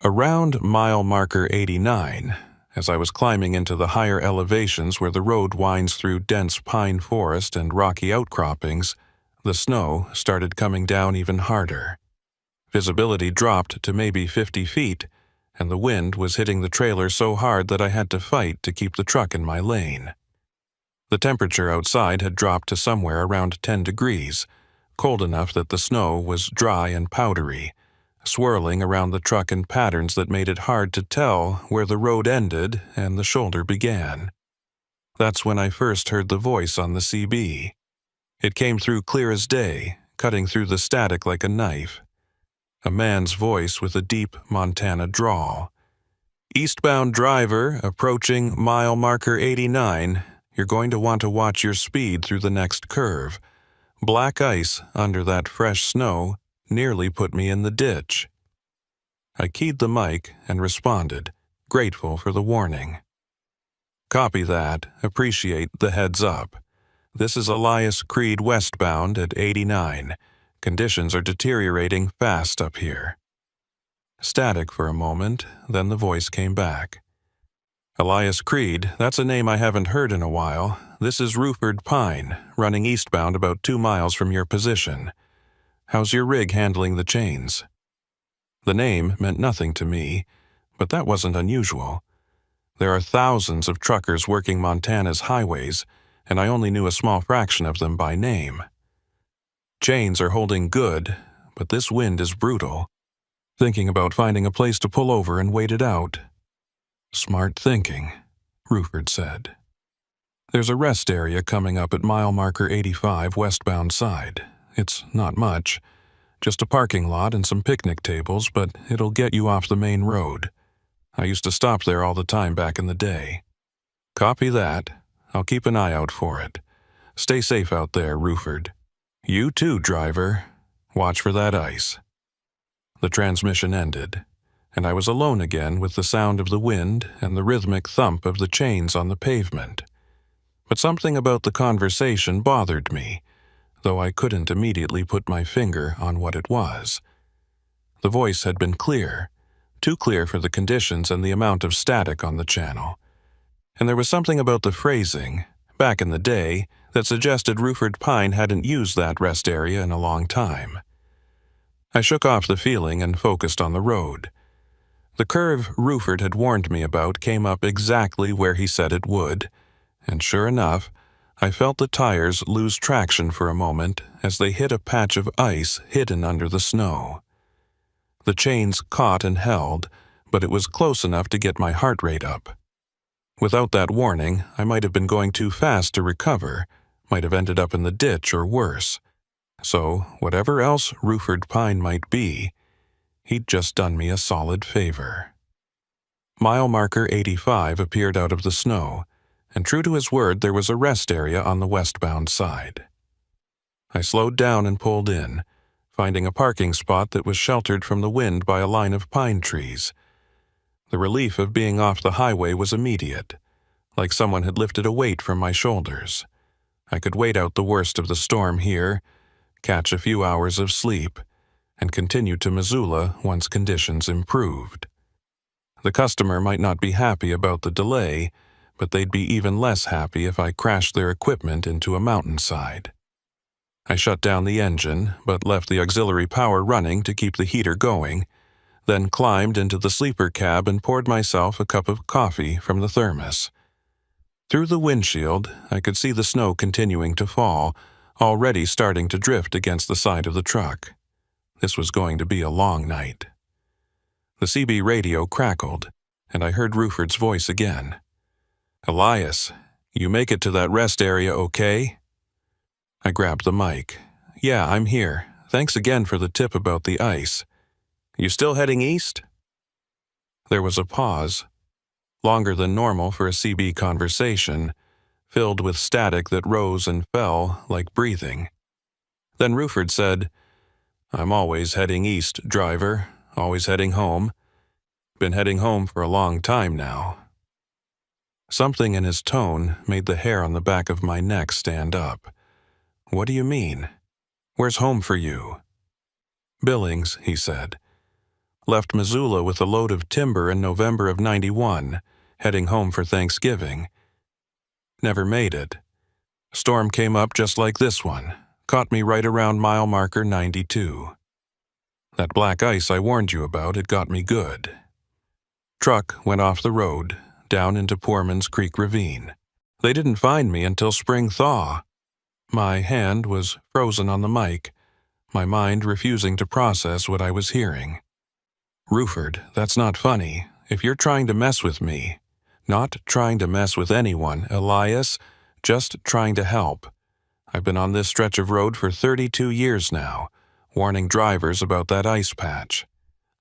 Around mile marker 89, as I was climbing into the higher elevations where the road winds through dense pine forest and rocky outcroppings, the snow started coming down even harder. Visibility dropped to maybe 50 feet, and the wind was hitting the trailer so hard that I had to fight to keep the truck in my lane. The temperature outside had dropped to somewhere around 10 degrees, cold enough that the snow was dry and powdery, swirling around the truck in patterns that made it hard to tell where the road ended and the shoulder began. That's when I first heard the voice on the CB. It came through clear as day, cutting through the static like a knife. A man's voice with a deep Montana drawl. "Eastbound driver approaching mile marker 89, you're going to want to watch your speed through the next curve. Black ice under that fresh snow nearly put me in the ditch." I keyed the mic and responded, grateful for the warning. "Copy that, appreciate the heads up. This is Elias Creed westbound at 89. Conditions are deteriorating fast up here." Static for a moment, then the voice came back. "Elias Creed, that's a name I haven't heard in a while. This is Ruford Pine, running eastbound about 2 miles from your position. How's your rig handling the chains?" The name meant nothing to me, but that wasn't unusual. There are thousands of truckers working Montana's highways, and I only knew a small fraction of them by name. Chains are holding good, but this wind is brutal. Thinking about finding a place to pull over and wait it out. "Smart thinking," Ruford said. "There's a rest area coming up at mile marker 85 westbound side. It's not much, just a parking lot and some picnic tables, but it'll get you off the main road. I used to stop there all the time back in the day." "Copy that. I'll keep an eye out for it. Stay safe out there, Ruford." "You too, driver. Watch for that ice." The transmission ended, and I was alone again with the sound of the wind and the rhythmic thump of the chains on the pavement. But something about the conversation bothered me, though I couldn't immediately put my finger on what it was. The voice had been clear, too clear for the conditions and the amount of static on the channel. And there was something about the phrasing, back in the day, that suggested Ruford Pine hadn't used that rest area in a long time. I shook off the feeling and focused on the road. The curve Ruford had warned me about came up exactly where he said it would, and sure enough, I felt the tires lose traction for a moment as they hit a patch of ice hidden under the snow. The chains caught and held, but it was close enough to get my heart rate up. Without that warning, I might have been going too fast to recover, might have ended up in the ditch or worse. So, whatever else Ruford Pine might be, he'd just done me a solid favor. Mile marker 85 appeared out of the snow, and true to his word, there was a rest area on the westbound side. I slowed down and pulled in, finding a parking spot that was sheltered from the wind by a line of pine trees. The relief of being off the highway was immediate, like someone had lifted a weight from my shoulders. I could wait out the worst of the storm here, catch a few hours of sleep, and continue to Missoula once conditions improved. The customer might not be happy about the delay, but they'd be even less happy if I crashed their equipment into a mountainside. I shut down the engine, but left the auxiliary power running to keep the heater going, then climbed into the sleeper cab and poured myself a cup of coffee from the thermos. Through the windshield, I could see the snow continuing to fall, already starting to drift against the side of the truck. This was going to be a long night. The CB radio crackled, and I heard Ruford's voice again. "Elias, you make it to that rest area okay?" I grabbed the mic. "Yeah, I'm here. Thanks again for the tip about the ice. You still heading east?" There was a pause, longer than normal for a CB conversation, filled with static that rose and fell like breathing. Then Ruford said, "I'm always heading east, driver. Always heading home. Been heading home for a long time now." Something in his tone made the hair on the back of my neck stand up. "What do you mean? Where's home for you?" "Billings," he said. "Left Missoula with a load of timber in November of '91, heading home for Thanksgiving. Never made it. Storm came up just like this one, caught me right around mile marker 92. That black ice I warned you about, it got me good. Truck went off the road, down into Poorman's Creek Ravine. They didn't find me until spring thaw." My hand was frozen on the mic, my mind refusing to process what I was hearing. "Ruford, that's not funny. If you're trying to mess with me, not trying to mess with anyone, Elias, just trying to help. I've been on this stretch of road for 32 years now, warning drivers about that ice patch.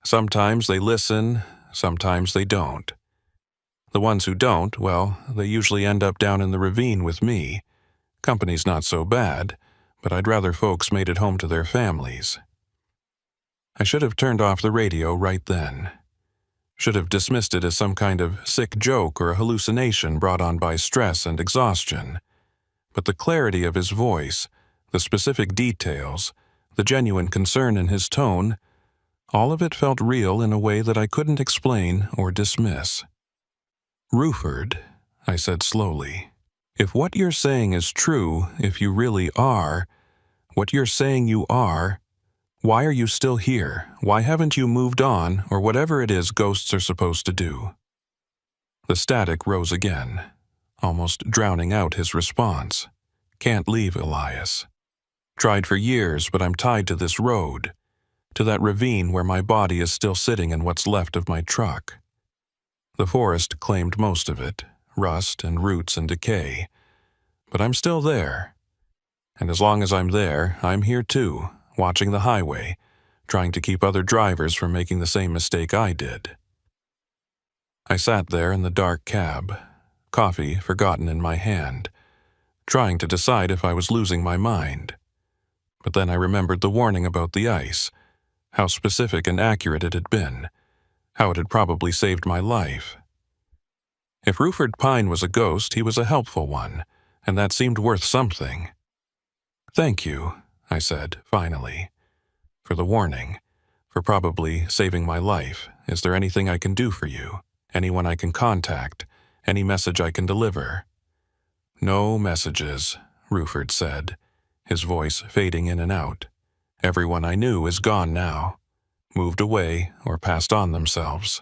Sometimes they listen, sometimes they don't. The ones who don't, well, they usually end up down in the ravine with me. Company's not so bad, but I'd rather folks made it home to their families." I should have turned off the radio right then. Should have dismissed it as some kind of sick joke or a hallucination brought on by stress and exhaustion. But the clarity of his voice, the specific details, the genuine concern in his tone, all of it felt real in a way that I couldn't explain or dismiss. "Ruford," I said slowly, "if what you're saying is true, if you really are, what you're saying you are, why are you still here? Why haven't you moved on, or whatever it is ghosts are supposed to do?" The static rose again, almost drowning out his response. "Can't leave, Elias. Tried for years, but I'm tied to this road, to that ravine where my body is still sitting in what's left of my truck. The forest claimed most of it, rust and roots and decay. But I'm still there. And as long as I'm there, I'm here too, watching the highway, trying to keep other drivers from making the same mistake I did." I sat there in the dark cab, coffee forgotten in my hand, trying to decide if I was losing my mind. But then I remembered the warning about the ice, how specific and accurate it had been, how it had probably saved my life. If Ruford Pine was a ghost, he was a helpful one, and that seemed worth something. "Thank you," I said, finally, "for the warning, for probably saving my life. Is there anything I can do for you? Anyone I can contact? Any message I can deliver?" "No messages," Ruford said, his voice fading in and out. "Everyone I knew is gone now, moved away or passed on themselves.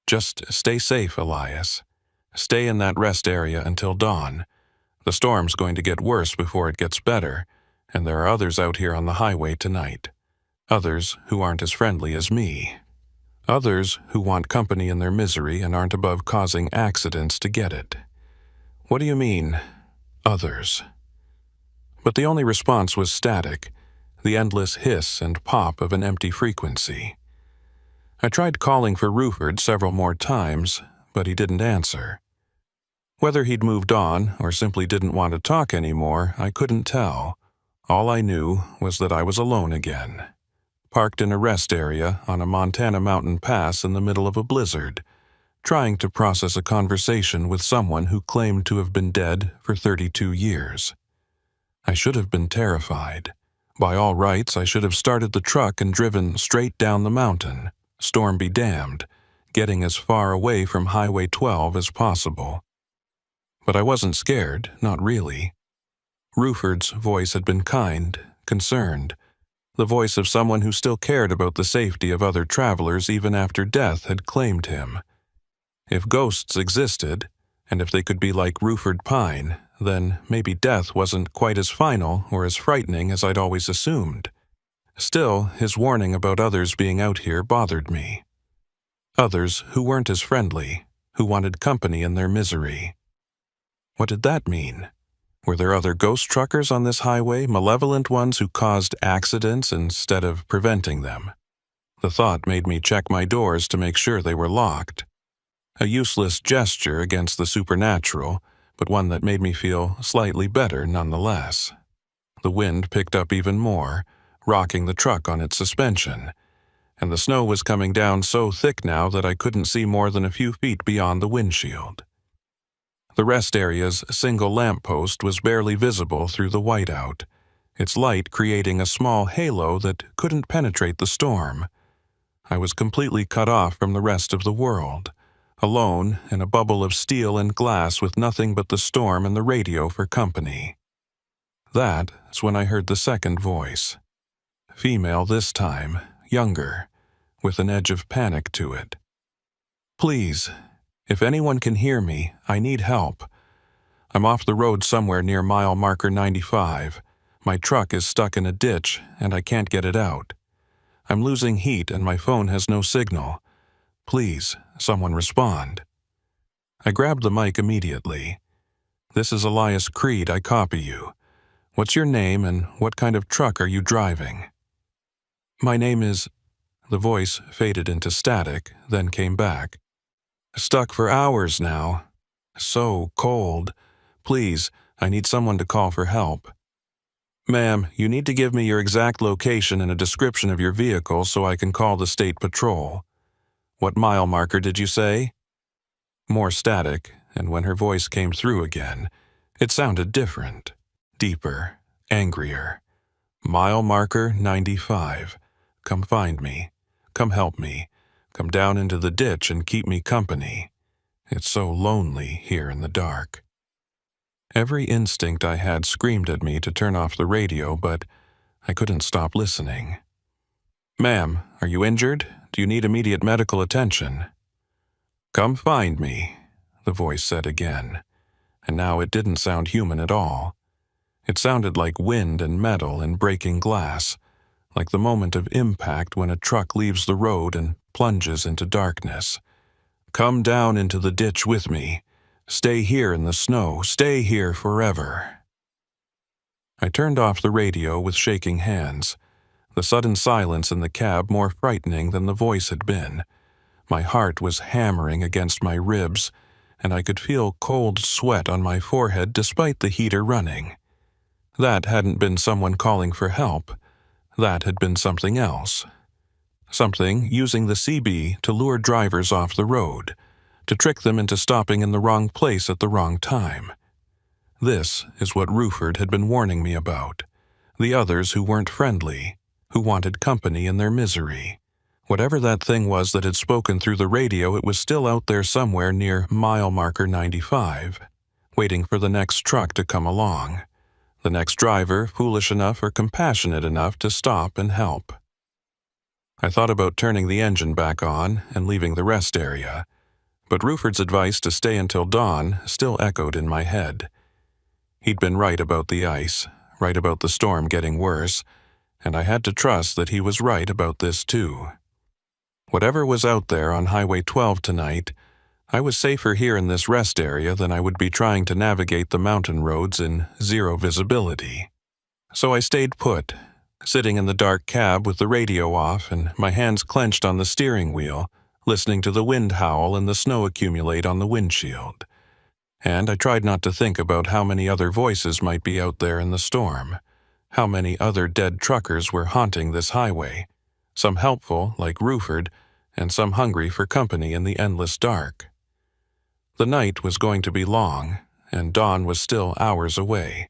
Just stay safe, Elias. Stay in that rest area until dawn. The storm's going to get worse before it gets better, and there are others out here on the highway tonight. Others who aren't as friendly as me." Others who want company in their misery and aren't above causing accidents to get it. What do you mean, others? But the only response was static, the endless hiss and pop of an empty frequency. I tried calling for Ruford several more times, but he didn't answer. Whether he'd moved on or simply didn't want to talk anymore, I couldn't tell. All I knew was that I was alone again, parked in a rest area on a Montana mountain pass in the middle of a blizzard, trying to process a conversation with someone who claimed to have been dead for 32 years. I should have been terrified. By all rights, I should have started the truck and driven straight down the mountain, storm be damned, getting as far away from Highway 12 as possible. But I wasn't scared, not really. Ruford's voice had been kind, concerned, the voice of someone who still cared about the safety of other travelers even after death had claimed him. If ghosts existed, and if they could be like Ruford Pine, then maybe death wasn't quite as final or as frightening as I'd always assumed. Still, his warning about others being out here bothered me. Others who weren't as friendly, who wanted company in their misery. What did that mean? Were there other ghost truckers on this highway, malevolent ones who caused accidents instead of preventing them? The thought made me check my doors to make sure they were locked. A useless gesture against the supernatural, but one that made me feel slightly better nonetheless. The wind picked up even more, rocking the truck on its suspension, and the snow was coming down so thick now that I couldn't see more than a few feet beyond the windshield. The rest area's single lamppost was barely visible through the whiteout, its light creating a small halo that couldn't penetrate the storm. I was completely cut off from the rest of the world, alone in a bubble of steel and glass with nothing but the storm and the radio for company. That's when I heard the second voice. Female this time, younger, with an edge of panic to it. "Please, if anyone can hear me, I need help. I'm off the road somewhere near mile marker 95. My truck is stuck in a ditch, and I can't get it out. I'm losing heat and my phone has no signal. Please, someone respond." I grabbed the mic immediately. "This is Elias Creed, I copy you. What's your name and what kind of truck are you driving?" "My name is..." The voice faded into static, then came back. "Stuck for hours now. So cold. Please, I need someone to call for help." "Ma'am, you need to give me your exact location and a description of your vehicle so I can call the state patrol. What mile marker did you say?" More static, and when her voice came through again, it sounded different, deeper, angrier. "Mile marker 95. Come find me. Come help me. Come down into the ditch and keep me company. It's so lonely here in the dark." Every instinct I had screamed at me to turn off the radio, but I couldn't stop listening. "Ma'am, are you injured? Do you need immediate medical attention?" "Come find me," the voice said again, and now it didn't sound human at all. It sounded like wind and metal and breaking glass, like the moment of impact when a truck leaves the road and plunges into darkness. "Come down into the ditch with me. Stay here in the snow. Stay here forever." I turned off the radio with shaking hands, the sudden silence in the cab more frightening than the voice had been. My heart was hammering against my ribs, and I could feel cold sweat on my forehead despite the heater running. That hadn't been someone calling for help. That had been something else. Something using the CB to lure drivers off the road, to trick them into stopping in the wrong place at the wrong time. This is what Ruford had been warning me about. The others who weren't friendly, who wanted company in their misery. Whatever that thing was that had spoken through the radio, it was still out there somewhere near mile marker 95, waiting for the next truck to come along. The next driver foolish enough or compassionate enough to stop and help. I thought about turning the engine back on and leaving the rest area, but Ruford's advice to stay until dawn still echoed in my head. He'd been right about the ice, right about the storm getting worse, and I had to trust that he was right about this too. Whatever was out there on Highway 12 tonight, I was safer here in this rest area than I would be trying to navigate the mountain roads in zero visibility. So I stayed put, sitting in the dark cab with the radio off and my hands clenched on the steering wheel, listening to the wind howl and the snow accumulate on the windshield. And I tried not to think about how many other voices might be out there in the storm, how many other dead truckers were haunting this highway, some helpful, like Ruford, and some hungry for company in the endless dark. The night was going to be long, and dawn was still hours away,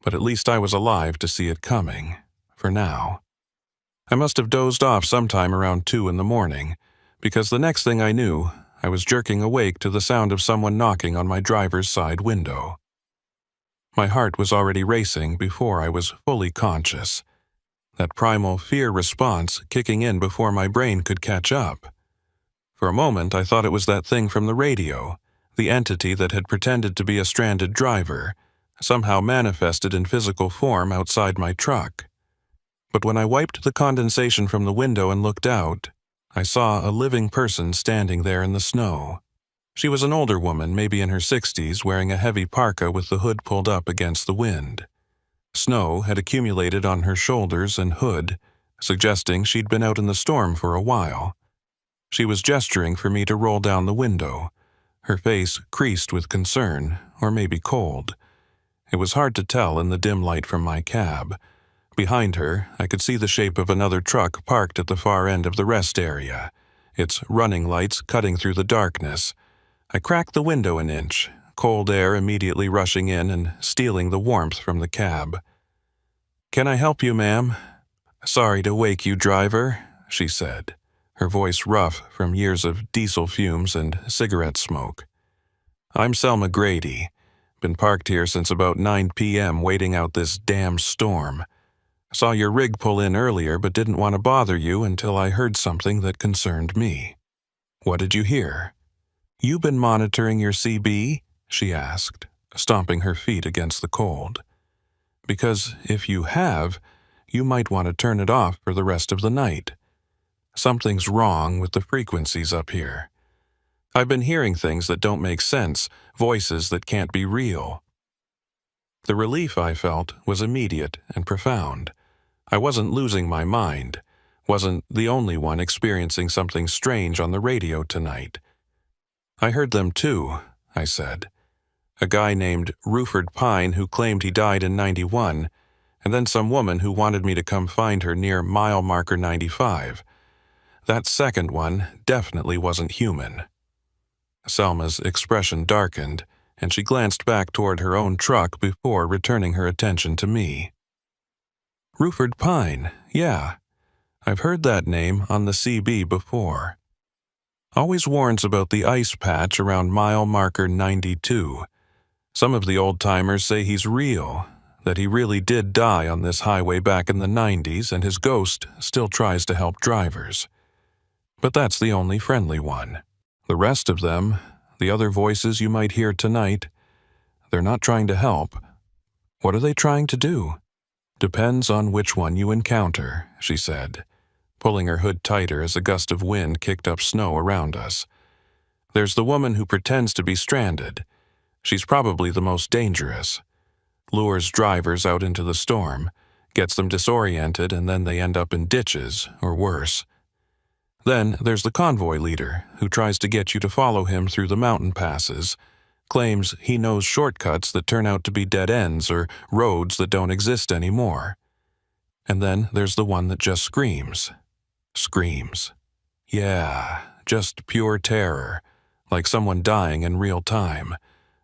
but at least I was alive to see it coming, for now. I must have dozed off sometime around 2 in the morning, because the next thing I knew, I was jerking awake to the sound of someone knocking on my driver's side window. My heart was already racing before I was fully conscious, that primal fear response kicking in before my brain could catch up. For a moment, I thought it was that thing from the radio, the entity that had pretended to be a stranded driver, somehow manifested in physical form outside my truck. But when I wiped the condensation from the window and looked out, I saw a living person standing there in the snow. She was an older woman, maybe in her 60s, wearing a heavy parka with the hood pulled up against the wind. Snow had accumulated on her shoulders and hood, suggesting she'd been out in the storm for a while. She was gesturing for me to roll down the window, her face creased with concern, or maybe cold. It was hard to tell in the dim light from my cab. Behind her, I could see the shape of another truck parked at the far end of the rest area, its running lights cutting through the darkness. I cracked the window an inch, cold air immediately rushing in and stealing the warmth from the cab. "Can I help you, ma'am?" "Sorry to wake you, driver," she said, her voice rough from years of diesel fumes and cigarette smoke. "I'm Selma Grady. Been parked here since about 9 p.m. waiting out this damn storm. Saw your rig pull in earlier but didn't want to bother you until I heard something that concerned me." "What did you hear?" "You been monitoring your CB?" she asked, stomping her feet against the cold. "Because if you have, you might want to turn it off for the rest of the night. Something's wrong with the frequencies up here. I've been hearing things that don't make sense, voices that can't be real." The relief I felt was immediate and profound. I wasn't losing my mind, wasn't the only one experiencing something strange on the radio tonight. "I heard them too," I said. "A guy named Ruford Pine who claimed he died in 91, and then some woman who wanted me to come find her near mile marker 95. That second one definitely wasn't human." Selma's expression darkened, and she glanced back toward her own truck before returning her attention to me. "Ruford Pine, yeah. I've heard that name on the CB before. Always warns about the ice patch around mile marker 92. Some of the old-timers say he's real, that he really did die on this highway back in the 90s and his ghost still tries to help drivers. But that's the only friendly one. The rest of them, the other voices you might hear tonight, they're not trying to help. What are they trying to do?" "Depends on which one you encounter," she said, pulling her hood tighter as a gust of wind kicked up snow around us. "There's the woman who pretends to be stranded. She's probably the most dangerous. Lures drivers out into the storm, gets them disoriented, and then they end up in ditches, or worse. Then there's the convoy leader, who tries to get you to follow him through the mountain passes, claims he knows shortcuts that turn out to be dead ends or roads that don't exist anymore. And then there's the one that just screams. Screams. Yeah, just pure terror, like someone dying in real time.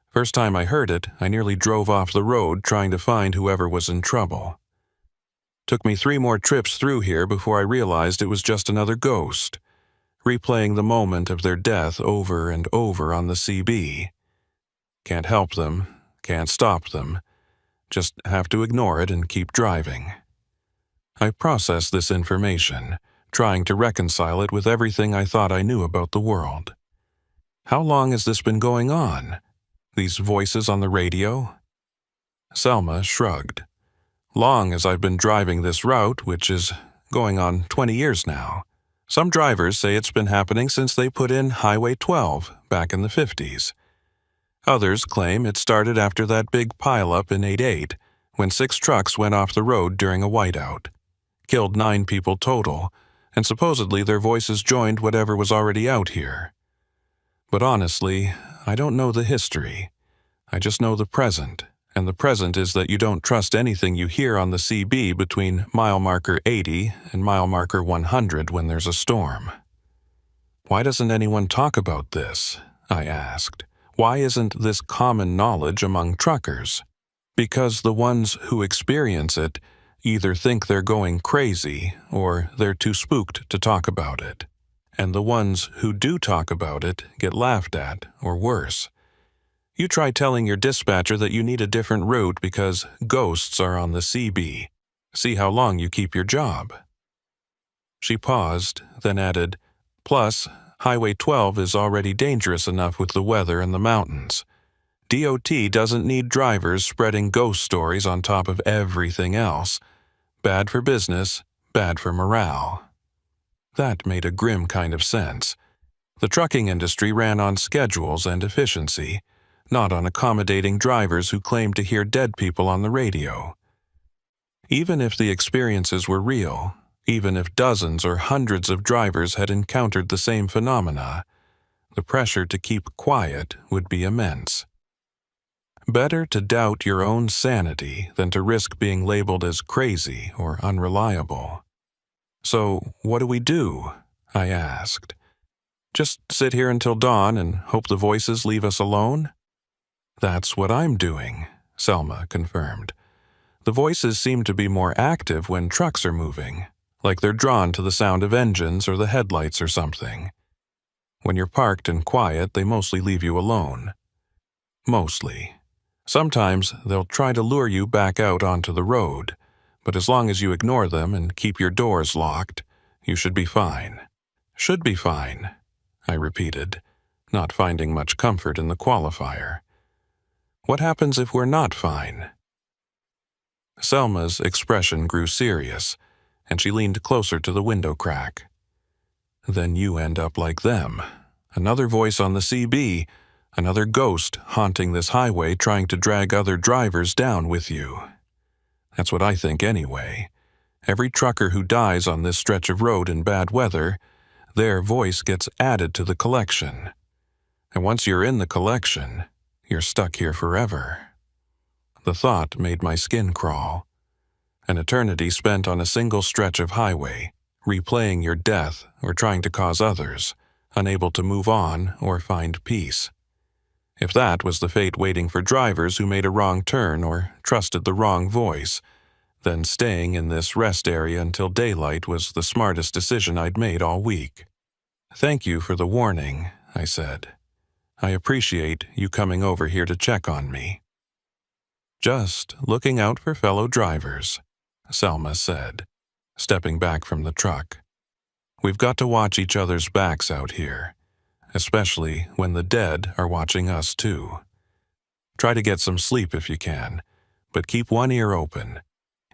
First time I heard it, I nearly drove off the road trying to find whoever was in trouble. Took me 3 more trips through here before I realized it was just another ghost, replaying the moment of their death over and over on the CB. Can't help them, can't stop them, just have to ignore it and keep driving. I processed this information, trying to reconcile it with everything I thought I knew about the world. How long has this been going on? These voices on the radio? Selma shrugged. Long as I've been driving this route, which is going on 20 years now. Some drivers say it's been happening since they put in Highway 12 back in the 50s. Others claim it started after that big pileup in '88, when 6 trucks went off the road during a whiteout, killed 9 people total, and supposedly their voices joined whatever was already out here. But honestly, I don't know the history. I just know the present, and the present is that you don't trust anything you hear on the CB between mile marker 80 and mile marker 100 when there's a storm. Why doesn't anyone talk about this? I asked. Why isn't this common knowledge among truckers? Because the ones who experience it either think they're going crazy or they're too spooked to talk about it. And the ones who do talk about it get laughed at, or worse. You try telling your dispatcher that you need a different route because ghosts are on the CB. See how long you keep your job. She paused, then added, "Plus, Highway 12 is already dangerous enough with the weather and the mountains. DOT doesn't need drivers spreading ghost stories on top of everything else. Bad for business, bad for morale." That made a grim kind of sense. The trucking industry ran on schedules and efficiency, not on accommodating drivers who claimed to hear dead people on the radio. Even if the experiences were real, even if dozens or hundreds of drivers had encountered the same phenomena, the pressure to keep quiet would be immense. Better to doubt your own sanity than to risk being labeled as crazy or unreliable. "So, what do we do?" I asked. "Just sit here until dawn and hope the voices leave us alone?" "That's what I'm doing," Selma confirmed. "The voices seem to be more active when trucks are moving, like they're drawn to the sound of engines or the headlights or something. When you're parked and quiet, they mostly leave you alone. Mostly. Sometimes they'll try to lure you back out onto the road, but as long as you ignore them and keep your doors locked, you should be fine." "Should be fine," I repeated, not finding much comfort in the qualifier. "What happens if we're not fine?" Selma's expression grew serious, and she leaned closer to the window crack. "Then you end up like them. Another voice on the CB, another ghost haunting this highway trying to drag other drivers down with you. That's what I think anyway. Every trucker who dies on this stretch of road in bad weather, their voice gets added to the collection. And once you're in the collection, you're stuck here forever." The thought made my skin crawl. An eternity spent on a single stretch of highway, replaying your death or trying to cause others, unable to move on or find peace. If that was the fate waiting for drivers who made a wrong turn or trusted the wrong voice, then staying in this rest area until daylight was the smartest decision I'd made all week. "Thank you for the warning," I said. "I appreciate you coming over here to check on me." "Just looking out for fellow drivers," Selma said, stepping back from the truck. "We've got to watch each other's backs out here, especially when the dead are watching us too. Try to get some sleep if you can, but keep one ear open.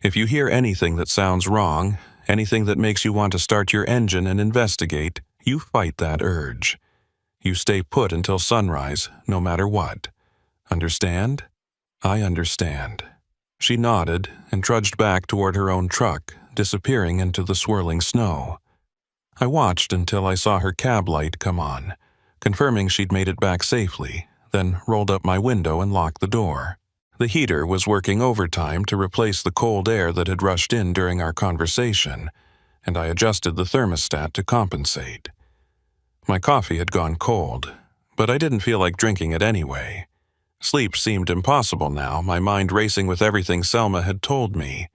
If you hear anything that sounds wrong, anything that makes you want to start your engine and investigate, you fight that urge. You stay put until sunrise, no matter what. Understand?" "I understand." She nodded and trudged back toward her own truck, disappearing into the swirling snow. I watched until I saw her cab light come on, confirming she'd made it back safely, then rolled up my window and locked the door. The heater was working overtime to replace the cold air that had rushed in during our conversation, and I adjusted the thermostat to compensate. My coffee had gone cold, but I didn't feel like drinking it anyway. Sleep seemed impossible now, my mind racing with everything Selma had told me.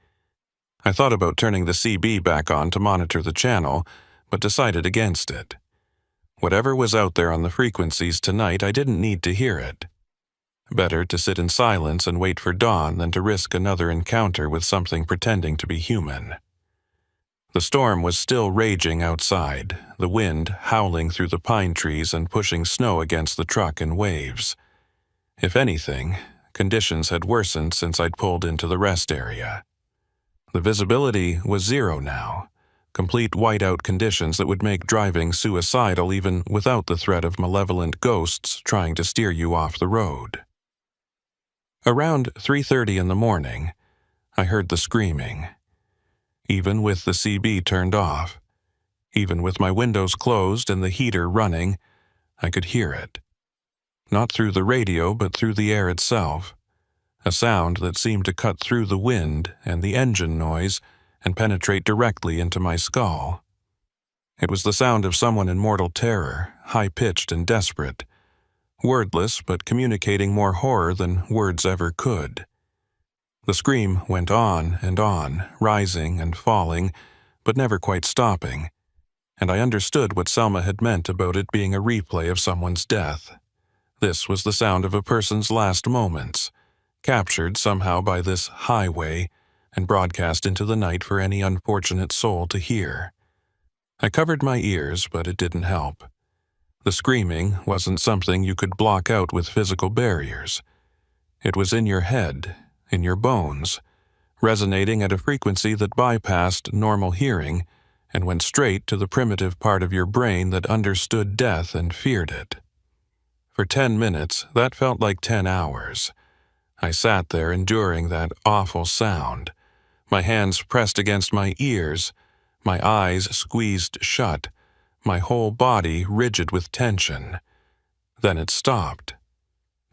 I thought about turning the CB back on to monitor the channel, but decided against it. Whatever was out there on the frequencies tonight, I didn't need to hear it. Better to sit in silence and wait for dawn than to risk another encounter with something pretending to be human. The storm was still raging outside, the wind howling through the pine trees and pushing snow against the truck in waves. If anything, conditions had worsened since I'd pulled into the rest area. The visibility was 0 now, complete whiteout conditions that would make driving suicidal even without the threat of malevolent ghosts trying to steer you off the road. Around 3:30 in the morning, I heard the screaming. Even with the CB turned off, even with my windows closed and the heater running, I could hear it. Not through the radio, but through the air itself. A sound that seemed to cut through the wind and the engine noise and penetrate directly into my skull. It was the sound of someone in mortal terror, high-pitched and desperate, wordless but communicating more horror than words ever could. The scream went on, rising and falling, but never quite stopping, and I understood what Selma had meant about it being a replay of someone's death. This was the sound of a person's last moments, captured somehow by this highway and broadcast into the night for any unfortunate soul to hear. I covered my ears, but it didn't help. The screaming wasn't something you could block out with physical barriers. It was in your head, in your bones, resonating at a frequency that bypassed normal hearing and went straight to the primitive part of your brain that understood death and feared it. For 10 minutes, that felt like 10 hours. I sat there enduring that awful sound, my hands pressed against my ears, my eyes squeezed shut, my whole body rigid with tension. Then it stopped,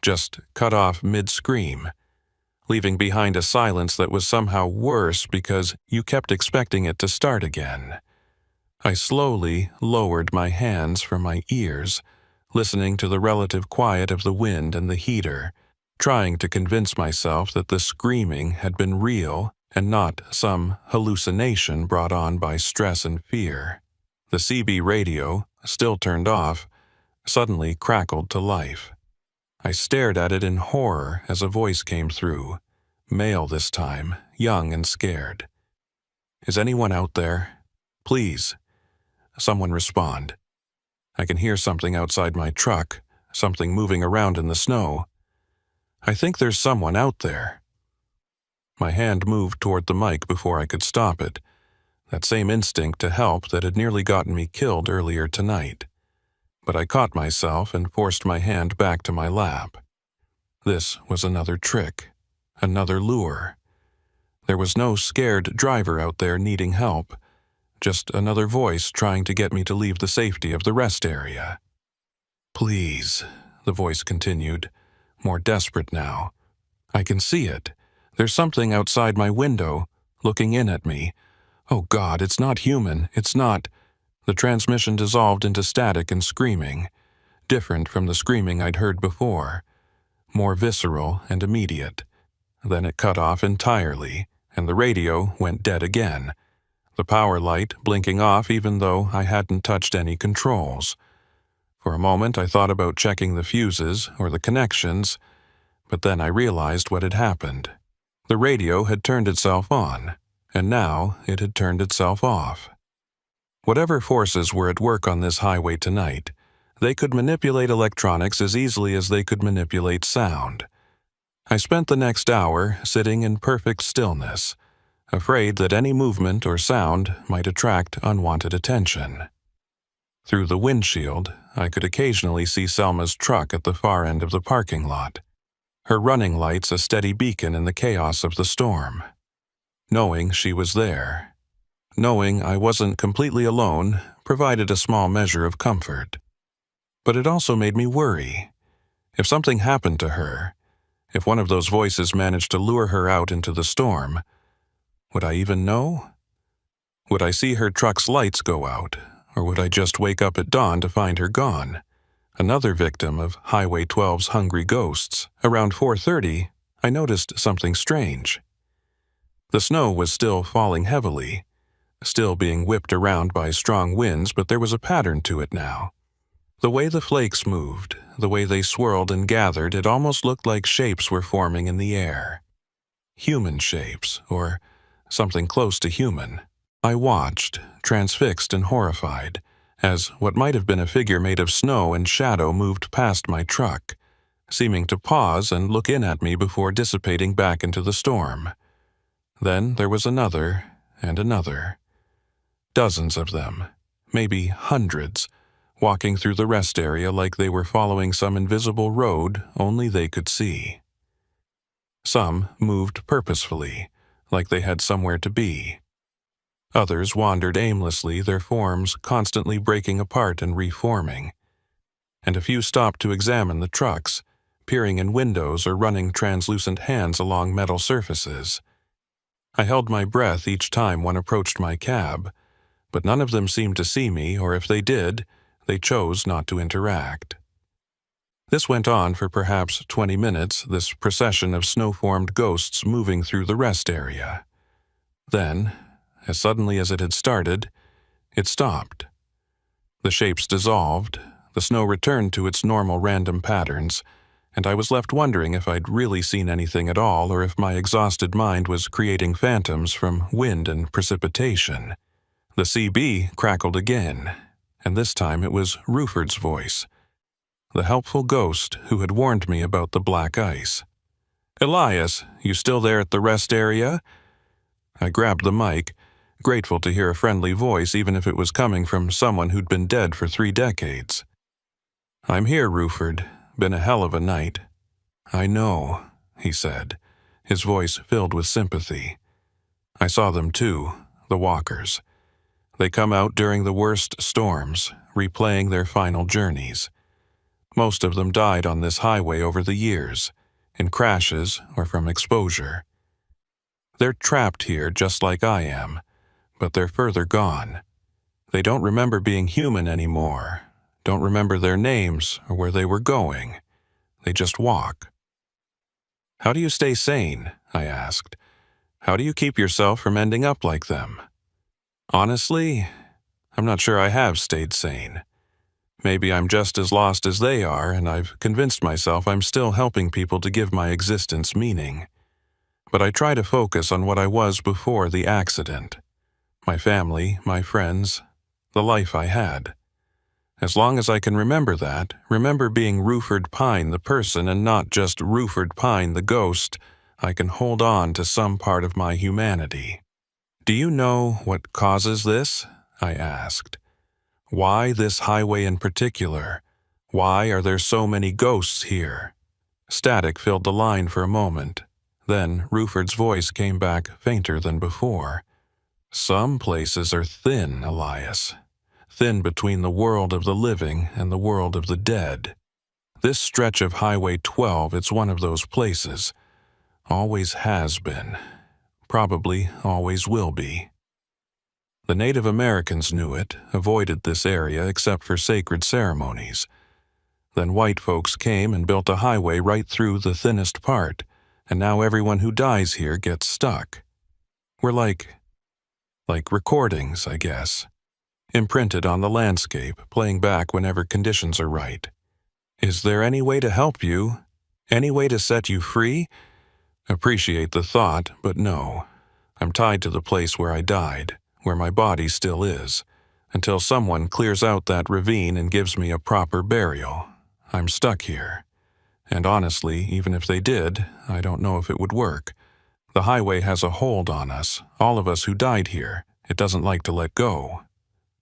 just cut off mid-scream, leaving behind a silence that was somehow worse because you kept expecting it to start again. I slowly lowered my hands from my ears, listening to the relative quiet of the wind and the heater, trying to convince myself that the screaming had been real and not some hallucination brought on by stress and fear. The CB radio, still turned off, suddenly crackled to life. I stared at it in horror as a voice came through, male this time, young and scared. "Is anyone out there? Please." Someone respond. I can hear something outside my truck, something moving around in the snow. I think there's someone out there. My hand moved toward the mic before I could stop it, that same instinct to help that had nearly gotten me killed earlier tonight. But I caught myself and forced my hand back to my lap. This was another trick, another lure. There was no scared driver out there needing help, just another voice trying to get me to leave the safety of the rest area. "Please," the voice continued, more desperate now. "I can see it. There's something outside my window, looking in at me. Oh God, it's not human, it's not." The transmission dissolved into static and screaming, different from the screaming I'd heard before, more visceral and immediate. Then it cut off entirely, and the radio went dead again, the power light blinking off even though I hadn't touched any controls. For a moment I thought about checking the fuses or the connections, but then I realized what had happened. The radio had turned itself on, and now it had turned itself off. Whatever forces were at work on this highway tonight, they could manipulate electronics as easily as they could manipulate sound. I spent the next hour sitting in perfect stillness, afraid that any movement or sound might attract unwanted attention. Through the windshield, I could occasionally see Selma's truck at the far end of the parking lot, her running lights a steady beacon in the chaos of the storm. Knowing she was there, knowing I wasn't completely alone, provided a small measure of comfort. But it also made me worry. If something happened to her, if one of those voices managed to lure her out into the storm, would I even know? Would I see her truck's lights go out, or would I just wake up at dawn to find her gone? Another victim of Highway 12's hungry ghosts. Around 4:30, I noticed something strange. The snow was still falling heavily, still being whipped around by strong winds, but there was a pattern to it now. The way the flakes moved, the way they swirled and gathered, it almost looked like shapes were forming in the air. Human shapes, or something close to human. I watched, transfixed and horrified, as what might have been a figure made of snow and shadow moved past my truck, seeming to pause and look in at me before dissipating back into the storm. Then there was another and another. Dozens of them, maybe hundreds, walking through the rest area like they were following some invisible road only they could see. Some moved purposefully, like they had somewhere to be. Others wandered aimlessly, their forms constantly breaking apart and reforming. And a few stopped to examine the trucks, peering in windows or running translucent hands along metal surfaces. I held my breath each time one approached my cab, but none of them seemed to see me, or if they did, they chose not to interact. This went on for perhaps 20 minutes, this procession of snow-formed ghosts moving through the rest area. Then, as suddenly as it had started, it stopped. The shapes dissolved, the snow returned to its normal random patterns, and I was left wondering if I'd really seen anything at all or if my exhausted mind was creating phantoms from wind and precipitation. The CB crackled again, and this time it was Ruford's voice, the helpful ghost who had warned me about the black ice. "Elias, you still there at the rest area?" I grabbed the mic, grateful to hear a friendly voice even if it was coming from someone who'd been dead for 3 decades. "I'm here, Ruford. Been a hell of a night." "I know," he said, his voice filled with sympathy. "I saw them too, the walkers. They come out during the worst storms, replaying their final journeys. Most of them died on this highway over the years, in crashes or from exposure. They're trapped here just like I am, but they're further gone. They don't remember being human anymore, don't remember their names or where they were going. They just walk." "How do you stay sane?" I asked. "How do you keep yourself from ending up like them?" "Honestly, I'm not sure I have stayed sane. Maybe I'm just as lost as they are, and I've convinced myself I'm still helping people to give my existence meaning. But I try to focus on what I was before the accident. My family, my friends, the life I had. As long as I can remember that, remember being Ruford Pine the person and not just Ruford Pine the ghost, I can hold on to some part of my humanity." "Do you know what causes this?" I asked. "Why this highway in particular? Why are there so many ghosts here?" Static filled the line for a moment. Then Ruford's voice came back fainter than before. "Some places are thin, Elias. Thin between the world of the living and the world of the dead. This stretch of Highway 12, it's one of those places. Always has been. Probably always will be." The Native Americans knew it, avoided this area except for sacred ceremonies. Then white folks came and built a highway right through the thinnest part, and now everyone who dies here gets stuck. We're like recordings, I guess. Imprinted on the landscape, playing back whenever conditions are right. Is there any way to help you? Any way to set you free? Appreciate the thought, but no. I'm tied to the place where I died, where my body still is, until someone clears out that ravine and gives me a proper burial. I'm stuck here. And honestly, even if they did, I don't know if it would work. The highway has a hold on us, all of us who died here. It doesn't like to let go."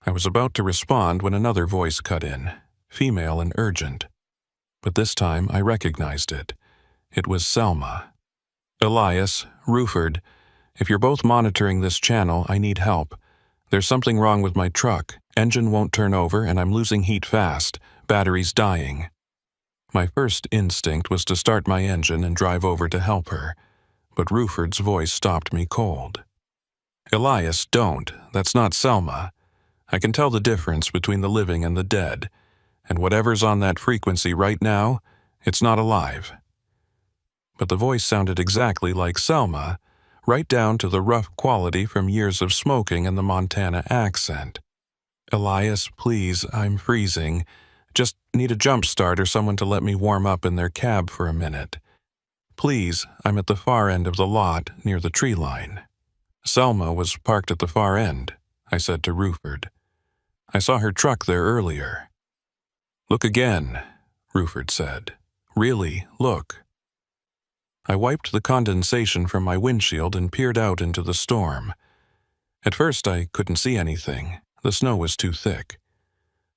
I was about to respond when another voice cut in, female and urgent. But this time I recognized it. It was Selma. "Elias, Ruford, if you're both monitoring this channel, I need help. There's something wrong with my truck. Engine won't turn over and I'm losing heat fast. Battery's dying." My first instinct was to start my engine and drive over to help her, but Ruford's voice stopped me cold. "Elias, don't. That's not Selma. I can tell the difference between the living and the dead, and whatever's on that frequency right now, it's not alive." But the voice sounded exactly like Selma, right down to the rough quality from years of smoking and the Montana accent. "Elias, please, I'm freezing. Just need a jump start or someone to let me warm up in their cab for a minute. Please, I'm at the far end of the lot, near the tree line." Selma was parked at the far end, I said to Ruford. "I saw her truck there earlier." "Look again," Ruford said. "Really, look." I wiped the condensation from my windshield and peered out into the storm. At first I couldn't see anything. The snow was too thick.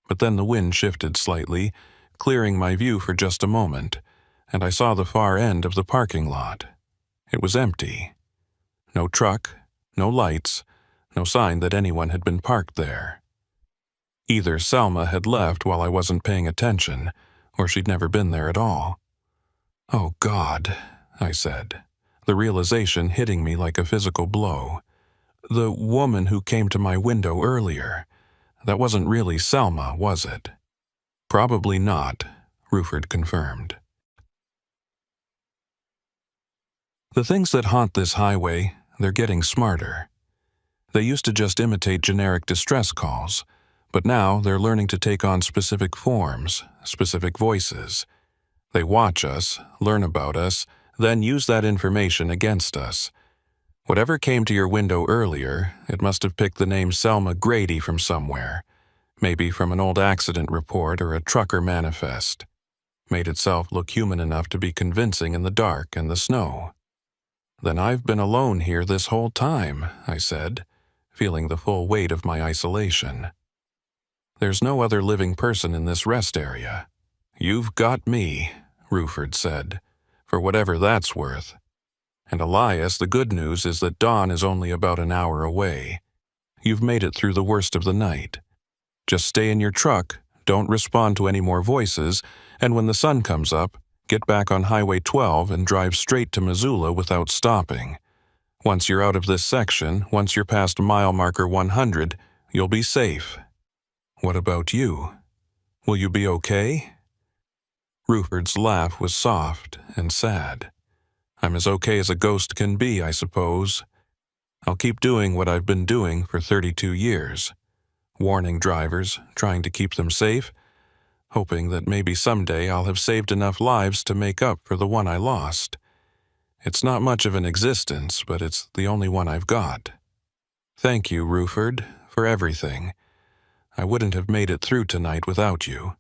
But then the wind shifted slightly, clearing my view for just a moment, and I saw the far end of the parking lot. It was empty. No truck, no lights, no sign that anyone had been parked there. Either Selma had left while I wasn't paying attention, or she'd never been there at all. "Oh, God," I said, the realization hitting me like a physical blow. The woman who came to my window earlier, that wasn't really Selma, was it? "Probably not," Ruford confirmed. The things that haunt this highway, they're getting smarter. They used to just imitate generic distress calls, but now they're learning to take on specific forms, specific voices. They watch us, learn about us, then use that information against us. Whatever came to your window earlier, it must have picked the name Selma Grady from somewhere, maybe from an old accident report or a trucker manifest. Made itself look human enough to be convincing in the dark and the snow. "Then I've been alone here this whole time," I said, feeling the full weight of my isolation. "There's no other living person in this rest area." "You've got me," Ruford said, "for whatever that's worth. And Elias, the good news is that dawn is only about an hour away. You've made it through the worst of the night. Just stay in your truck, don't respond to any more voices, and when the sun comes up, get back on Highway 12 and drive straight to Missoula without stopping. Once you're out of this section, once you're past mile marker 100, you'll be safe." "What about you? Will you be okay?" Ruford's laugh was soft and sad. "I'm as okay as a ghost can be, I suppose. I'll keep doing what I've been doing for 32 years. Warning drivers, trying to keep them safe, hoping that maybe someday I'll have saved enough lives to make up for the one I lost. It's not much of an existence, but it's the only one I've got. Thank you, Ruford, for everything. I wouldn't have made it through tonight without you.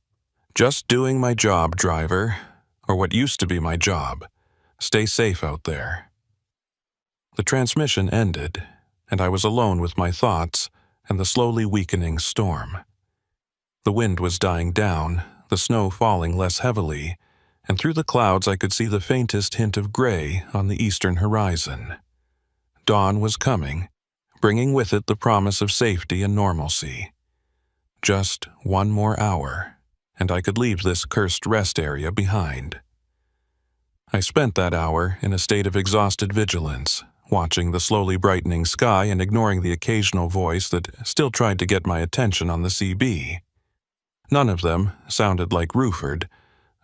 Just doing my job, driver, or what used to be my job. Stay safe out there." The transmission ended, and I was alone with my thoughts and the slowly weakening storm. The wind was dying down, the snow falling less heavily, and through the clouds I could see the faintest hint of gray on the eastern horizon. Dawn was coming, bringing with it the promise of safety and normalcy. Just one more hour, and I could leave this cursed rest area behind. I spent that hour in a state of exhausted vigilance, watching the slowly brightening sky and ignoring the occasional voice that still tried to get my attention on the CB. None of them sounded like Ruford,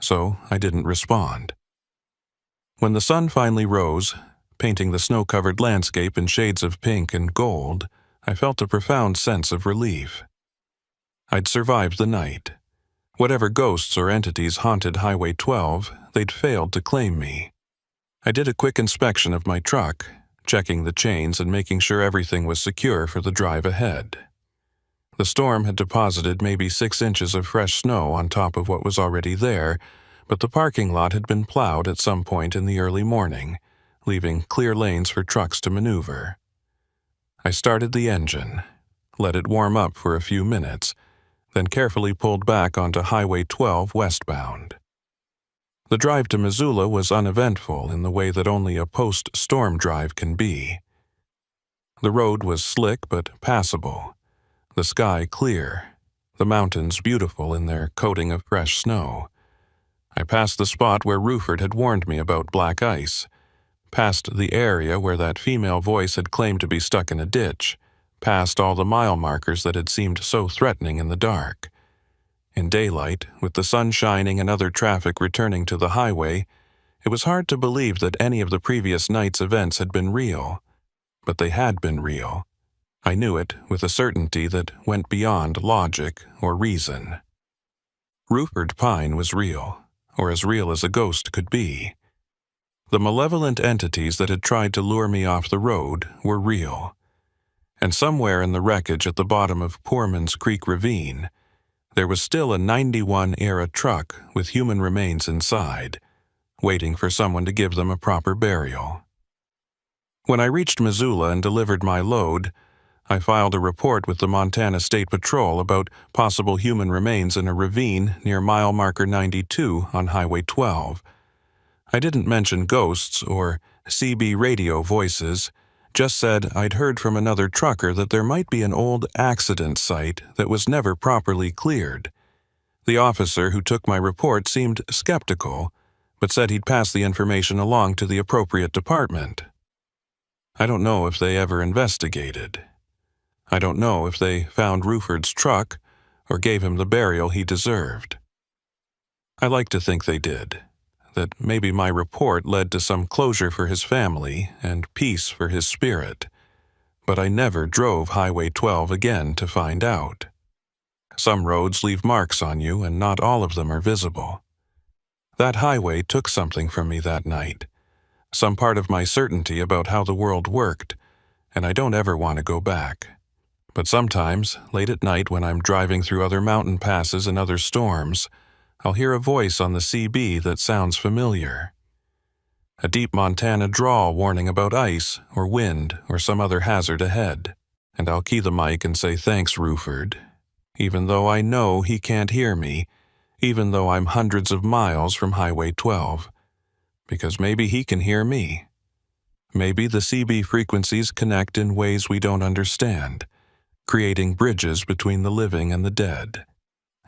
so I didn't respond. When the sun finally rose, painting the snow-covered landscape in shades of pink and gold, I felt a profound sense of relief. I'd survived the night. Whatever ghosts or entities haunted Highway 12, they'd failed to claim me. I did a quick inspection of my truck, checking the chains and making sure everything was secure for the drive ahead. The storm had deposited maybe 6 inches of fresh snow on top of what was already there, but the parking lot had been plowed at some point in the early morning, leaving clear lanes for trucks to maneuver. I started the engine, let it warm up for a few minutes, then carefully pulled back onto Highway 12 westbound. The drive to Missoula was uneventful in the way that only a post-storm drive can be. The road was slick but passable, the sky clear, the mountains beautiful in their coating of fresh snow. I passed the spot where Ruford had warned me about black ice, past the area where that female voice had claimed to be stuck in a ditch, past all the mile markers that had seemed so threatening in the dark. In daylight, with the sun shining and other traffic returning to the highway, it was hard to believe that any of the previous night's events had been real. But they had been real. I knew it with a certainty that went beyond logic or reason. Ruford Pine was real, or as real as a ghost could be. The malevolent entities that had tried to lure me off the road were real. And somewhere in the wreckage at the bottom of Poorman's Creek Ravine, there was still a 91-era truck with human remains inside, waiting for someone to give them a proper burial. When I reached Missoula and delivered my load, I filed a report with the Montana State Patrol about possible human remains in a ravine near mile marker 92 on Highway 12. I didn't mention ghosts or CB radio voices, just said I'd heard from another trucker that there might be an old accident site that was never properly cleared. The officer who took my report seemed skeptical, but said he'd pass the information along to the appropriate department. I don't know if they ever investigated. I don't know if they found Ruford's truck or gave him the burial he deserved. I like to think they did, that maybe my report led to some closure for his family and peace for his spirit, but I never drove Highway 12 again to find out. Some roads leave marks on you, and not all of them are visible. That highway took something from me that night, some part of my certainty about how the world worked, and I don't ever want to go back. But sometimes, late at night when I'm driving through other mountain passes and other storms, I'll hear a voice on the CB that sounds familiar. A deep Montana drawl warning about ice or wind or some other hazard ahead, and I'll key the mic and say thanks, Ruford, even though I know he can't hear me, even though I'm hundreds of miles from Highway 12, because maybe he can hear me. Maybe the CB frequencies connect in ways we don't understand, creating bridges between the living and the dead.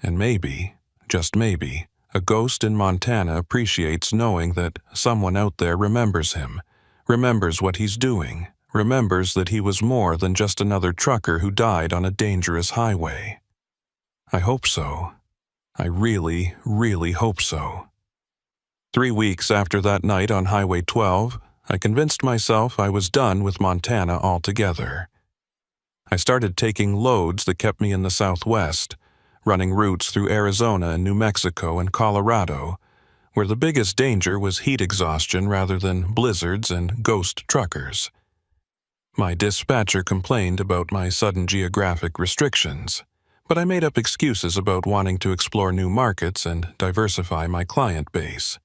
And maybe, just maybe, a ghost in Montana appreciates knowing that someone out there remembers him, remembers what he's doing, remembers that he was more than just another trucker who died on a dangerous highway. I hope so. I really, really hope so. 3 weeks after that night on Highway 12, I convinced myself I was done with Montana altogether. I started taking loads that kept me in the Southwest, running routes through Arizona and New Mexico and Colorado, where the biggest danger was heat exhaustion rather than blizzards and ghost truckers. My dispatcher complained about my sudden geographic restrictions, but I made up excuses about wanting to explore new markets and diversify my client base.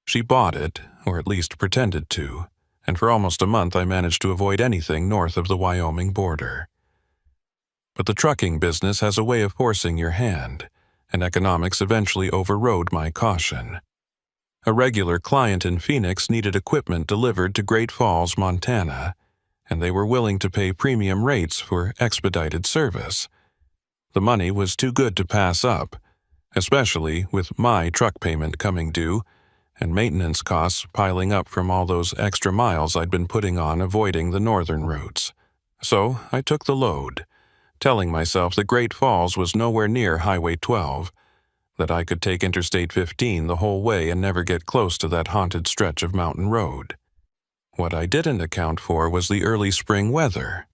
She bought it, or at least pretended to, and for almost a month I managed to avoid anything north of the Wyoming border. But the trucking business has a way of forcing your hand, and economics eventually overrode my caution. A regular client in Phoenix needed equipment delivered to Great Falls, Montana, and they were willing to pay premium rates for expedited service. The money was too good to pass up, especially with my truck payment coming due and maintenance costs piling up from all those extra miles I'd been putting on avoiding the northern routes. So I took the load, telling myself that Great Falls was nowhere near Highway 12, that I could take Interstate 15 the whole way and never get close to that haunted stretch of mountain road. What I didn't account for was the early spring weather.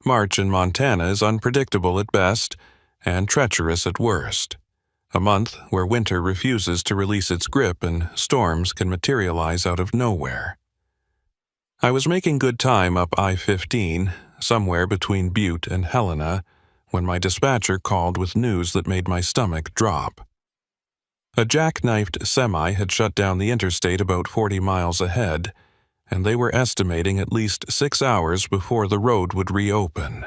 March in Montana is unpredictable at best and treacherous at worst. A month where winter refuses to release its grip and storms can materialize out of nowhere. I was making good time up I-15, somewhere between Butte and Helena, when my dispatcher called with news that made my stomach drop. A jackknifed semi had shut down the interstate about 40 miles ahead, and they were estimating at least 6 hours before the road would reopen.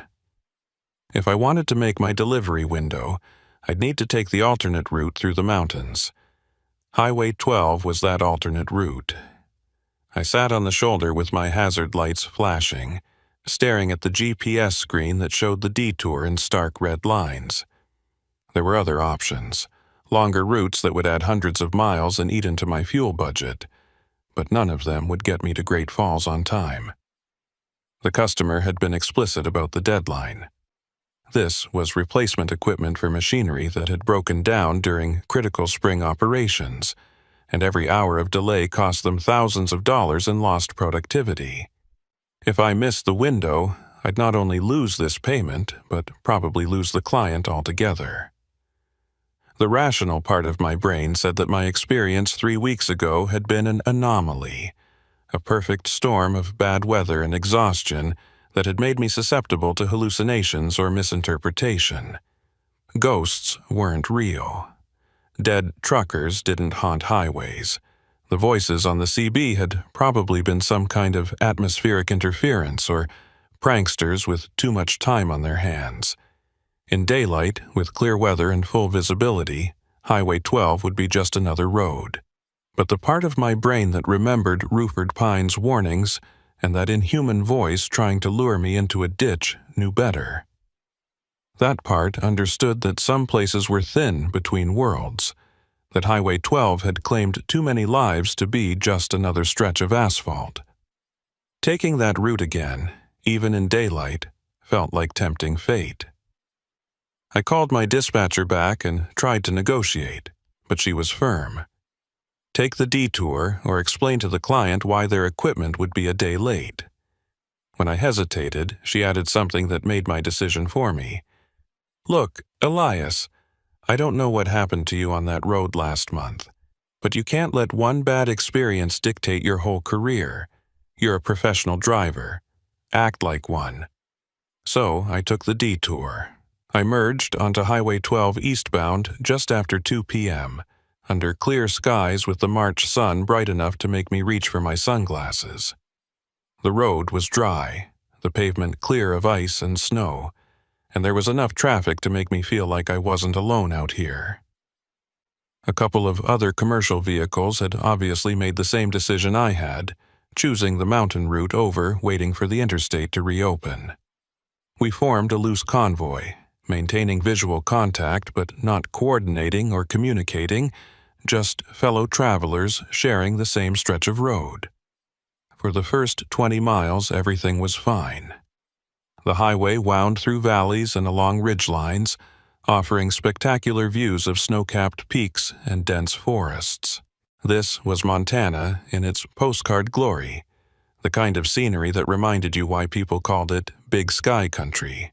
If I wanted to make my delivery window, I'd need to take the alternate route through the mountains. Highway 12 was that alternate route. I sat on the shoulder with my hazard lights flashing, staring at the GPS screen that showed the detour in stark red lines. There were other options, longer routes that would add hundreds of miles and eat into my fuel budget, but none of them would get me to Great Falls on time. The customer had been explicit about the deadline. This was replacement equipment for machinery that had broken down during critical spring operations, and every hour of delay cost them thousands of dollars in lost productivity. If I missed the window, I'd not only lose this payment, but probably lose the client altogether. The rational part of my brain said that my experience 3 weeks ago had been an anomaly, a perfect storm of bad weather and exhaustion that had made me susceptible to hallucinations or misinterpretation. Ghosts weren't real. Dead truckers didn't haunt highways. The voices on the CB had probably been some kind of atmospheric interference or pranksters with too much time on their hands. In daylight, with clear weather and full visibility, Highway 12 would be just another road. But the part of my brain that remembered Ruford Pine's warnings and that inhuman voice trying to lure me into a ditch knew better. That part understood that some places were thin between worlds, that Highway 12 had claimed too many lives to be just another stretch of asphalt. Taking that route again, even in daylight, felt like tempting fate. I called my dispatcher back and tried to negotiate, but she was firm. Take the detour or explain to the client why their equipment would be a day late. When I hesitated, she added something that made my decision for me. Look, Elias, I don't know what happened to you on that road last month, but you can't let one bad experience dictate your whole career. You're a professional driver. Act like one. So I took the detour. I merged onto Highway 12 eastbound just after 2 p.m., under clear skies with the March sun bright enough to make me reach for my sunglasses. The road was dry, the pavement clear of ice and snow, and there was enough traffic to make me feel like I wasn't alone out here. A couple of other commercial vehicles had obviously made the same decision I had, choosing the mountain route over waiting for the interstate to reopen. We formed a loose convoy, maintaining visual contact but not coordinating or communicating, just fellow travelers sharing the same stretch of road. For the first 20 miles, everything was fine. The highway wound through valleys and along ridgelines, offering spectacular views of snow-capped peaks and dense forests. This was Montana in its postcard glory, the kind of scenery that reminded you why people called it Big Sky Country.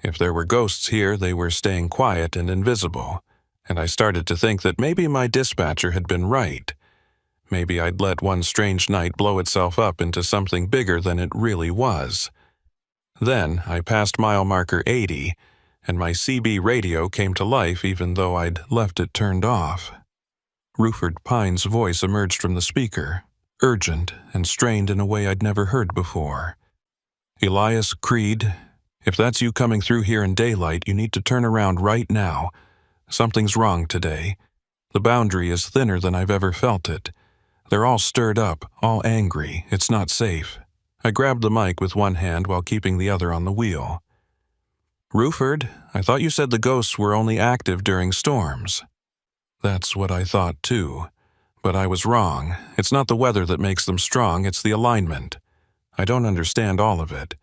If there were ghosts here, they were staying quiet and invisible, and I started to think that maybe my dispatcher had been right. Maybe I'd let one strange night blow itself up into something bigger than it really was. Then I passed mile marker 80, and my CB radio came to life even though I'd left it turned off. Ruford Pine's voice emerged from the speaker, urgent and strained in a way I'd never heard before. Elias Creed, if that's you coming through here in daylight, you need to turn around right now. Something's wrong today. The boundary is thinner than I've ever felt it. They're all stirred up, all angry. It's not safe. I grabbed the mic with one hand while keeping the other on the wheel. Ruford, I thought you said the ghosts were only active during storms. That's what I thought too. But I was wrong. It's not the weather that makes them strong, it's the alignment. I don't understand all of it,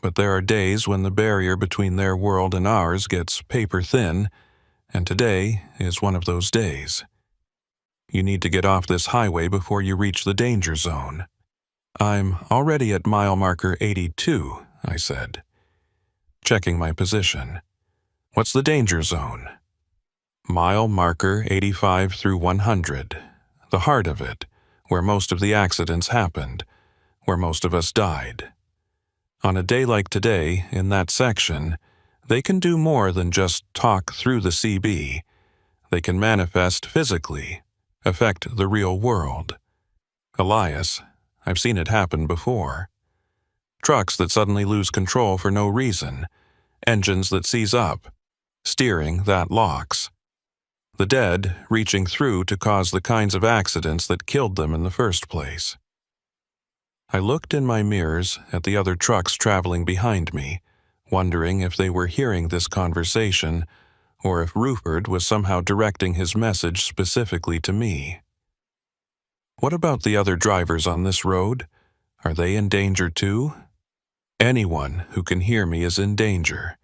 but there are days when the barrier between their world and ours gets paper thin, and today is one of those days. You need to get off this highway before you reach the danger zone. I'm already at mile marker 82, I said, checking my position. What's the danger zone? Mile marker 85 through 100, the heart of it, where most of the accidents happened, where most of us died. On a day like today, in that section, they can do more than just talk through the CB. They can manifest physically, affect the real world. Elias, I've seen it happen before. Trucks that suddenly lose control for no reason, engines that seize up, steering that locks. The dead reaching through to cause the kinds of accidents that killed them in the first place. I looked in my mirrors at the other trucks traveling behind me, wondering if they were hearing this conversation or if Ruford was somehow directing his message specifically to me. What about the other drivers on this road? Are they in danger too? Anyone who can hear me is in danger.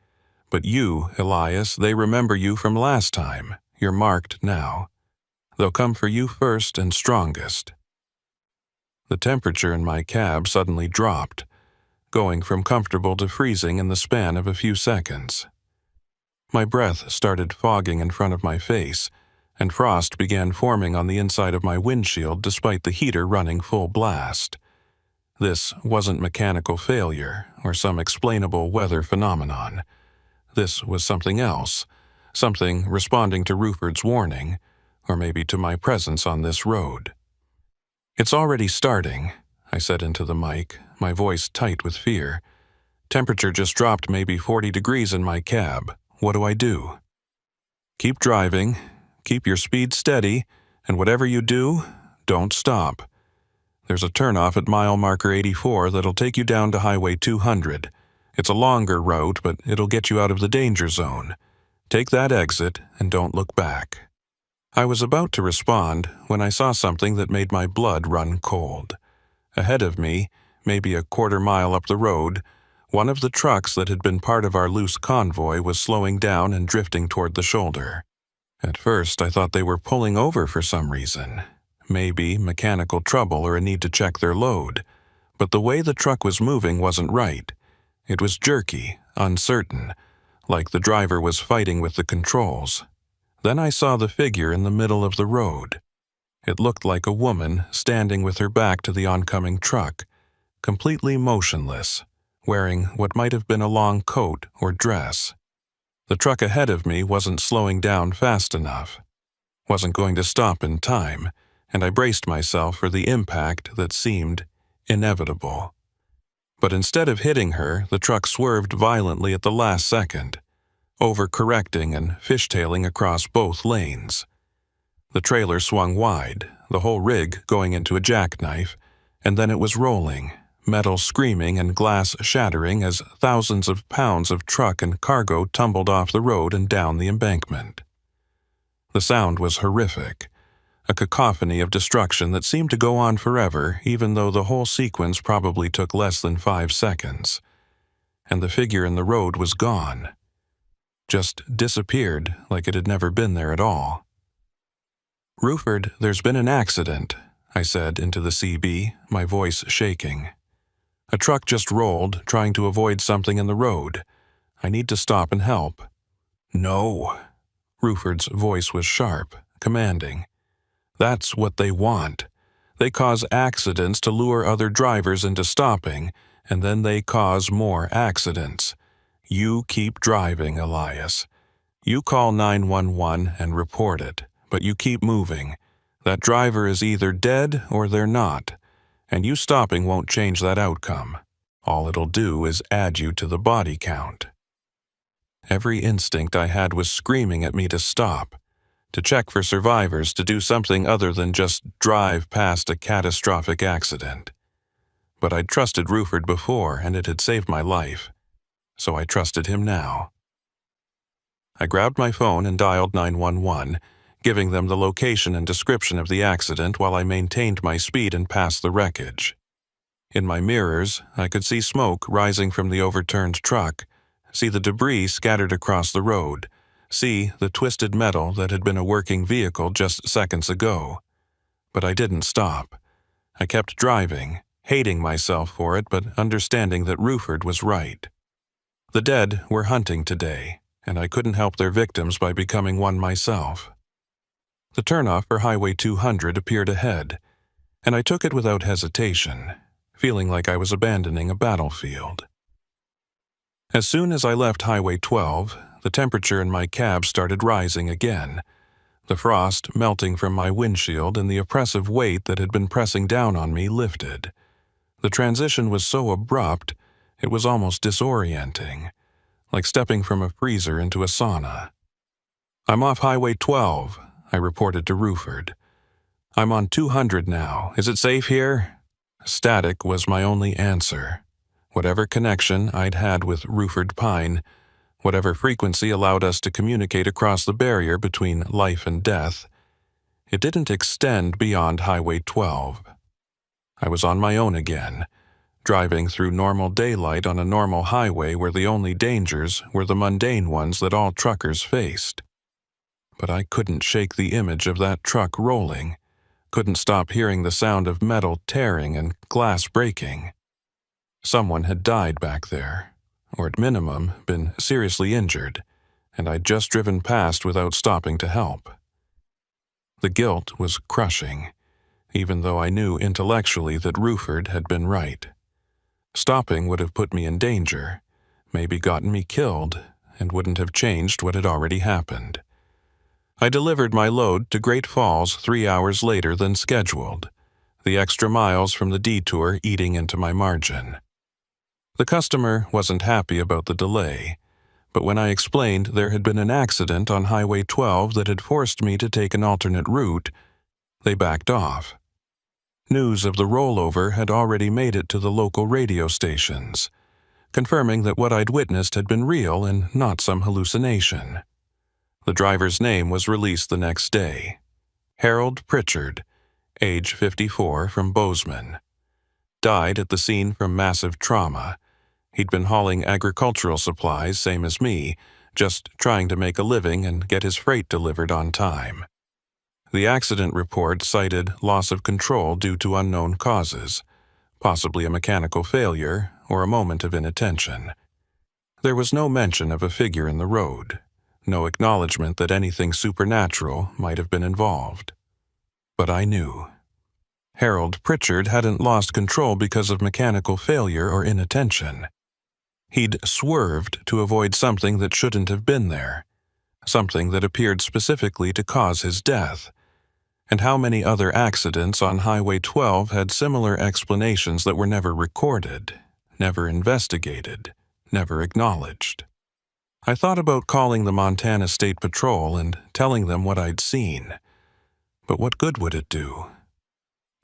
But you, Elias, they remember you from last time. You're marked now. They'll come for you first and strongest. The temperature in my cab suddenly dropped, going from comfortable to freezing in the span of a few seconds. My breath started fogging in front of my face, and frost began forming on the inside of my windshield despite the heater running full blast. This wasn't mechanical failure or some explainable weather phenomenon. This was something else, something responding to Ruford's warning, or maybe to my presence on this road. It's already starting, I said into the mic, my voice tight with fear. Temperature just dropped maybe 40 degrees in my cab. What do I do? Keep driving, keep your speed steady, and whatever you do, don't stop. There's a turnoff at mile marker 84 that'll take you down to Highway 200. It's a longer route, but it'll get you out of the danger zone. Take that exit and don't look back. I was about to respond when I saw something that made my blood run cold. Ahead of me, maybe a quarter mile up the road, one of the trucks that had been part of our loose convoy was slowing down and drifting toward the shoulder. At first, I thought they were pulling over for some reason. Maybe mechanical trouble or a need to check their load. But the way the truck was moving wasn't right. It was jerky, uncertain, like the driver was fighting with the controls. Then I saw the figure in the middle of the road. It looked like a woman standing with her back to the oncoming truck, completely motionless, wearing what might have been a long coat or dress. The truck ahead of me wasn't slowing down fast enough, wasn't going to stop in time, and I braced myself for the impact that seemed inevitable. But instead of hitting her, the truck swerved violently at the last second, overcorrecting and fishtailing across both lanes. The trailer swung wide, the whole rig going into a jackknife, and then it was rolling, metal screaming and glass shattering as thousands of pounds of truck and cargo tumbled off the road and down the embankment. The sound was horrific, a cacophony of destruction that seemed to go on forever, even though the whole sequence probably took less than 5 seconds. And the figure in the road was gone. Just disappeared like it had never been there at all. "Ruford, there's been an accident," I said into the CB, my voice shaking. "A truck just rolled, trying to avoid something in the road. I need to stop and help." "No." Ruford's voice was sharp, commanding. "That's what they want. They cause accidents to lure other drivers into stopping, and then they cause more accidents. You keep driving, Elias. You call 911 and report it, but you keep moving. That driver is either dead or they're not, and you stopping won't change that outcome. All it'll do is add you to the body count." Every instinct I had was screaming at me to stop, to check for survivors, to do something other than just drive past a catastrophic accident. But I'd trusted Ruford before, and it had saved my life, so I trusted him now. I grabbed my phone and dialed 911, giving them the location and description of the accident while I maintained my speed and passed the wreckage. In my mirrors, I could see smoke rising from the overturned truck, see the debris scattered across the road, see the twisted metal that had been a working vehicle just seconds ago. But I didn't stop. I kept driving, hating myself for it, but understanding that Ruford was right. The dead were hunting today, and I couldn't help their victims by becoming one myself. The turnoff for Highway 200 appeared ahead, and I took it without hesitation, feeling like I was abandoning a battlefield. As soon as I left Highway 12, the temperature in my cab started rising again, the frost melting from my windshield and the oppressive weight that had been pressing down on me lifted. The transition was so abrupt, it was almost disorienting, like stepping from a freezer into a sauna. "I'm off Highway 12, I reported to Ruford. "I'm on 200 now. Is it safe here?" Static was my only answer. Whatever connection I'd had with Ruford Pine, whatever frequency allowed us to communicate across the barrier between life and death, it didn't extend beyond Highway 12. I was on my own again, driving through normal daylight on a normal highway where the only dangers were the mundane ones that all truckers faced. But I couldn't shake the image of that truck rolling, couldn't stop hearing the sound of metal tearing and glass breaking. Someone had died back there, or at minimum been seriously injured, and I'd just driven past without stopping to help. The guilt was crushing, even though I knew intellectually that Ruford had been right. Stopping would have put me in danger, maybe gotten me killed, and wouldn't have changed what had already happened. I delivered my load to Great Falls 3 hours later than scheduled, the extra miles from the detour eating into my margin. The customer wasn't happy about the delay, but when I explained there had been an accident on Highway 12 that had forced me to take an alternate route, they backed off. News of the rollover had already made it to the local radio stations, confirming that what I'd witnessed had been real and not some hallucination. The driver's name was released the next day. Harold Pritchard, age 54, from Bozeman. Died at the scene from massive trauma. He'd been hauling agricultural supplies, same as me, just trying to make a living and get his freight delivered on time. The accident report cited loss of control due to unknown causes, possibly a mechanical failure or a moment of inattention. There was no mention of a figure in the road, no acknowledgement that anything supernatural might have been involved. But I knew. Harold Pritchard hadn't lost control because of mechanical failure or inattention. He'd swerved to avoid something that shouldn't have been there, something that appeared specifically to cause his death. And how many other accidents on Highway 12 had similar explanations that were never recorded, never investigated, never acknowledged? I thought about calling the Montana State Patrol and telling them what I'd seen. But what good would it do?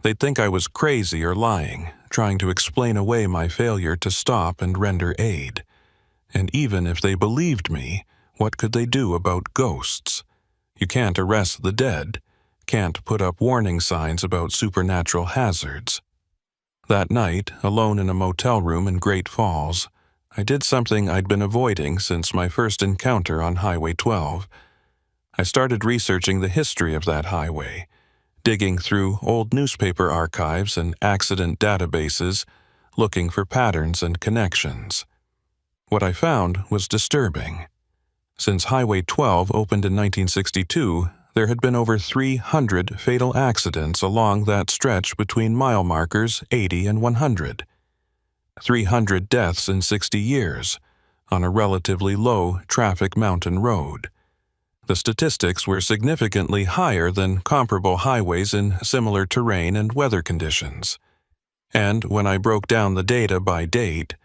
They'd think I was crazy or lying, trying to explain away my failure to stop and render aid. And even if they believed me, what could they do about ghosts? You can't arrest the dead, can't put up warning signs about supernatural hazards. That night, alone in a motel room in Great Falls, I did something I'd been avoiding since my first encounter on Highway 12. I started researching the history of that highway, digging through old newspaper archives and accident databases, looking for patterns and connections. What I found was disturbing. Since Highway 12 opened in 1962, there had been over 300 fatal accidents along that stretch between mile markers 80 and 100. 300 deaths in 60 years, on a relatively low-traffic mountain road. The statistics were significantly higher than comparable highways in similar terrain and weather conditions. And when I broke down the data by date,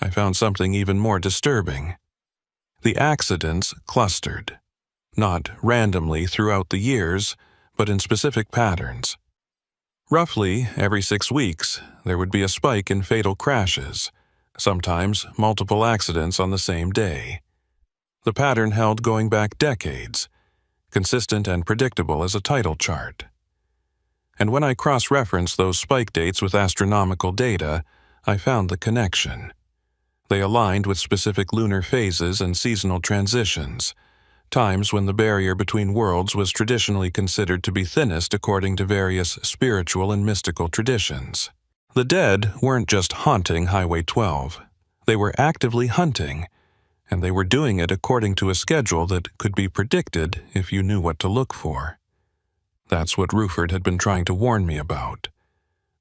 I found something even more disturbing. The accidents clustered, not randomly throughout the years, but in specific patterns. Roughly every 6 weeks, there would be a spike in fatal crashes, sometimes multiple accidents on the same day. The pattern held going back decades, consistent and predictable as a tidal chart. And when I cross-referenced those spike dates with astronomical data, I found the connection. They aligned with specific lunar phases and seasonal transitions, times when the barrier between worlds was traditionally considered to be thinnest according to various spiritual and mystical traditions. The dead weren't just haunting Highway 12. They were actively hunting, and they were doing it according to a schedule that could be predicted if you knew what to look for. That's what Ruford had been trying to warn me about,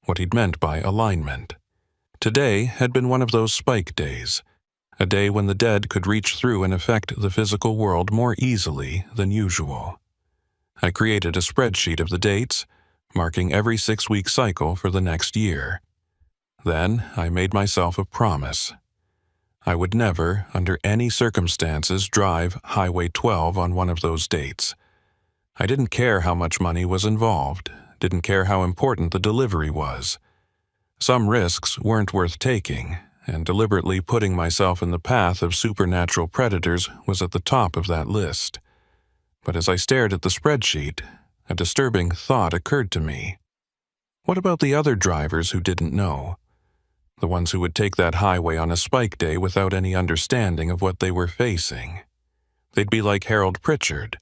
what he'd meant by alignment. Today had been one of those spike days, a day when the dead could reach through and affect the physical world more easily than usual. I created a spreadsheet of the dates, marking every 6-week cycle for the next year. Then I made myself a promise. I would never, under any circumstances, drive Highway 12 on one of those dates. I didn't care how much money was involved, didn't care how important the delivery was. Some risks weren't worth taking, and deliberately putting myself in the path of supernatural predators was at the top of that list. But as I stared at the spreadsheet, a disturbing thought occurred to me. What about the other drivers who didn't know? The ones who would take that highway on a spike day without any understanding of what they were facing. They'd be like Harold Pritchard,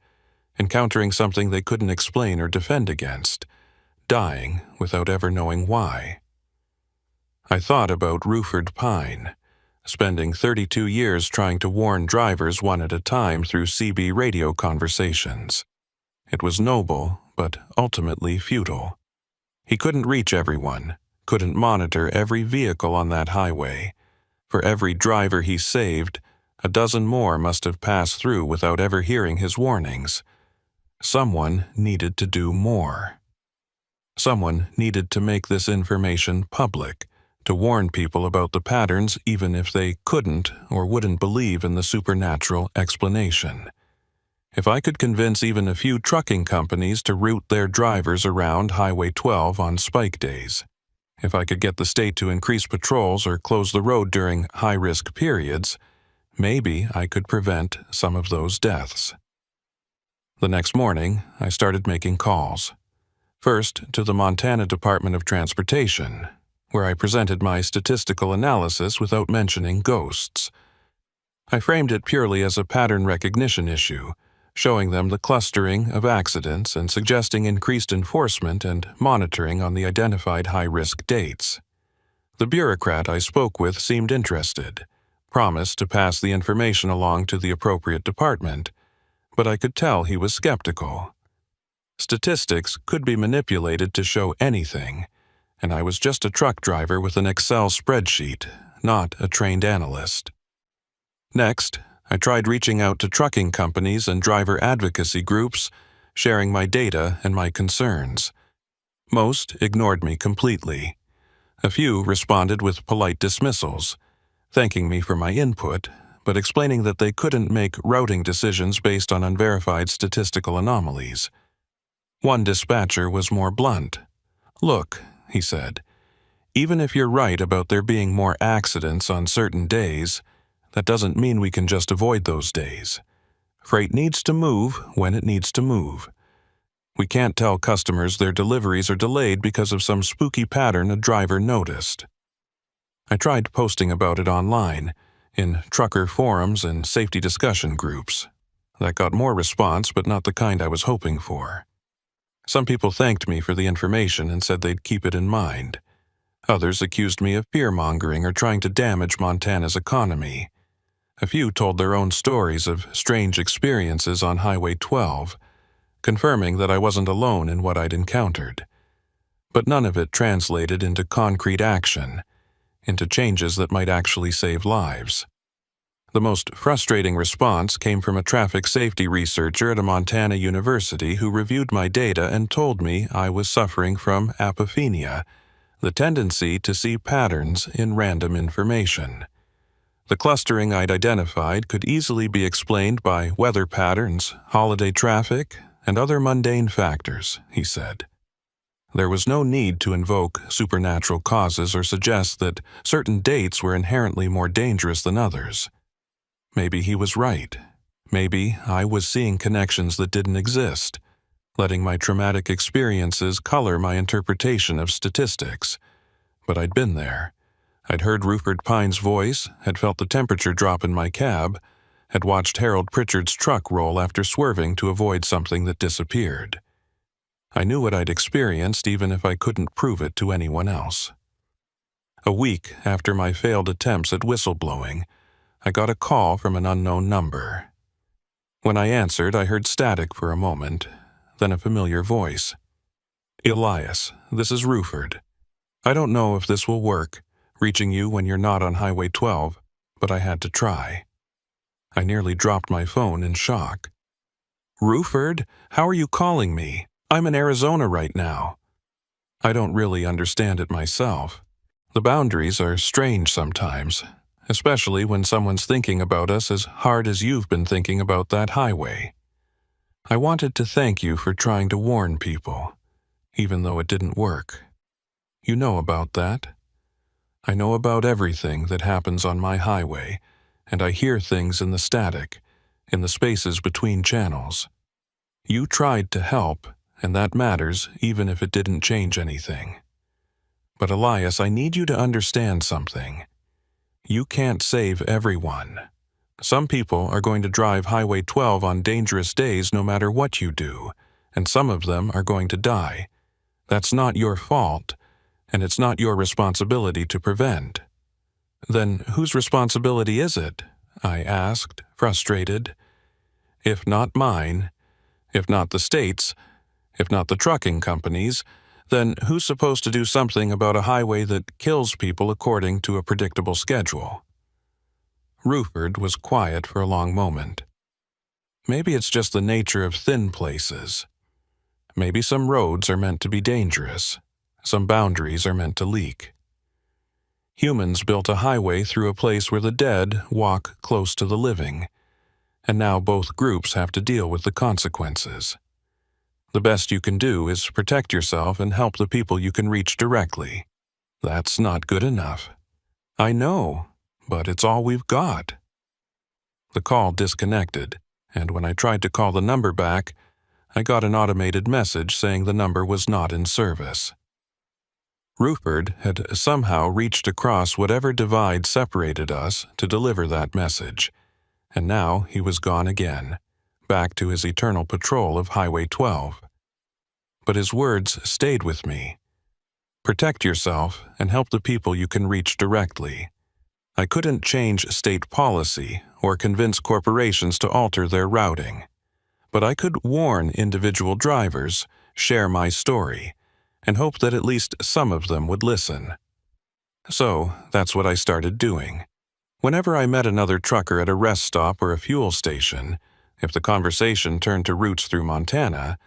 encountering something they couldn't explain or defend against, dying without ever knowing why. I thought about Ruford Pine, spending 32 years trying to warn drivers one at a time through CB radio conversations. It was noble, but ultimately futile. He couldn't reach everyone, couldn't monitor every vehicle on that highway. For every driver he saved, a dozen more must have passed through without ever hearing his warnings. Someone needed to do more. Someone needed to make this information public, to warn people about the patterns even if they couldn't or wouldn't believe in the supernatural explanation. If I could convince even a few trucking companies to route their drivers around Highway 12 on spike days, if I could get the state to increase patrols or close the road during high-risk periods, maybe I could prevent some of those deaths. The next morning, I started making calls. First, to the Montana Department of Transportation, where I presented my statistical analysis without mentioning ghosts. I framed it purely as a pattern recognition issue, showing them the clustering of accidents and suggesting increased enforcement and monitoring on the identified high-risk dates. The bureaucrat I spoke with seemed interested, promised to pass the information along to the appropriate department, but I could tell he was skeptical. Statistics could be manipulated to show anything, and I was just a truck driver with an Excel spreadsheet, not a trained analyst. Next, I tried reaching out to trucking companies and driver advocacy groups, sharing my data and my concerns. Most ignored me completely. A few responded with polite dismissals, thanking me for my input, but explaining that they couldn't make routing decisions based on unverified statistical anomalies. One dispatcher was more blunt. "Look," he said, "even if you're right about there being more accidents on certain days, that doesn't mean we can just avoid those days. Freight needs to move when it needs to move. We can't tell customers their deliveries are delayed because of some spooky pattern a driver noticed." I tried posting about it online, in trucker forums and safety discussion groups. That got more response, but not the kind I was hoping for. Some people thanked me for the information and said they'd keep it in mind. Others accused me of fear-mongering or trying to damage Montana's economy. A few told their own stories of strange experiences on Highway 12, confirming that I wasn't alone in what I'd encountered. But none of it translated into concrete action, into changes that might actually save lives. The most frustrating response came from a traffic safety researcher at a Montana university who reviewed my data and told me I was suffering from apophenia, the tendency to see patterns in random information. The clustering I'd identified could easily be explained by weather patterns, holiday traffic, and other mundane factors, he said. There was no need to invoke supernatural causes or suggest that certain dates were inherently more dangerous than others. Maybe he was right. Maybe I was seeing connections that didn't exist, letting my traumatic experiences color my interpretation of statistics. But I'd been there. I'd heard Ruford Pine's voice, had felt the temperature drop in my cab, had watched Harold Pritchard's truck roll after swerving to avoid something that disappeared. I knew what I'd experienced even if I couldn't prove it to anyone else. A week after my failed attempts at whistleblowing, I got a call from an unknown number. When I answered, I heard static for a moment, then a familiar voice. "Elias, this is Ruford. I don't know if this will work, reaching you when you're not on Highway 12, but I had to try." I nearly dropped my phone in shock. "Ruford, how are you calling me? I'm in Arizona right now." I don't really understand it myself. The boundaries are strange sometimes, especially when someone's thinking about us as hard as you've been thinking about that highway. I wanted to thank you for trying to warn people, even though it didn't work. You know about that. I know about everything that happens on my highway, and I hear things in the static, in the spaces between channels. You tried to help, and that matters even if it didn't change anything. But Elias, I need you to understand something. You can't save everyone. Some people are going to drive Highway 12 on dangerous days no matter what you do, and some of them are going to die. That's not your fault, and it's not your responsibility to prevent. Then whose responsibility is it? I asked, frustrated. If not mine, if not the state's, if not the trucking companies, then who's supposed to do something about a highway that kills people according to a predictable schedule? Ruford was quiet for a long moment. Maybe it's just the nature of thin places. Maybe some roads are meant to be dangerous. Some boundaries are meant to leak. Humans built a highway through a place where the dead walk close to the living, and now both groups have to deal with the consequences. The best you can do is protect yourself and help the people you can reach directly. That's not good enough. I know, but it's all we've got. The call disconnected, and when I tried to call the number back, I got an automated message saying the number was not in service. Rupert had somehow reached across whatever divide separated us to deliver that message, and now he was gone again, back to his eternal patrol of Highway 12. But his words stayed with me. Protect yourself and help the people you can reach directly. I couldn't change state policy or convince corporations to alter their routing, but I could warn individual drivers, share my story, and hope that at least some of them would listen. So that's what I started doing. Whenever I met another trucker at a rest stop or a fuel station, if the conversation turned to routes through Montana,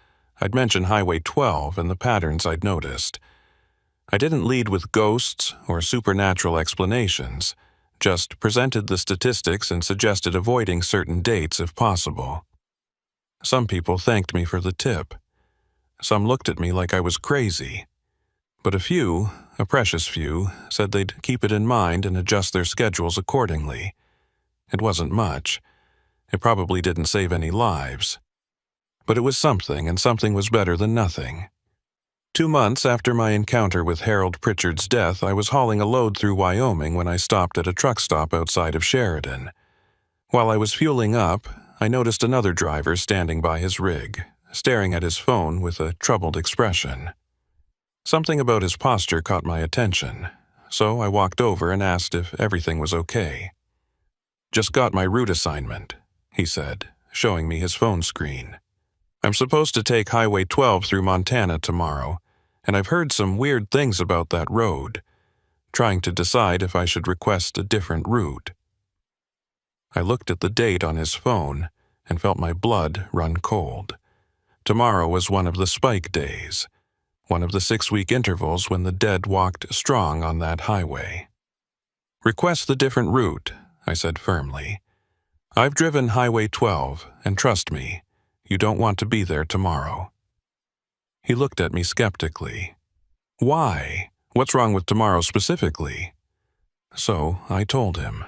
I'd mention Highway 12 and the patterns I'd noticed. I didn't lead with ghosts or supernatural explanations, just presented the statistics and suggested avoiding certain dates if possible. Some people thanked me for the tip. Some looked at me like I was crazy. But a precious few, said they'd keep it in mind and adjust their schedules accordingly. It wasn't much. It probably didn't save any lives. But it was something, and something was better than nothing. 2 months after my encounter with Harold Pritchard's death, I was hauling a load through Wyoming when I stopped at a truck stop outside of Sheridan. While I was fueling up, I noticed another driver standing by his rig, staring at his phone with a troubled expression. Something about his posture caught my attention, so I walked over and asked if everything was okay. "Just got my route assignment," he said, showing me his phone screen. "I'm supposed to take Highway 12 through Montana tomorrow, and I've heard some weird things about that road, trying to decide if I should request a different route." I looked at the date on his phone and felt my blood run cold. Tomorrow was one of the spike days, one of the 6-week intervals when the dead walked strong on that highway. "Request the different route," I said firmly. "I've driven Highway 12, and trust me, you don't want to be there tomorrow." He looked at me skeptically. "Why? What's wrong with tomorrow specifically?" So I told him.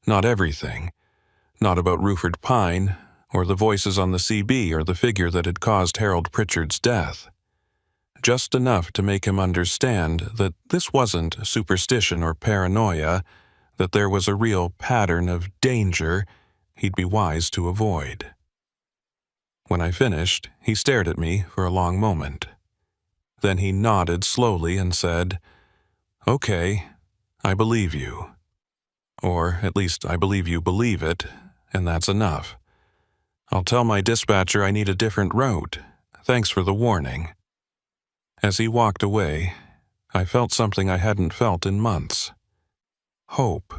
Not everything. Not about Rupert Pine, or the voices on the CB, or the figure that had caused Harold Pritchard's death. Just enough to make him understand that this wasn't superstition or paranoia, that there was a real pattern of danger he'd be wise to avoid. When I finished, he stared at me for a long moment. Then he nodded slowly and said, "Okay, I believe you. Or at least I believe you believe it, and that's enough. I'll tell my dispatcher I need a different route. Thanks for the warning." As he walked away, I felt something I hadn't felt in months. Hope.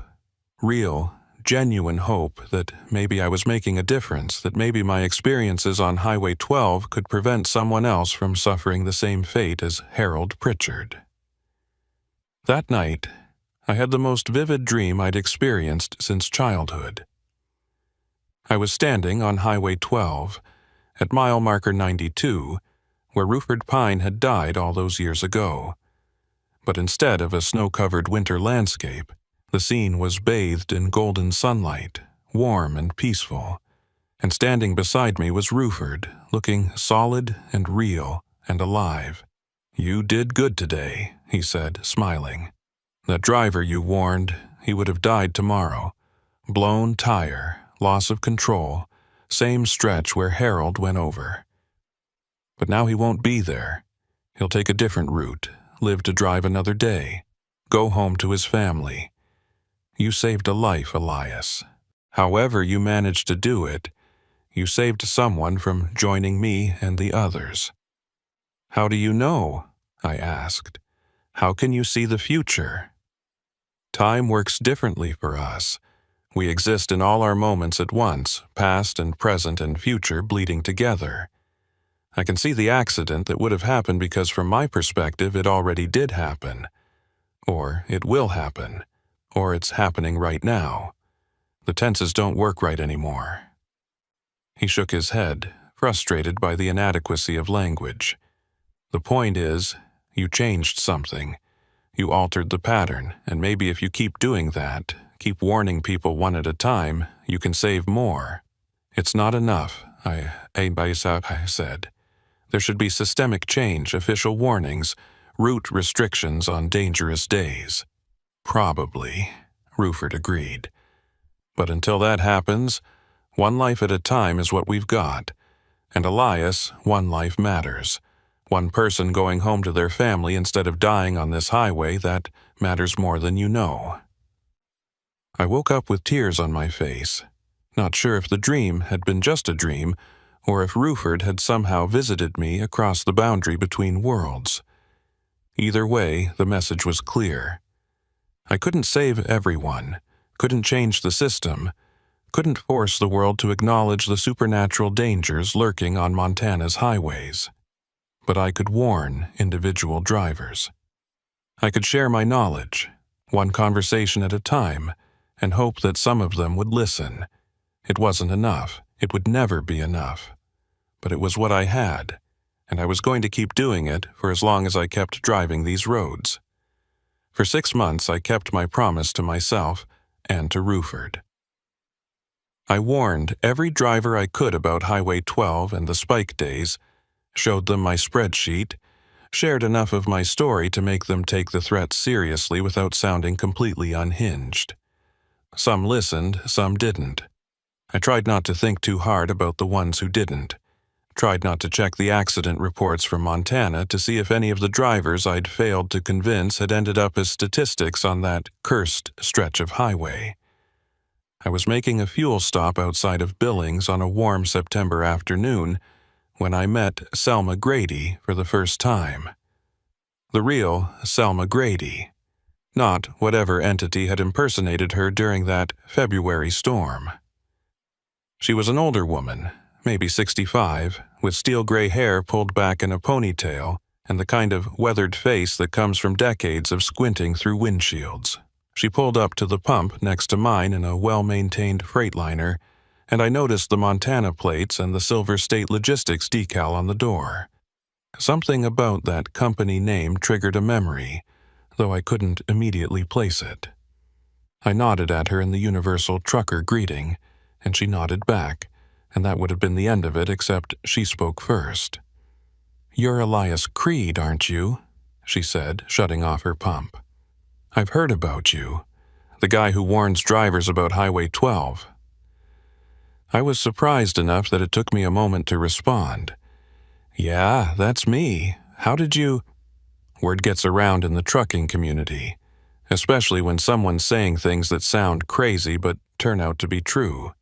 Real, genuine hope that maybe I was making a difference, that maybe my experiences on Highway 12 could prevent someone else from suffering the same fate as Harold Pritchard. That night, I had the most vivid dream I'd experienced since childhood. I was standing on Highway 12, at mile marker 92, where Rupert Pine had died all those years ago. But instead of a snow-covered winter landscape, the scene was bathed in golden sunlight, warm and peaceful, and standing beside me was Rupert, looking solid and real and alive. "You did good today," he said, smiling. "That driver you warned, he would have died tomorrow. Blown tire, loss of control, same stretch where Harold went over. But now he won't be there. He'll take a different route, live to drive another day, go home to his family. You saved a life, Elias. However you managed to do it, you saved someone from joining me and the others." "How do you know?" I asked. "How can you see the future?" "Time works differently for us. We exist in all our moments at once, past and present and future bleeding together. I can see the accident that would have happened because from my perspective it already did happen. or it will happen, or it's happening right now. The tenses don't work right anymore. He shook his head, frustrated by the inadequacy of language. The point is, you changed something. You altered the pattern, and maybe if you keep doing that, keep warning people one at a time, you can save more. It's not enough, I said. There should be systemic change, official warnings, route restrictions on dangerous days. Probably, Ruford agreed. But until that happens, one life at a time is what we've got. And Elias, one life matters. One person going home to their family instead of dying on this highway, that matters more than you know. I woke up with tears on my face, not sure if the dream had been just a dream, or if Ruford had somehow visited me across the boundary between worlds. Either way, the message was clear. I couldn't save everyone, couldn't change the system, couldn't force the world to acknowledge the supernatural dangers lurking on Montana's highways. But I could warn individual drivers. I could share my knowledge, one conversation at a time, and hope that some of them would listen. It wasn't enough. It would never be enough. But it was what I had, and I was going to keep doing it for as long as I kept driving these roads. For 6 months, I kept my promise to myself and to Ruford. I warned every driver I could about Highway 12 and the spike days, showed them my spreadsheet, shared enough of my story to make them take the threat seriously without sounding completely unhinged. Some listened, some didn't. I tried not to think too hard about the ones who didn't. Tried not to check the accident reports from Montana to see if any of the drivers I'd failed to convince had ended up as statistics on that cursed stretch of highway. I was making a fuel stop outside of Billings on a warm September afternoon when I met Selma Grady for the first time. The real Selma Grady, not whatever entity had impersonated her during that February storm. She was an older woman, maybe 65, with steel-gray hair pulled back in a ponytail and the kind of weathered face that comes from decades of squinting through windshields. She pulled up to the pump next to mine in a well-maintained Freightliner, and I noticed the Montana plates and the Silver State Logistics decal on the door. Something about that company name triggered a memory, though I couldn't immediately place it. I nodded at her in the universal trucker greeting, and she nodded back, and that would have been the end of it except she spoke first. "You're Elias Creed, aren't you?" she said, shutting off her pump. "I've heard about you. The guy who warns drivers about Highway 12. I was surprised enough that it took me a moment to respond. "Yeah, that's me. How did you—" Word gets around in the trucking community, especially when someone's saying things that sound crazy but turn out to be true.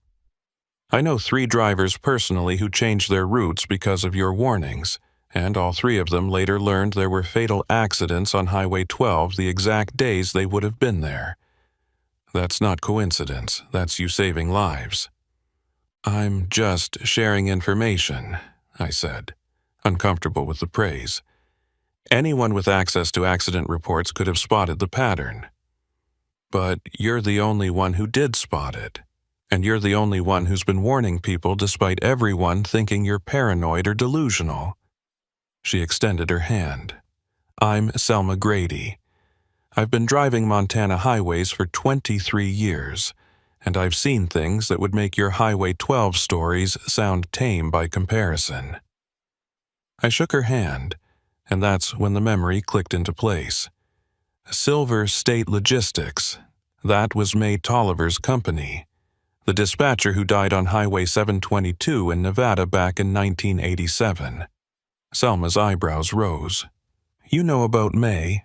I know 3 drivers personally who changed their routes because of your warnings, and all 3 of them later learned there were fatal accidents on Highway 12 the exact days they would have been there. That's not coincidence. That's you saving lives. "I'm just sharing information," I said, uncomfortable with the praise. Anyone with access to accident reports could have spotted the pattern. But you're the only one who did spot it, and you're the only one who's been warning people despite everyone thinking you're paranoid or delusional. She extended her hand. "I'm Selma Grady. I've been driving Montana highways for 23 years, and I've seen things that would make your Highway 12 stories sound tame by comparison." I shook her hand, and that's when the memory clicked into place. Silver State Logistics. That was May Tolliver's company, the dispatcher who died on Highway 722 in Nevada back in 1987. Selma's eyebrows rose. "You know about May?"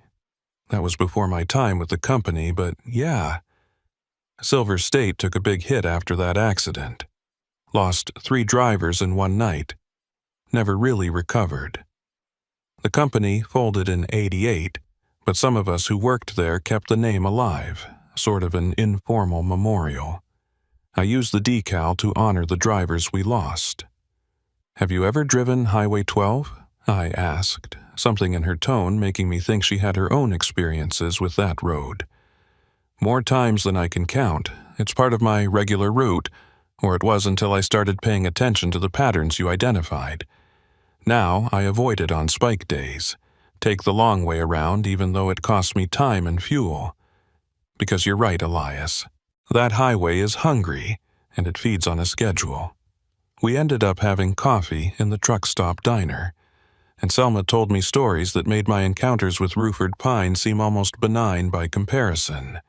That was before my time with the company, but yeah. Silver State took a big hit after that accident. Lost 3 drivers in one night. Never really recovered. The company folded in '88, but some of us who worked there kept the name alive, sort of an informal memorial. I used the decal to honor the drivers we lost. "Have you ever driven Highway 12? I asked, something in her tone making me think she had her own experiences with that road. More times than I can count, it's part of my regular route, or it was until I started paying attention to the patterns you identified. Now I avoid it on spike days, take the long way around even though it costs me time and fuel. Because you're right, Elias. That highway is hungry, and it feeds on a schedule. We ended up having coffee in the truck stop diner, and Selma told me stories that made my encounters with Ruford Pine seem almost benign by comparison.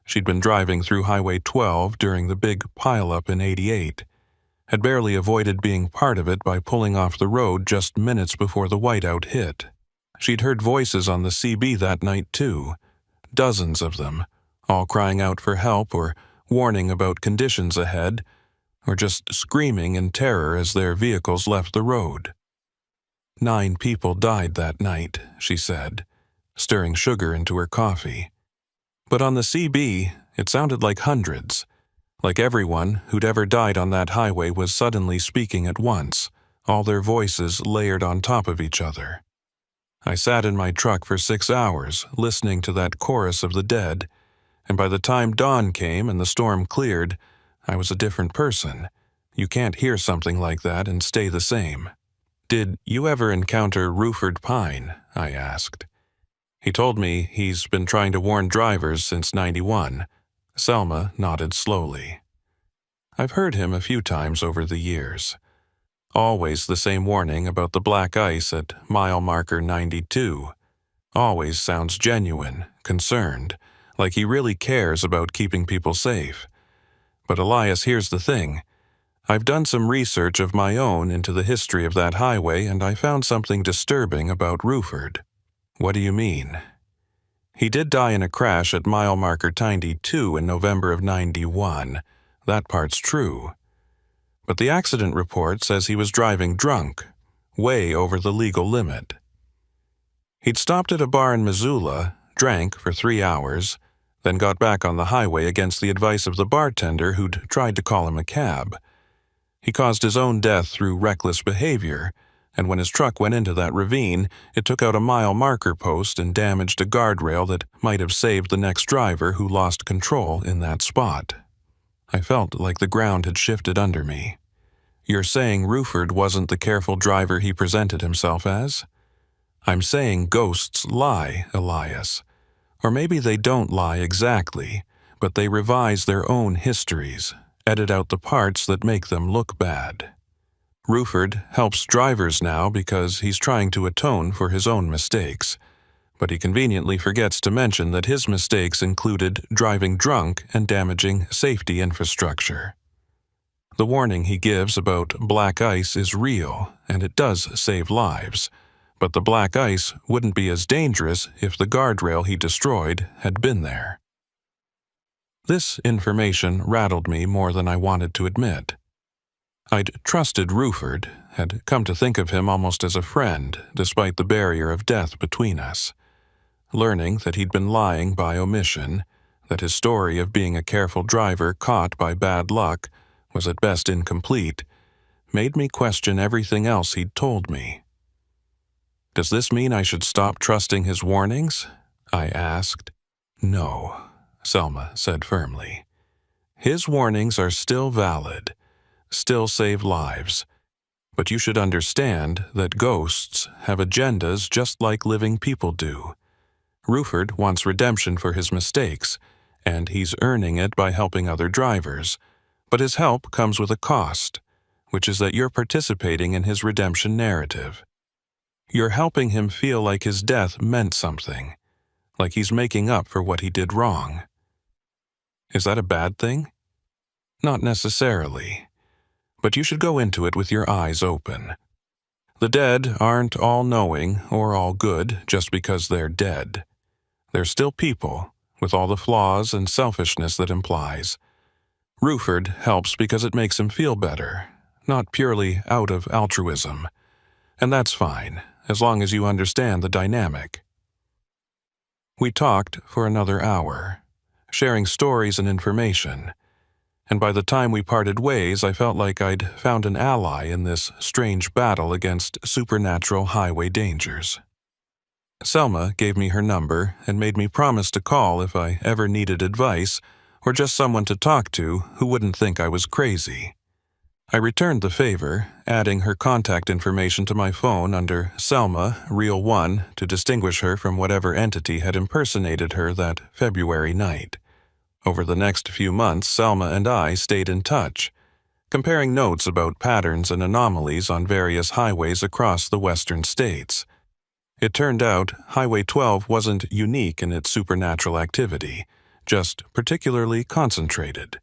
She'd been driving through Highway 12 during the big pileup in '88, had barely avoided being part of it by pulling off the road just minutes before the whiteout hit. She'd heard voices on the CB that night too, dozens of them, all crying out for help or warning about conditions ahead, or just screaming in terror as their vehicles left the road. 9 people died that night, she said, stirring sugar into her coffee. But on the CB, it sounded like hundreds, like everyone who'd ever died on that highway was suddenly speaking at once, all their voices layered on top of each other. I sat in my truck for 6 hours, listening to that chorus of the dead, and by the time dawn came and the storm cleared, I was a different person. You can't hear something like that and stay the same. Did you ever encounter Ruford Pine? I asked. He told me he's been trying to warn drivers since '91. Selma nodded slowly. I've heard him a few times over the years. Always the same warning about the black ice at mile marker 92. Always sounds genuine, concerned, like he really cares about keeping people safe. But Elias, here's the thing. I've done some research of my own into the history of that highway, and I found something disturbing about Ruford. What do you mean? He did die in a crash at mile marker 92 in November of '91. That part's true. But the accident report says he was driving drunk, way over the legal limit. He'd stopped at a bar in Missoula, drank for 3 hours, then got back on the highway against the advice of the bartender who'd tried to call him a cab. He caused his own death through reckless behavior, and when his truck went into that ravine, it took out a mile marker post and damaged a guardrail that might have saved the next driver who lost control in that spot. I felt like the ground had shifted under me. You're saying Ruford wasn't the careful driver he presented himself as? I'm saying ghosts lie, Elias. Or maybe they don't lie exactly, but they revise their own histories, edit out the parts that make them look bad. Ruford helps drivers now because he's trying to atone for his own mistakes, but he conveniently forgets to mention that his mistakes included driving drunk and damaging safety infrastructure. The warning he gives about black ice is real, and it does save lives, but the black ice wouldn't be as dangerous if the guardrail he destroyed had been there. This information rattled me more than I wanted to admit. I'd trusted Ruford, had come to think of him almost as a friend, despite the barrier of death between us. Learning that he'd been lying by omission, that his story of being a careful driver caught by bad luck was at best incomplete, made me question everything else he'd told me. Does this mean I should stop trusting his warnings? I asked. No, Selma said firmly. His warnings are still valid, still save lives, but you should understand that ghosts have agendas just like living people do. Ruford wants redemption for his mistakes, and he's earning it by helping other drivers, but his help comes with a cost, which is that you're participating in his redemption narrative. You're helping him feel like his death meant something, like he's making up for what he did wrong. Is that a bad thing? Not necessarily, but you should go into it with your eyes open. The dead aren't all-knowing or all good just because they're dead. They're still people, with all the flaws and selfishness that implies. Ruford helps because it makes him feel better, not purely out of altruism. And that's fine, as long as you understand the dynamic. We talked for another hour, sharing stories and information, and by the time we parted ways, I felt like I'd found an ally in this strange battle against supernatural highway dangers. Selma gave me her number and made me promise to call if I ever needed advice or just someone to talk to who wouldn't think I was crazy. I returned the favor, adding her contact information to my phone under Selma, Real One, to distinguish her from whatever entity had impersonated her that February night. Over the next few months, Selma and I stayed in touch, comparing notes about patterns and anomalies on various highways across the western states. It turned out Highway 12 wasn't unique in its supernatural activity, just particularly concentrated.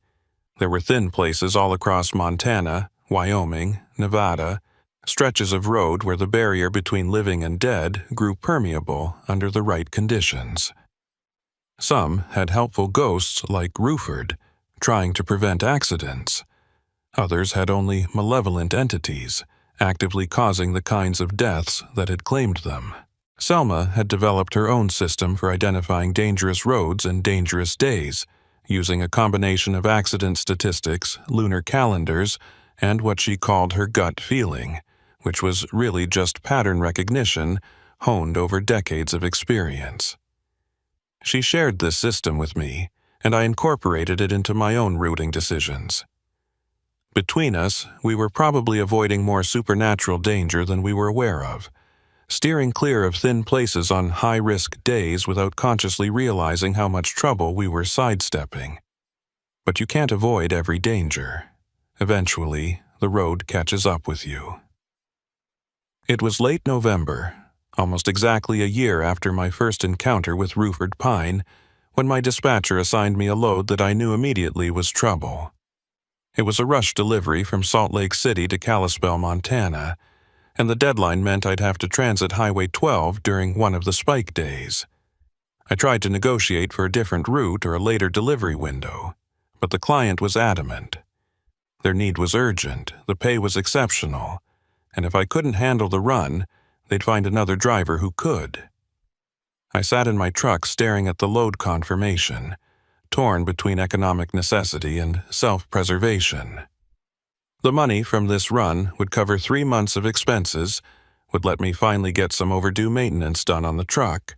There were thin places all across Montana, Wyoming, Nevada, stretches of road where the barrier between living and dead grew permeable under the right conditions. Some had helpful ghosts like Ruford, trying to prevent accidents. Others had only malevolent entities, actively causing the kinds of deaths that had claimed them. Selma had developed her own system for identifying dangerous roads and dangerous days, using a combination of accident statistics, lunar calendars, and what she called her gut feeling, which was really just pattern recognition honed over decades of experience. She shared this system with me, and I incorporated it into my own routing decisions. Between us, we were probably avoiding more supernatural danger than we were aware of, steering clear of thin places on high-risk days without consciously realizing how much trouble we were sidestepping. But you can't avoid every danger. Eventually, the road catches up with you. It was late November, almost exactly a year after my first encounter with Ruford Pine, when my dispatcher assigned me a load that I knew immediately was trouble. It was a rush delivery from Salt Lake City to Kalispell, Montana, and the deadline meant I'd have to transit Highway 12 during one of the spike days. I tried to negotiate for a different route or a later delivery window, but the client was adamant. Their need was urgent, the pay was exceptional, and if I couldn't handle the run, they'd find another driver who could. I sat in my truck staring at the load confirmation, torn between economic necessity and self-preservation. The money from this run would cover 3 months of expenses, would let me finally get some overdue maintenance done on the truck,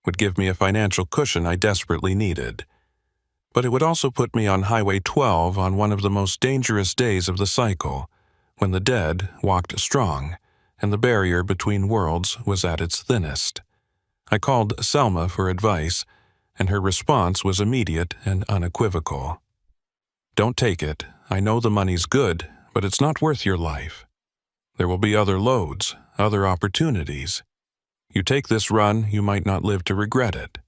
would give me a financial cushion I desperately needed. But it would also put me on Highway 12 on one of the most dangerous days of the cycle, when the dead walked strong, and the barrier between worlds was at its thinnest. I called Selma for advice, and her response was immediate and unequivocal. "Don't take it. I know the money's good, but it's not worth your life. There will be other loads, other opportunities. You take this run, you might not live to regret it."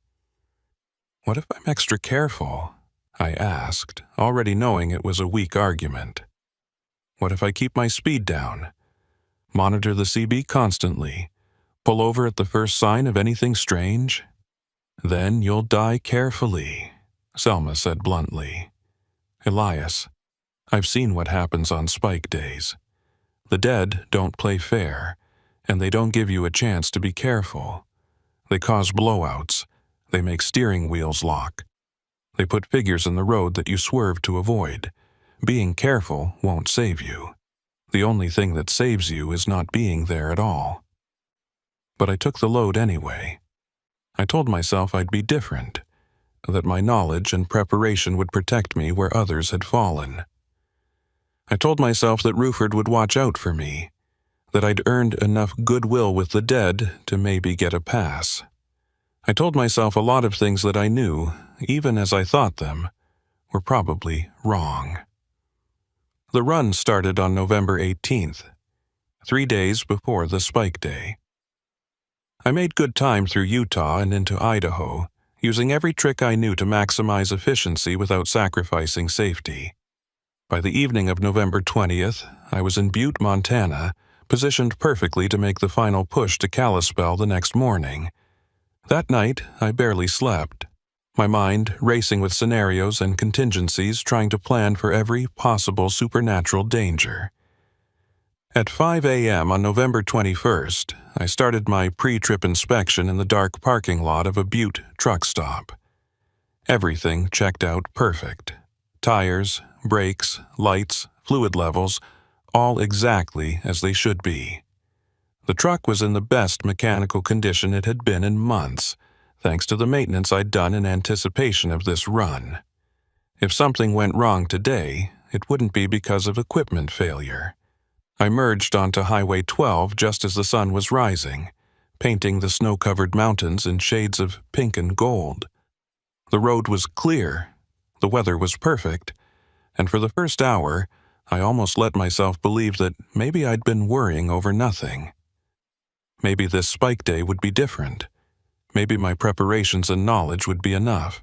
"What if I'm extra careful?" I asked, already knowing it was a weak argument. "What if I keep my speed down? Monitor the CB constantly. Pull over at the first sign of anything strange?" "Then you'll die carefully," Selma said bluntly. "Elias, I've seen what happens on spike days. The dead don't play fair, and they don't give you a chance to be careful. They cause blowouts. They make steering wheels lock. They put figures in the road that you swerve to avoid. Being careful won't save you. The only thing that saves you is not being there at all." But I took the load anyway. I told myself I'd be different, that my knowledge and preparation would protect me where others had fallen. I told myself that Ruford would watch out for me, that I'd earned enough goodwill with the dead to maybe get a pass. I told myself a lot of things that I knew, even as I thought them, were probably wrong. The run started on November 18th, 3 days before the spike day. I made good time through Utah and into Idaho, using every trick I knew to maximize efficiency without sacrificing safety. By the evening of November 20th, I was in Butte, Montana, positioned perfectly to make the final push to Kalispell the next morning. That night, I barely slept, my mind racing with scenarios and contingencies, trying to plan for every possible supernatural danger. At 5 a.m. on November 21st, I started my pre-trip inspection in the dark parking lot of a Butte truck stop. Everything checked out perfect. Tires, brakes, lights, fluid levels, all exactly as they should be. The truck was in the best mechanical condition it had been in months, thanks to the maintenance I'd done in anticipation of this run. If something went wrong today, it wouldn't be because of equipment failure. I merged onto Highway 12 just as the sun was rising, painting the snow-covered mountains in shades of pink and gold. The road was clear, the weather was perfect, and for the first hour, I almost let myself believe that maybe I'd been worrying over nothing. Maybe this spike day would be different. Maybe my preparations and knowledge would be enough.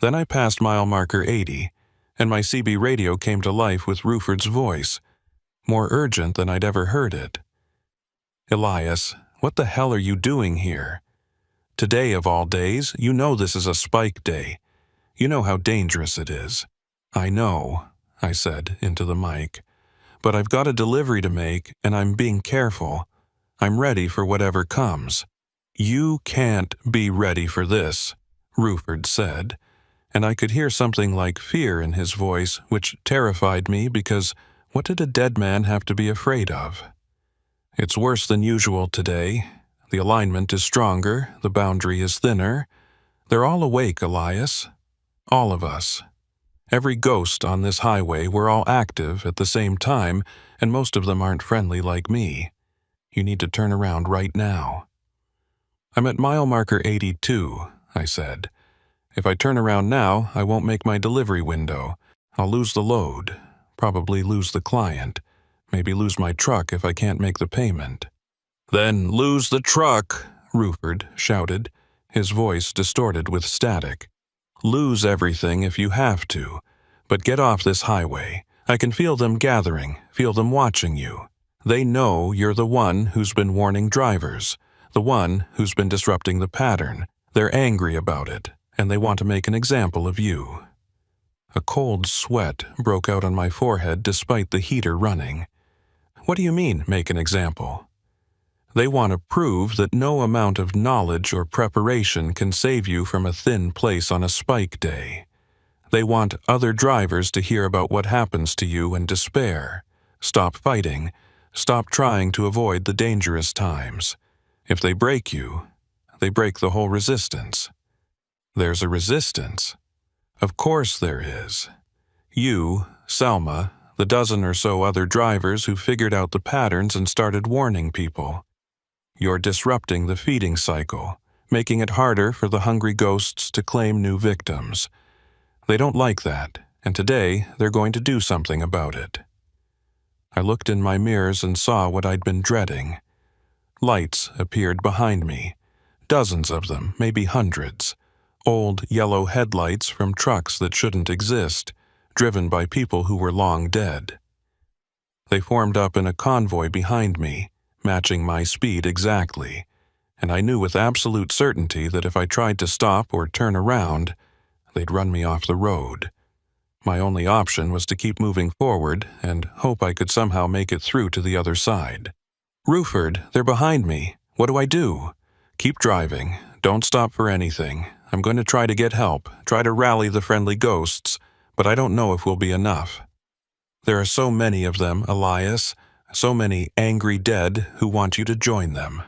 Then I passed mile marker 80, and my CB radio came to life with Ruford's voice, more urgent than I'd ever heard it. "Elias, what the hell are you doing here? Today of all days, you know this is a spike day. You know how dangerous it is." "I know," I said into the mic, "but I've got a delivery to make, and I'm being careful. I'm ready for whatever comes." "You can't be ready for this," Ruford said, and I could hear something like fear in his voice, which terrified me because what did a dead man have to be afraid of? "It's worse than usual today. The alignment is stronger, the boundary is thinner. They're all awake, Elias. All of us. Every ghost on this highway, we're all active at the same time, and most of them aren't friendly like me. You need to turn around right now." "I'm at mile marker 82, I said. "If I turn around now, I won't make my delivery window. I'll lose the load, probably lose the client, maybe lose my truck if I can't make the payment." "Then lose the truck," Ruford shouted, his voice distorted with static. "Lose everything if you have to, but get off this highway. I can feel them gathering, feel them watching you. They know you're the one who's been warning drivers, the one who's been disrupting the pattern. They're angry about it, and they want to make an example of you." A cold sweat broke out on my forehead despite the heater running. "What do you mean, make an example?" "They want to prove that no amount of knowledge or preparation can save you from a thin place on a spike day. They want other drivers to hear about what happens to you and despair. Stop fighting. Stop trying to avoid the dangerous times. If they break you, they break the whole resistance." "There's a resistance?" "Of course there is. You, Selma, the dozen or so other drivers who figured out the patterns and started warning people. You're disrupting the feeding cycle, making it harder for the hungry ghosts to claim new victims. They don't like that, and today they're going to do something about it." I looked in my mirrors and saw what I'd been dreading. Lights appeared behind me, dozens of them, maybe hundreds. Old yellow headlights from trucks that shouldn't exist, driven by people who were long dead. They formed up in a convoy behind me, matching my speed exactly, and I knew with absolute certainty that if I tried to stop or turn around, they'd run me off the road. My only option was to keep moving forward and hope I could somehow make it through to the other side. "Ruford, they're behind me. What do I do?" "Keep driving. Don't stop for anything. I'm going to try to get help, try to rally the friendly ghosts, but I don't know if we'll be enough. There are so many of them, Elias, so many angry dead who want you to join them."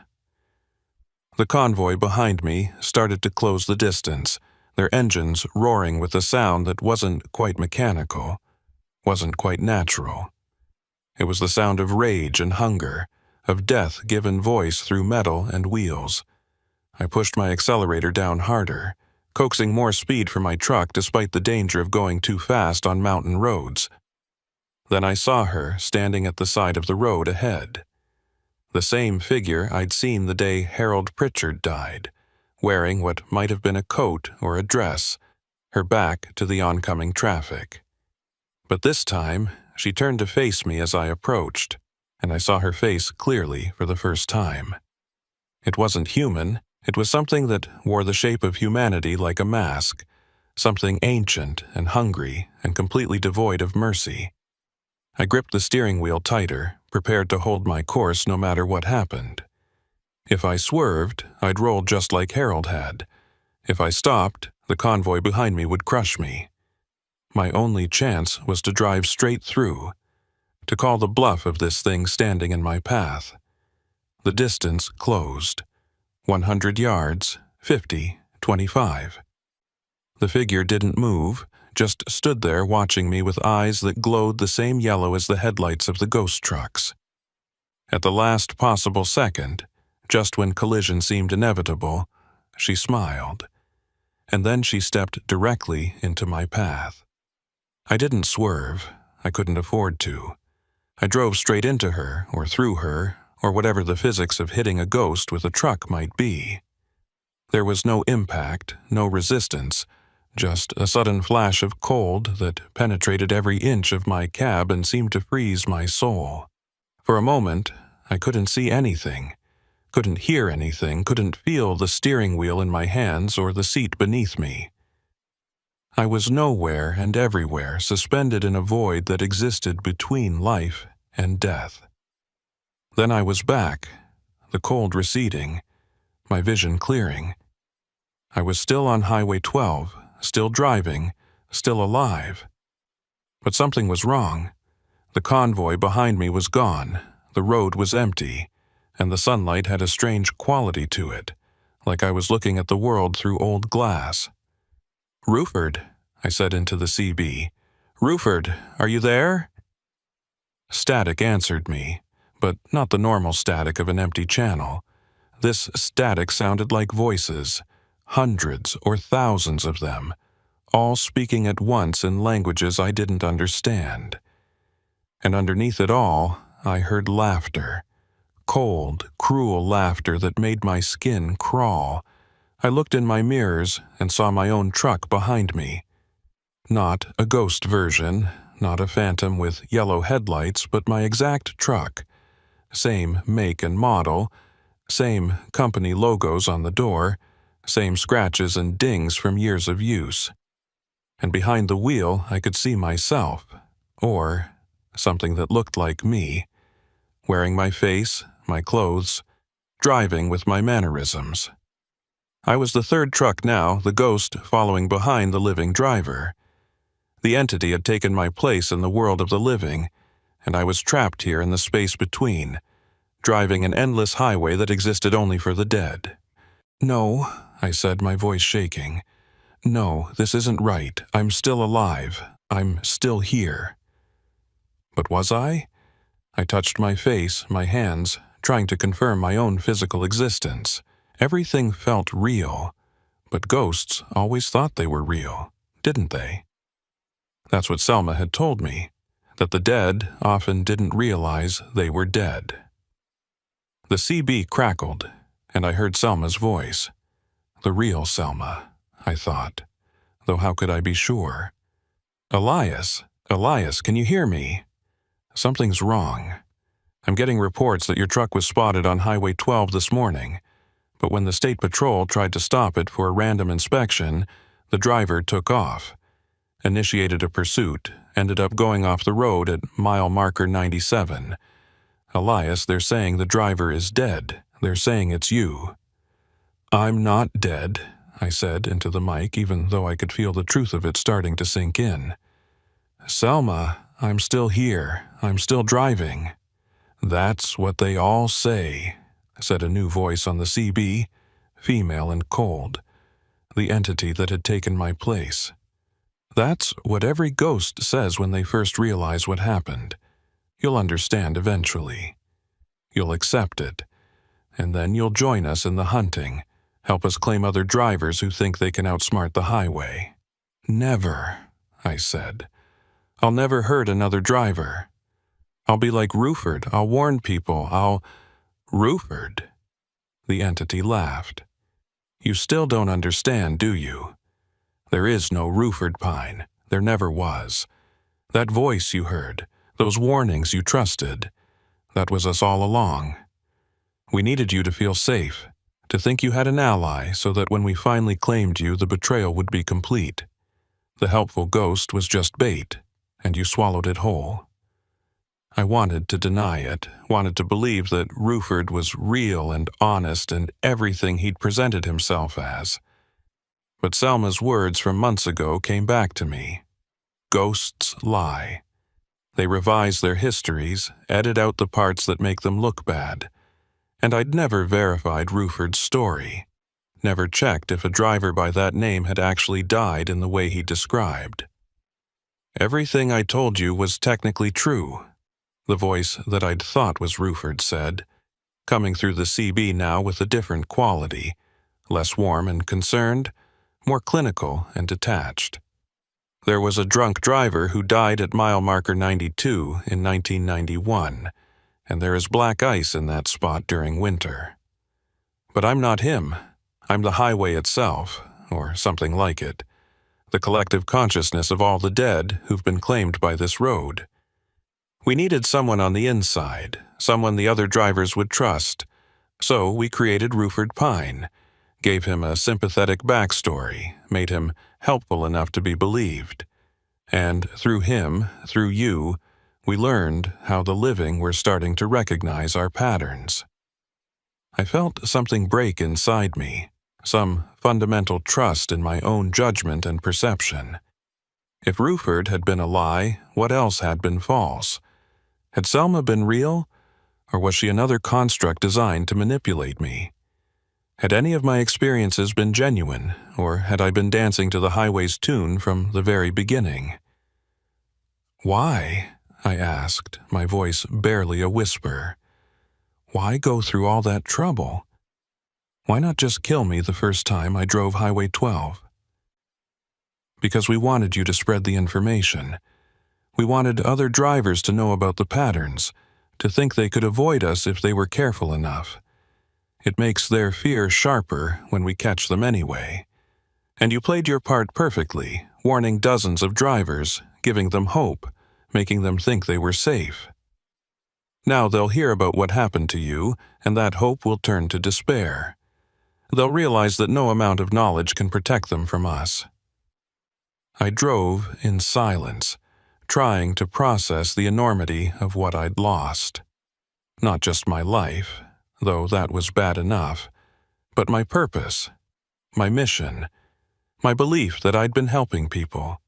The convoy behind me started to close the distance, their engines roaring with a sound that wasn't quite mechanical, wasn't quite natural. It was the sound of rage and hunger, of death given voice through metal and wheels. I pushed my accelerator down harder, coaxing more speed for my truck despite the danger of going too fast on mountain roads. Then I saw her standing at the side of the road ahead. The same figure I'd seen the day Harold Pritchard died, wearing what might have been a coat or a dress, her back to the oncoming traffic. But this time, she turned to face me as I approached, and I saw her face clearly for the first time. It wasn't human, it was something that wore the shape of humanity like a mask, something ancient and hungry and completely devoid of mercy. I gripped the steering wheel tighter, prepared to hold my course no matter what happened. If I swerved, I'd roll just like Harold had. If I stopped, the convoy behind me would crush me. My only chance was to drive straight through, to call the bluff of this thing standing in my path. The distance closed. 100 yards, 50, 25. The figure didn't move, just stood there watching me with eyes that glowed the same yellow as the headlights of the ghost trucks. At the last possible second, just when collision seemed inevitable, she smiled, and then she stepped directly into my path. I didn't swerve. I couldn't afford to. I drove straight into her, or through her, or whatever the physics of hitting a ghost with a truck might be. There was no impact, no resistance, just a sudden flash of cold that penetrated every inch of my cab and seemed to freeze my soul. For a moment, I couldn't see anything, couldn't hear anything, couldn't feel the steering wheel in my hands or the seat beneath me. I was nowhere and everywhere, suspended in a void that existed between life and death. Then I was back, the cold receding, my vision clearing. I was still on Highway 12, still driving, still alive. But something was wrong. The convoy behind me was gone, the road was empty, and the sunlight had a strange quality to it, like I was looking at the world through old glass. "Ruford," I said into the CB. "Ruford, are you there?" Static answered me, but not the normal static of an empty channel. This static sounded like voices, hundreds or thousands of them, all speaking at once in languages I didn't understand. And underneath it all, I heard laughter. Cold, cruel laughter that made my skin crawl. I looked in my mirrors and saw my own truck behind me. Not a ghost version, not a phantom with yellow headlights, but my exact truck. Same make and model, same company logos on the door, same scratches and dings from years of use. And behind the wheel I could see myself, or something that looked like me, wearing my face, my clothes, driving with my mannerisms. I was the third truck now, the ghost following behind the living driver. The entity had taken my place in the world of the living, and I was trapped here in the space between, driving an endless highway that existed only for the dead. "No," I said, my voice shaking. "No, this isn't right. I'm still alive. I'm still here." But was I? I touched my face, my hands, trying to confirm my own physical existence. Everything felt real, but ghosts always thought they were real, didn't they? That's what Selma had told me, that the dead often didn't realize they were dead. The CB crackled, and I heard Selma's voice. The real Selma, I thought, though how could I be sure? "Elias, Elias, can you hear me? Something's wrong. I'm getting reports that your truck was spotted on Highway 12 this morning, but when the State Patrol tried to stop it for a random inspection, the driver took off, initiated a pursuit, ended up going off the road at mile marker 97. Elias, they're saying the driver is dead. They're saying it's you." "I'm not dead," I said into the mic, even though I could feel the truth of it starting to sink in. "Selma, I'm still here. I'm still driving." "That's what they all say," said a new voice on the CB, female and cold, the entity that had taken my place. "That's what every ghost says when they first realize what happened. You'll understand eventually. You'll accept it, and then you'll join us in the hunting, help us claim other drivers who think they can outsmart the highway." "Never," I said. "I'll never hurt another driver. I'll be like Ruford. I'll warn people. Ruford?" The entity laughed. "You still don't understand, do you? There is no Ruford Pine. There never was. That voice you heard, those warnings you trusted, that was us all along. We needed you to feel safe, to think you had an ally so that when we finally claimed you, the betrayal would be complete. The helpful ghost was just bait, and you swallowed it whole." I wanted to deny it, wanted to believe that Ruford was real and honest and everything he'd presented himself as. But Selma's words from months ago came back to me. Ghosts lie. They revise their histories, edit out the parts that make them look bad, And I'd never verified Ruford's story, never checked if a driver by that name had actually died in the way he described. Everything I told you was technically true, the voice that I'd thought was Ruford said, coming through the CB now with a different quality, less warm and concerned, more clinical and detached. There was a drunk driver who died at mile marker 92 in 1991, and there is black ice in that spot during winter. But I'm not him. I'm the highway itself, or something like it, the collective consciousness of all the dead who've been claimed by this road. We needed someone on the inside, someone the other drivers would trust, so we created Ruford Pine, gave him a sympathetic backstory, made him helpful enough to be believed. And through him, through you, we learned how the living were starting to recognize our patterns. I felt something break inside me, some fundamental trust in my own judgment and perception. If Ruford had been a lie, what else had been false? Had Selma been real, or was she another construct designed to manipulate me? Had any of my experiences been genuine, or had I been dancing to the highway's tune from the very beginning? Why? I asked, my voice barely a whisper. Why go through all that trouble? Why not just kill me the first time I drove Highway 12? Because we wanted you to spread the information. We wanted other drivers to know about the patterns, to think they could avoid us if they were careful enough. It makes their fear sharper when we catch them anyway. And you played your part perfectly, warning dozens of drivers, giving them hope, making them think they were safe. Now they'll hear about what happened to you, and that hope will turn to despair. They'll realize that no amount of knowledge can protect them from us. I drove in silence, trying to process the enormity of what I'd lost. Not just my life, though that was bad enough, but my purpose, my mission, my belief that I'd been helping people.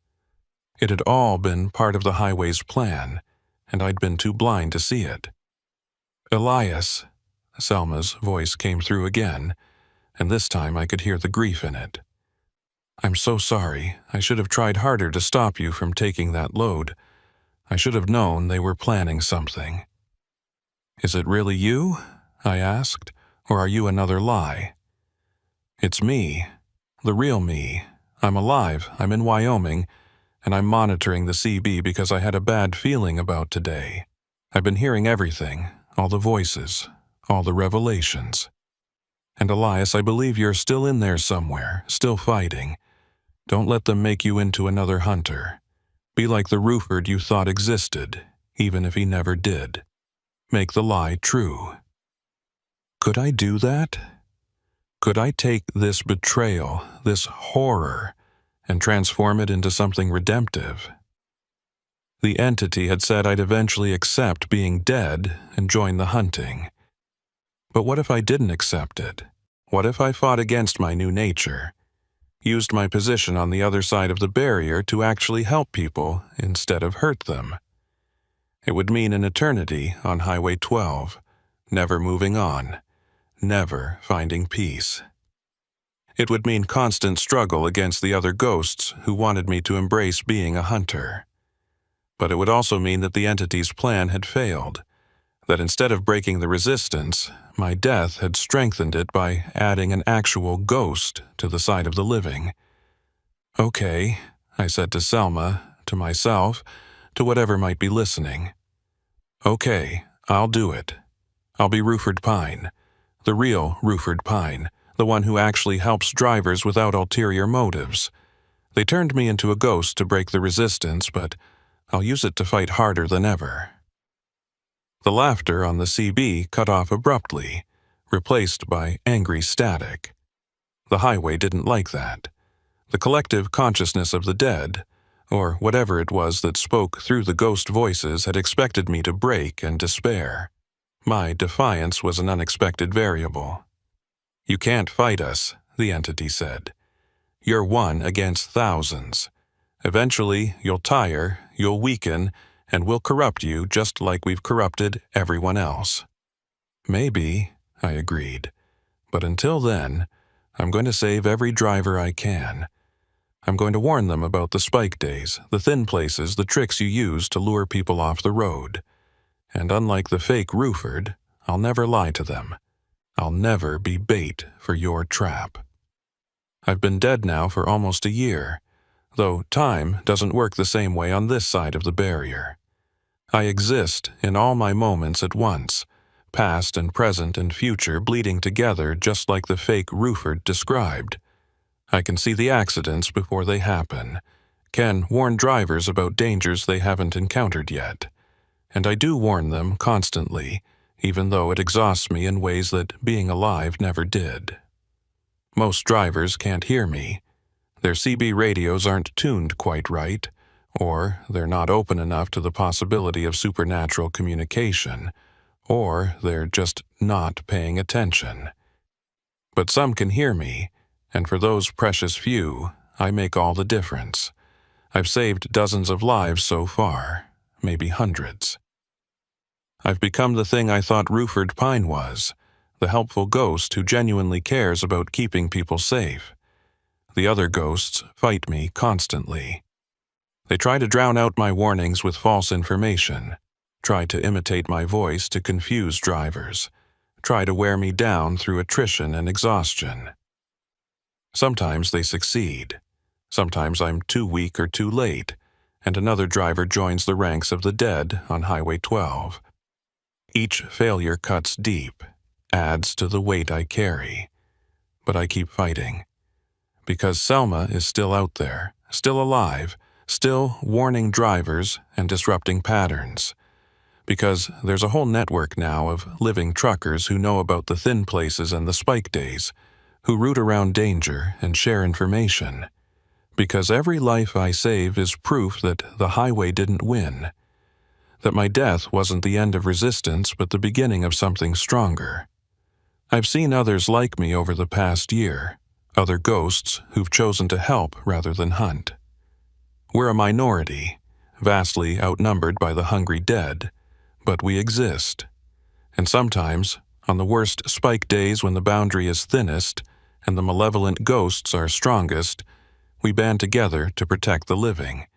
It had all been part of the highway's plan, and I'd been too blind to see it. Elias, Selma's voice came through again, and this time I could hear the grief in it. I'm so sorry. I should have tried harder to stop you from taking that load. I should have known they were planning something. Is it really you? I asked, or are you another lie? It's me, the real me. I'm alive, I'm in Wyoming, and I'm monitoring the CB because I had a bad feeling about today. I've been hearing everything, all the voices, all the revelations. And Elias, I believe you're still in there somewhere, still fighting. Don't let them make you into another hunter. Be like the Ruford you thought existed, even if he never did. Make the lie true. Could I do that? Could I take this betrayal, this horror, and transform it into something redemptive? The entity had said I'd eventually accept being dead and join the hunting. But what if I didn't accept it? What if I fought against my new nature, used my position on the other side of the barrier to actually help people instead of hurt them? It would mean an eternity on Highway 12, never moving on, never finding peace. It would mean constant struggle against the other ghosts who wanted me to embrace being a hunter. But it would also mean that the entity's plan had failed, that instead of breaking the resistance, my death had strengthened it by adding an actual ghost to the side of the living. Okay, I said to Selma, to myself, to whatever might be listening. Okay, I'll do it. I'll be Ruford Pine, the real Ruford Pine, the one who actually helps drivers without ulterior motives. They turned me into a ghost to break the resistance, but I'll use it to fight harder than ever. The laughter on the CB cut off abruptly, replaced by angry static. The highway didn't like that. The collective consciousness of the dead, or whatever it was that spoke through the ghost voices, had expected me to break and despair. My defiance was an unexpected variable. You can't fight us, the entity said. You're one against thousands. Eventually, you'll tire, you'll weaken, and we'll corrupt you just like we've corrupted everyone else. Maybe, I agreed. But until then, I'm going to save every driver I can. I'm going to warn them about the spike days, the thin places, the tricks you use to lure people off the road. And unlike the fake Ruford, I'll never lie to them. I'll never be bait for your trap. I've been dead now for almost a year, though time doesn't work the same way on this side of the barrier. I exist in all my moments at once, past and present and future bleeding together just like the fake Ruford described. I can see the accidents before they happen, can warn drivers about dangers they haven't encountered yet, and I do warn them constantly, even though it exhausts me in ways that being alive never did. Most drivers can't hear me. Their CB radios aren't tuned quite right, or they're not open enough to the possibility of supernatural communication, or they're just not paying attention. But some can hear me, and for those precious few, I make all the difference. I've saved dozens of lives so far, maybe hundreds. I've become the thing I thought Ruford Pine was, the helpful ghost who genuinely cares about keeping people safe. The other ghosts fight me constantly. They try to drown out my warnings with false information, try to imitate my voice to confuse drivers, try to wear me down through attrition and exhaustion. Sometimes they succeed. Sometimes I'm too weak or too late, and another driver joins the ranks of the dead on Highway 12. Each failure cuts deep, adds to the weight I carry. But I keep fighting. Because Selma is still out there, still alive, still warning drivers and disrupting patterns. Because there's a whole network now of living truckers who know about the thin places and the spike days, who root around danger and share information. Because every life I save is proof that the highway didn't win, that my death wasn't the end of resistance but the beginning of something stronger. I've seen others like me over the past year, other ghosts who've chosen to help rather than hunt. We're a minority, vastly outnumbered by the hungry dead, but we exist. And sometimes, on the worst spike days when the boundary is thinnest and the malevolent ghosts are strongest, we band together to protect the living.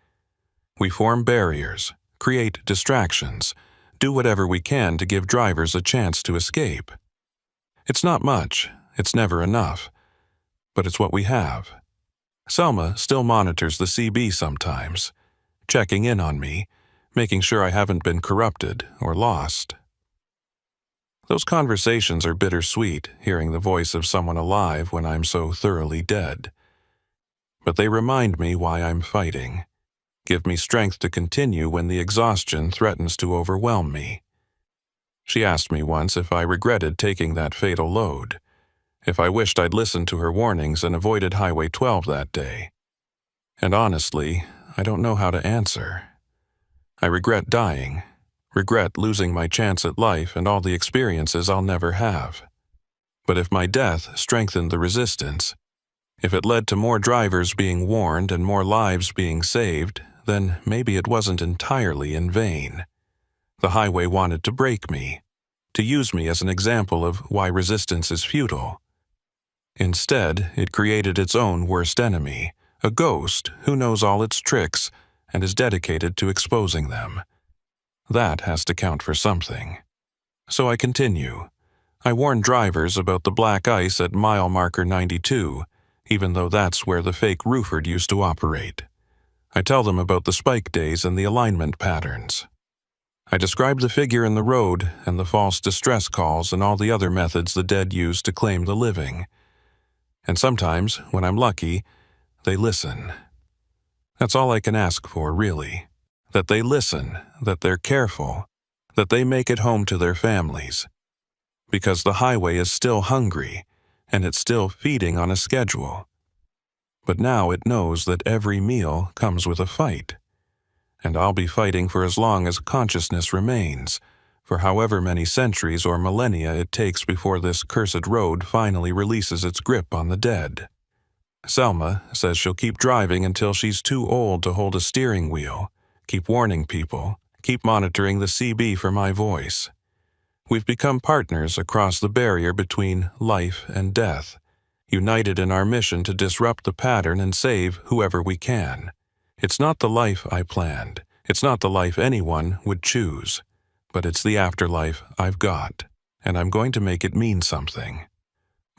We form barriers, create distractions, do whatever we can to give drivers a chance to escape. It's not much, it's never enough, but it's what we have. Selma still monitors the CB sometimes, checking in on me, making sure I haven't been corrupted or lost. Those conversations are bittersweet, hearing the voice of someone alive when I'm so thoroughly dead. But they remind me why I'm fighting, give me strength to continue when the exhaustion threatens to overwhelm me. She asked me once if I regretted taking that fatal load, if I wished I'd listened to her warnings and avoided Highway 12 that day. And honestly, I don't know how to answer. I regret dying, regret losing my chance at life and all the experiences I'll never have. But if my death strengthened the resistance, if it led to more drivers being warned and more lives being saved, then maybe it wasn't entirely in vain. The highway wanted to break me, to use me as an example of why resistance is futile. Instead, it created its own worst enemy, a ghost who knows all its tricks and is dedicated to exposing them. That has to count for something. So I continue. I warn drivers about the black ice at mile marker 92, even though that's where the fake Ruford used to operate. I tell them about the spike days and the alignment patterns. I describe the figure in the road and the false distress calls and all the other methods the dead use to claim the living. And sometimes, when I'm lucky, they listen. That's all I can ask for, really. That they listen, that they're careful, that they make it home to their families. Because the highway is still hungry, and it's still feeding on a schedule. But now it knows that every meal comes with a fight. And I'll be fighting for as long as consciousness remains, for however many centuries or millennia it takes before this cursed road finally releases its grip on the dead. Selma says she'll keep driving until she's too old to hold a steering wheel, keep warning people, keep monitoring the CB for my voice. We've become partners across the barrier between life and death, united in our mission to disrupt the pattern and save whoever we can. It's not the life I planned. It's not the life anyone would choose. But it's the afterlife I've got, and I'm going to make it mean something.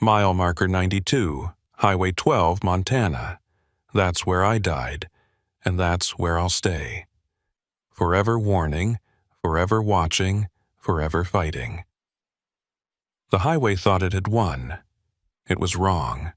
Mile marker 92, Highway 12, Montana. That's where I died, and that's where I'll stay. Forever warning, forever watching, forever fighting. The highway thought it had won. It was wrong.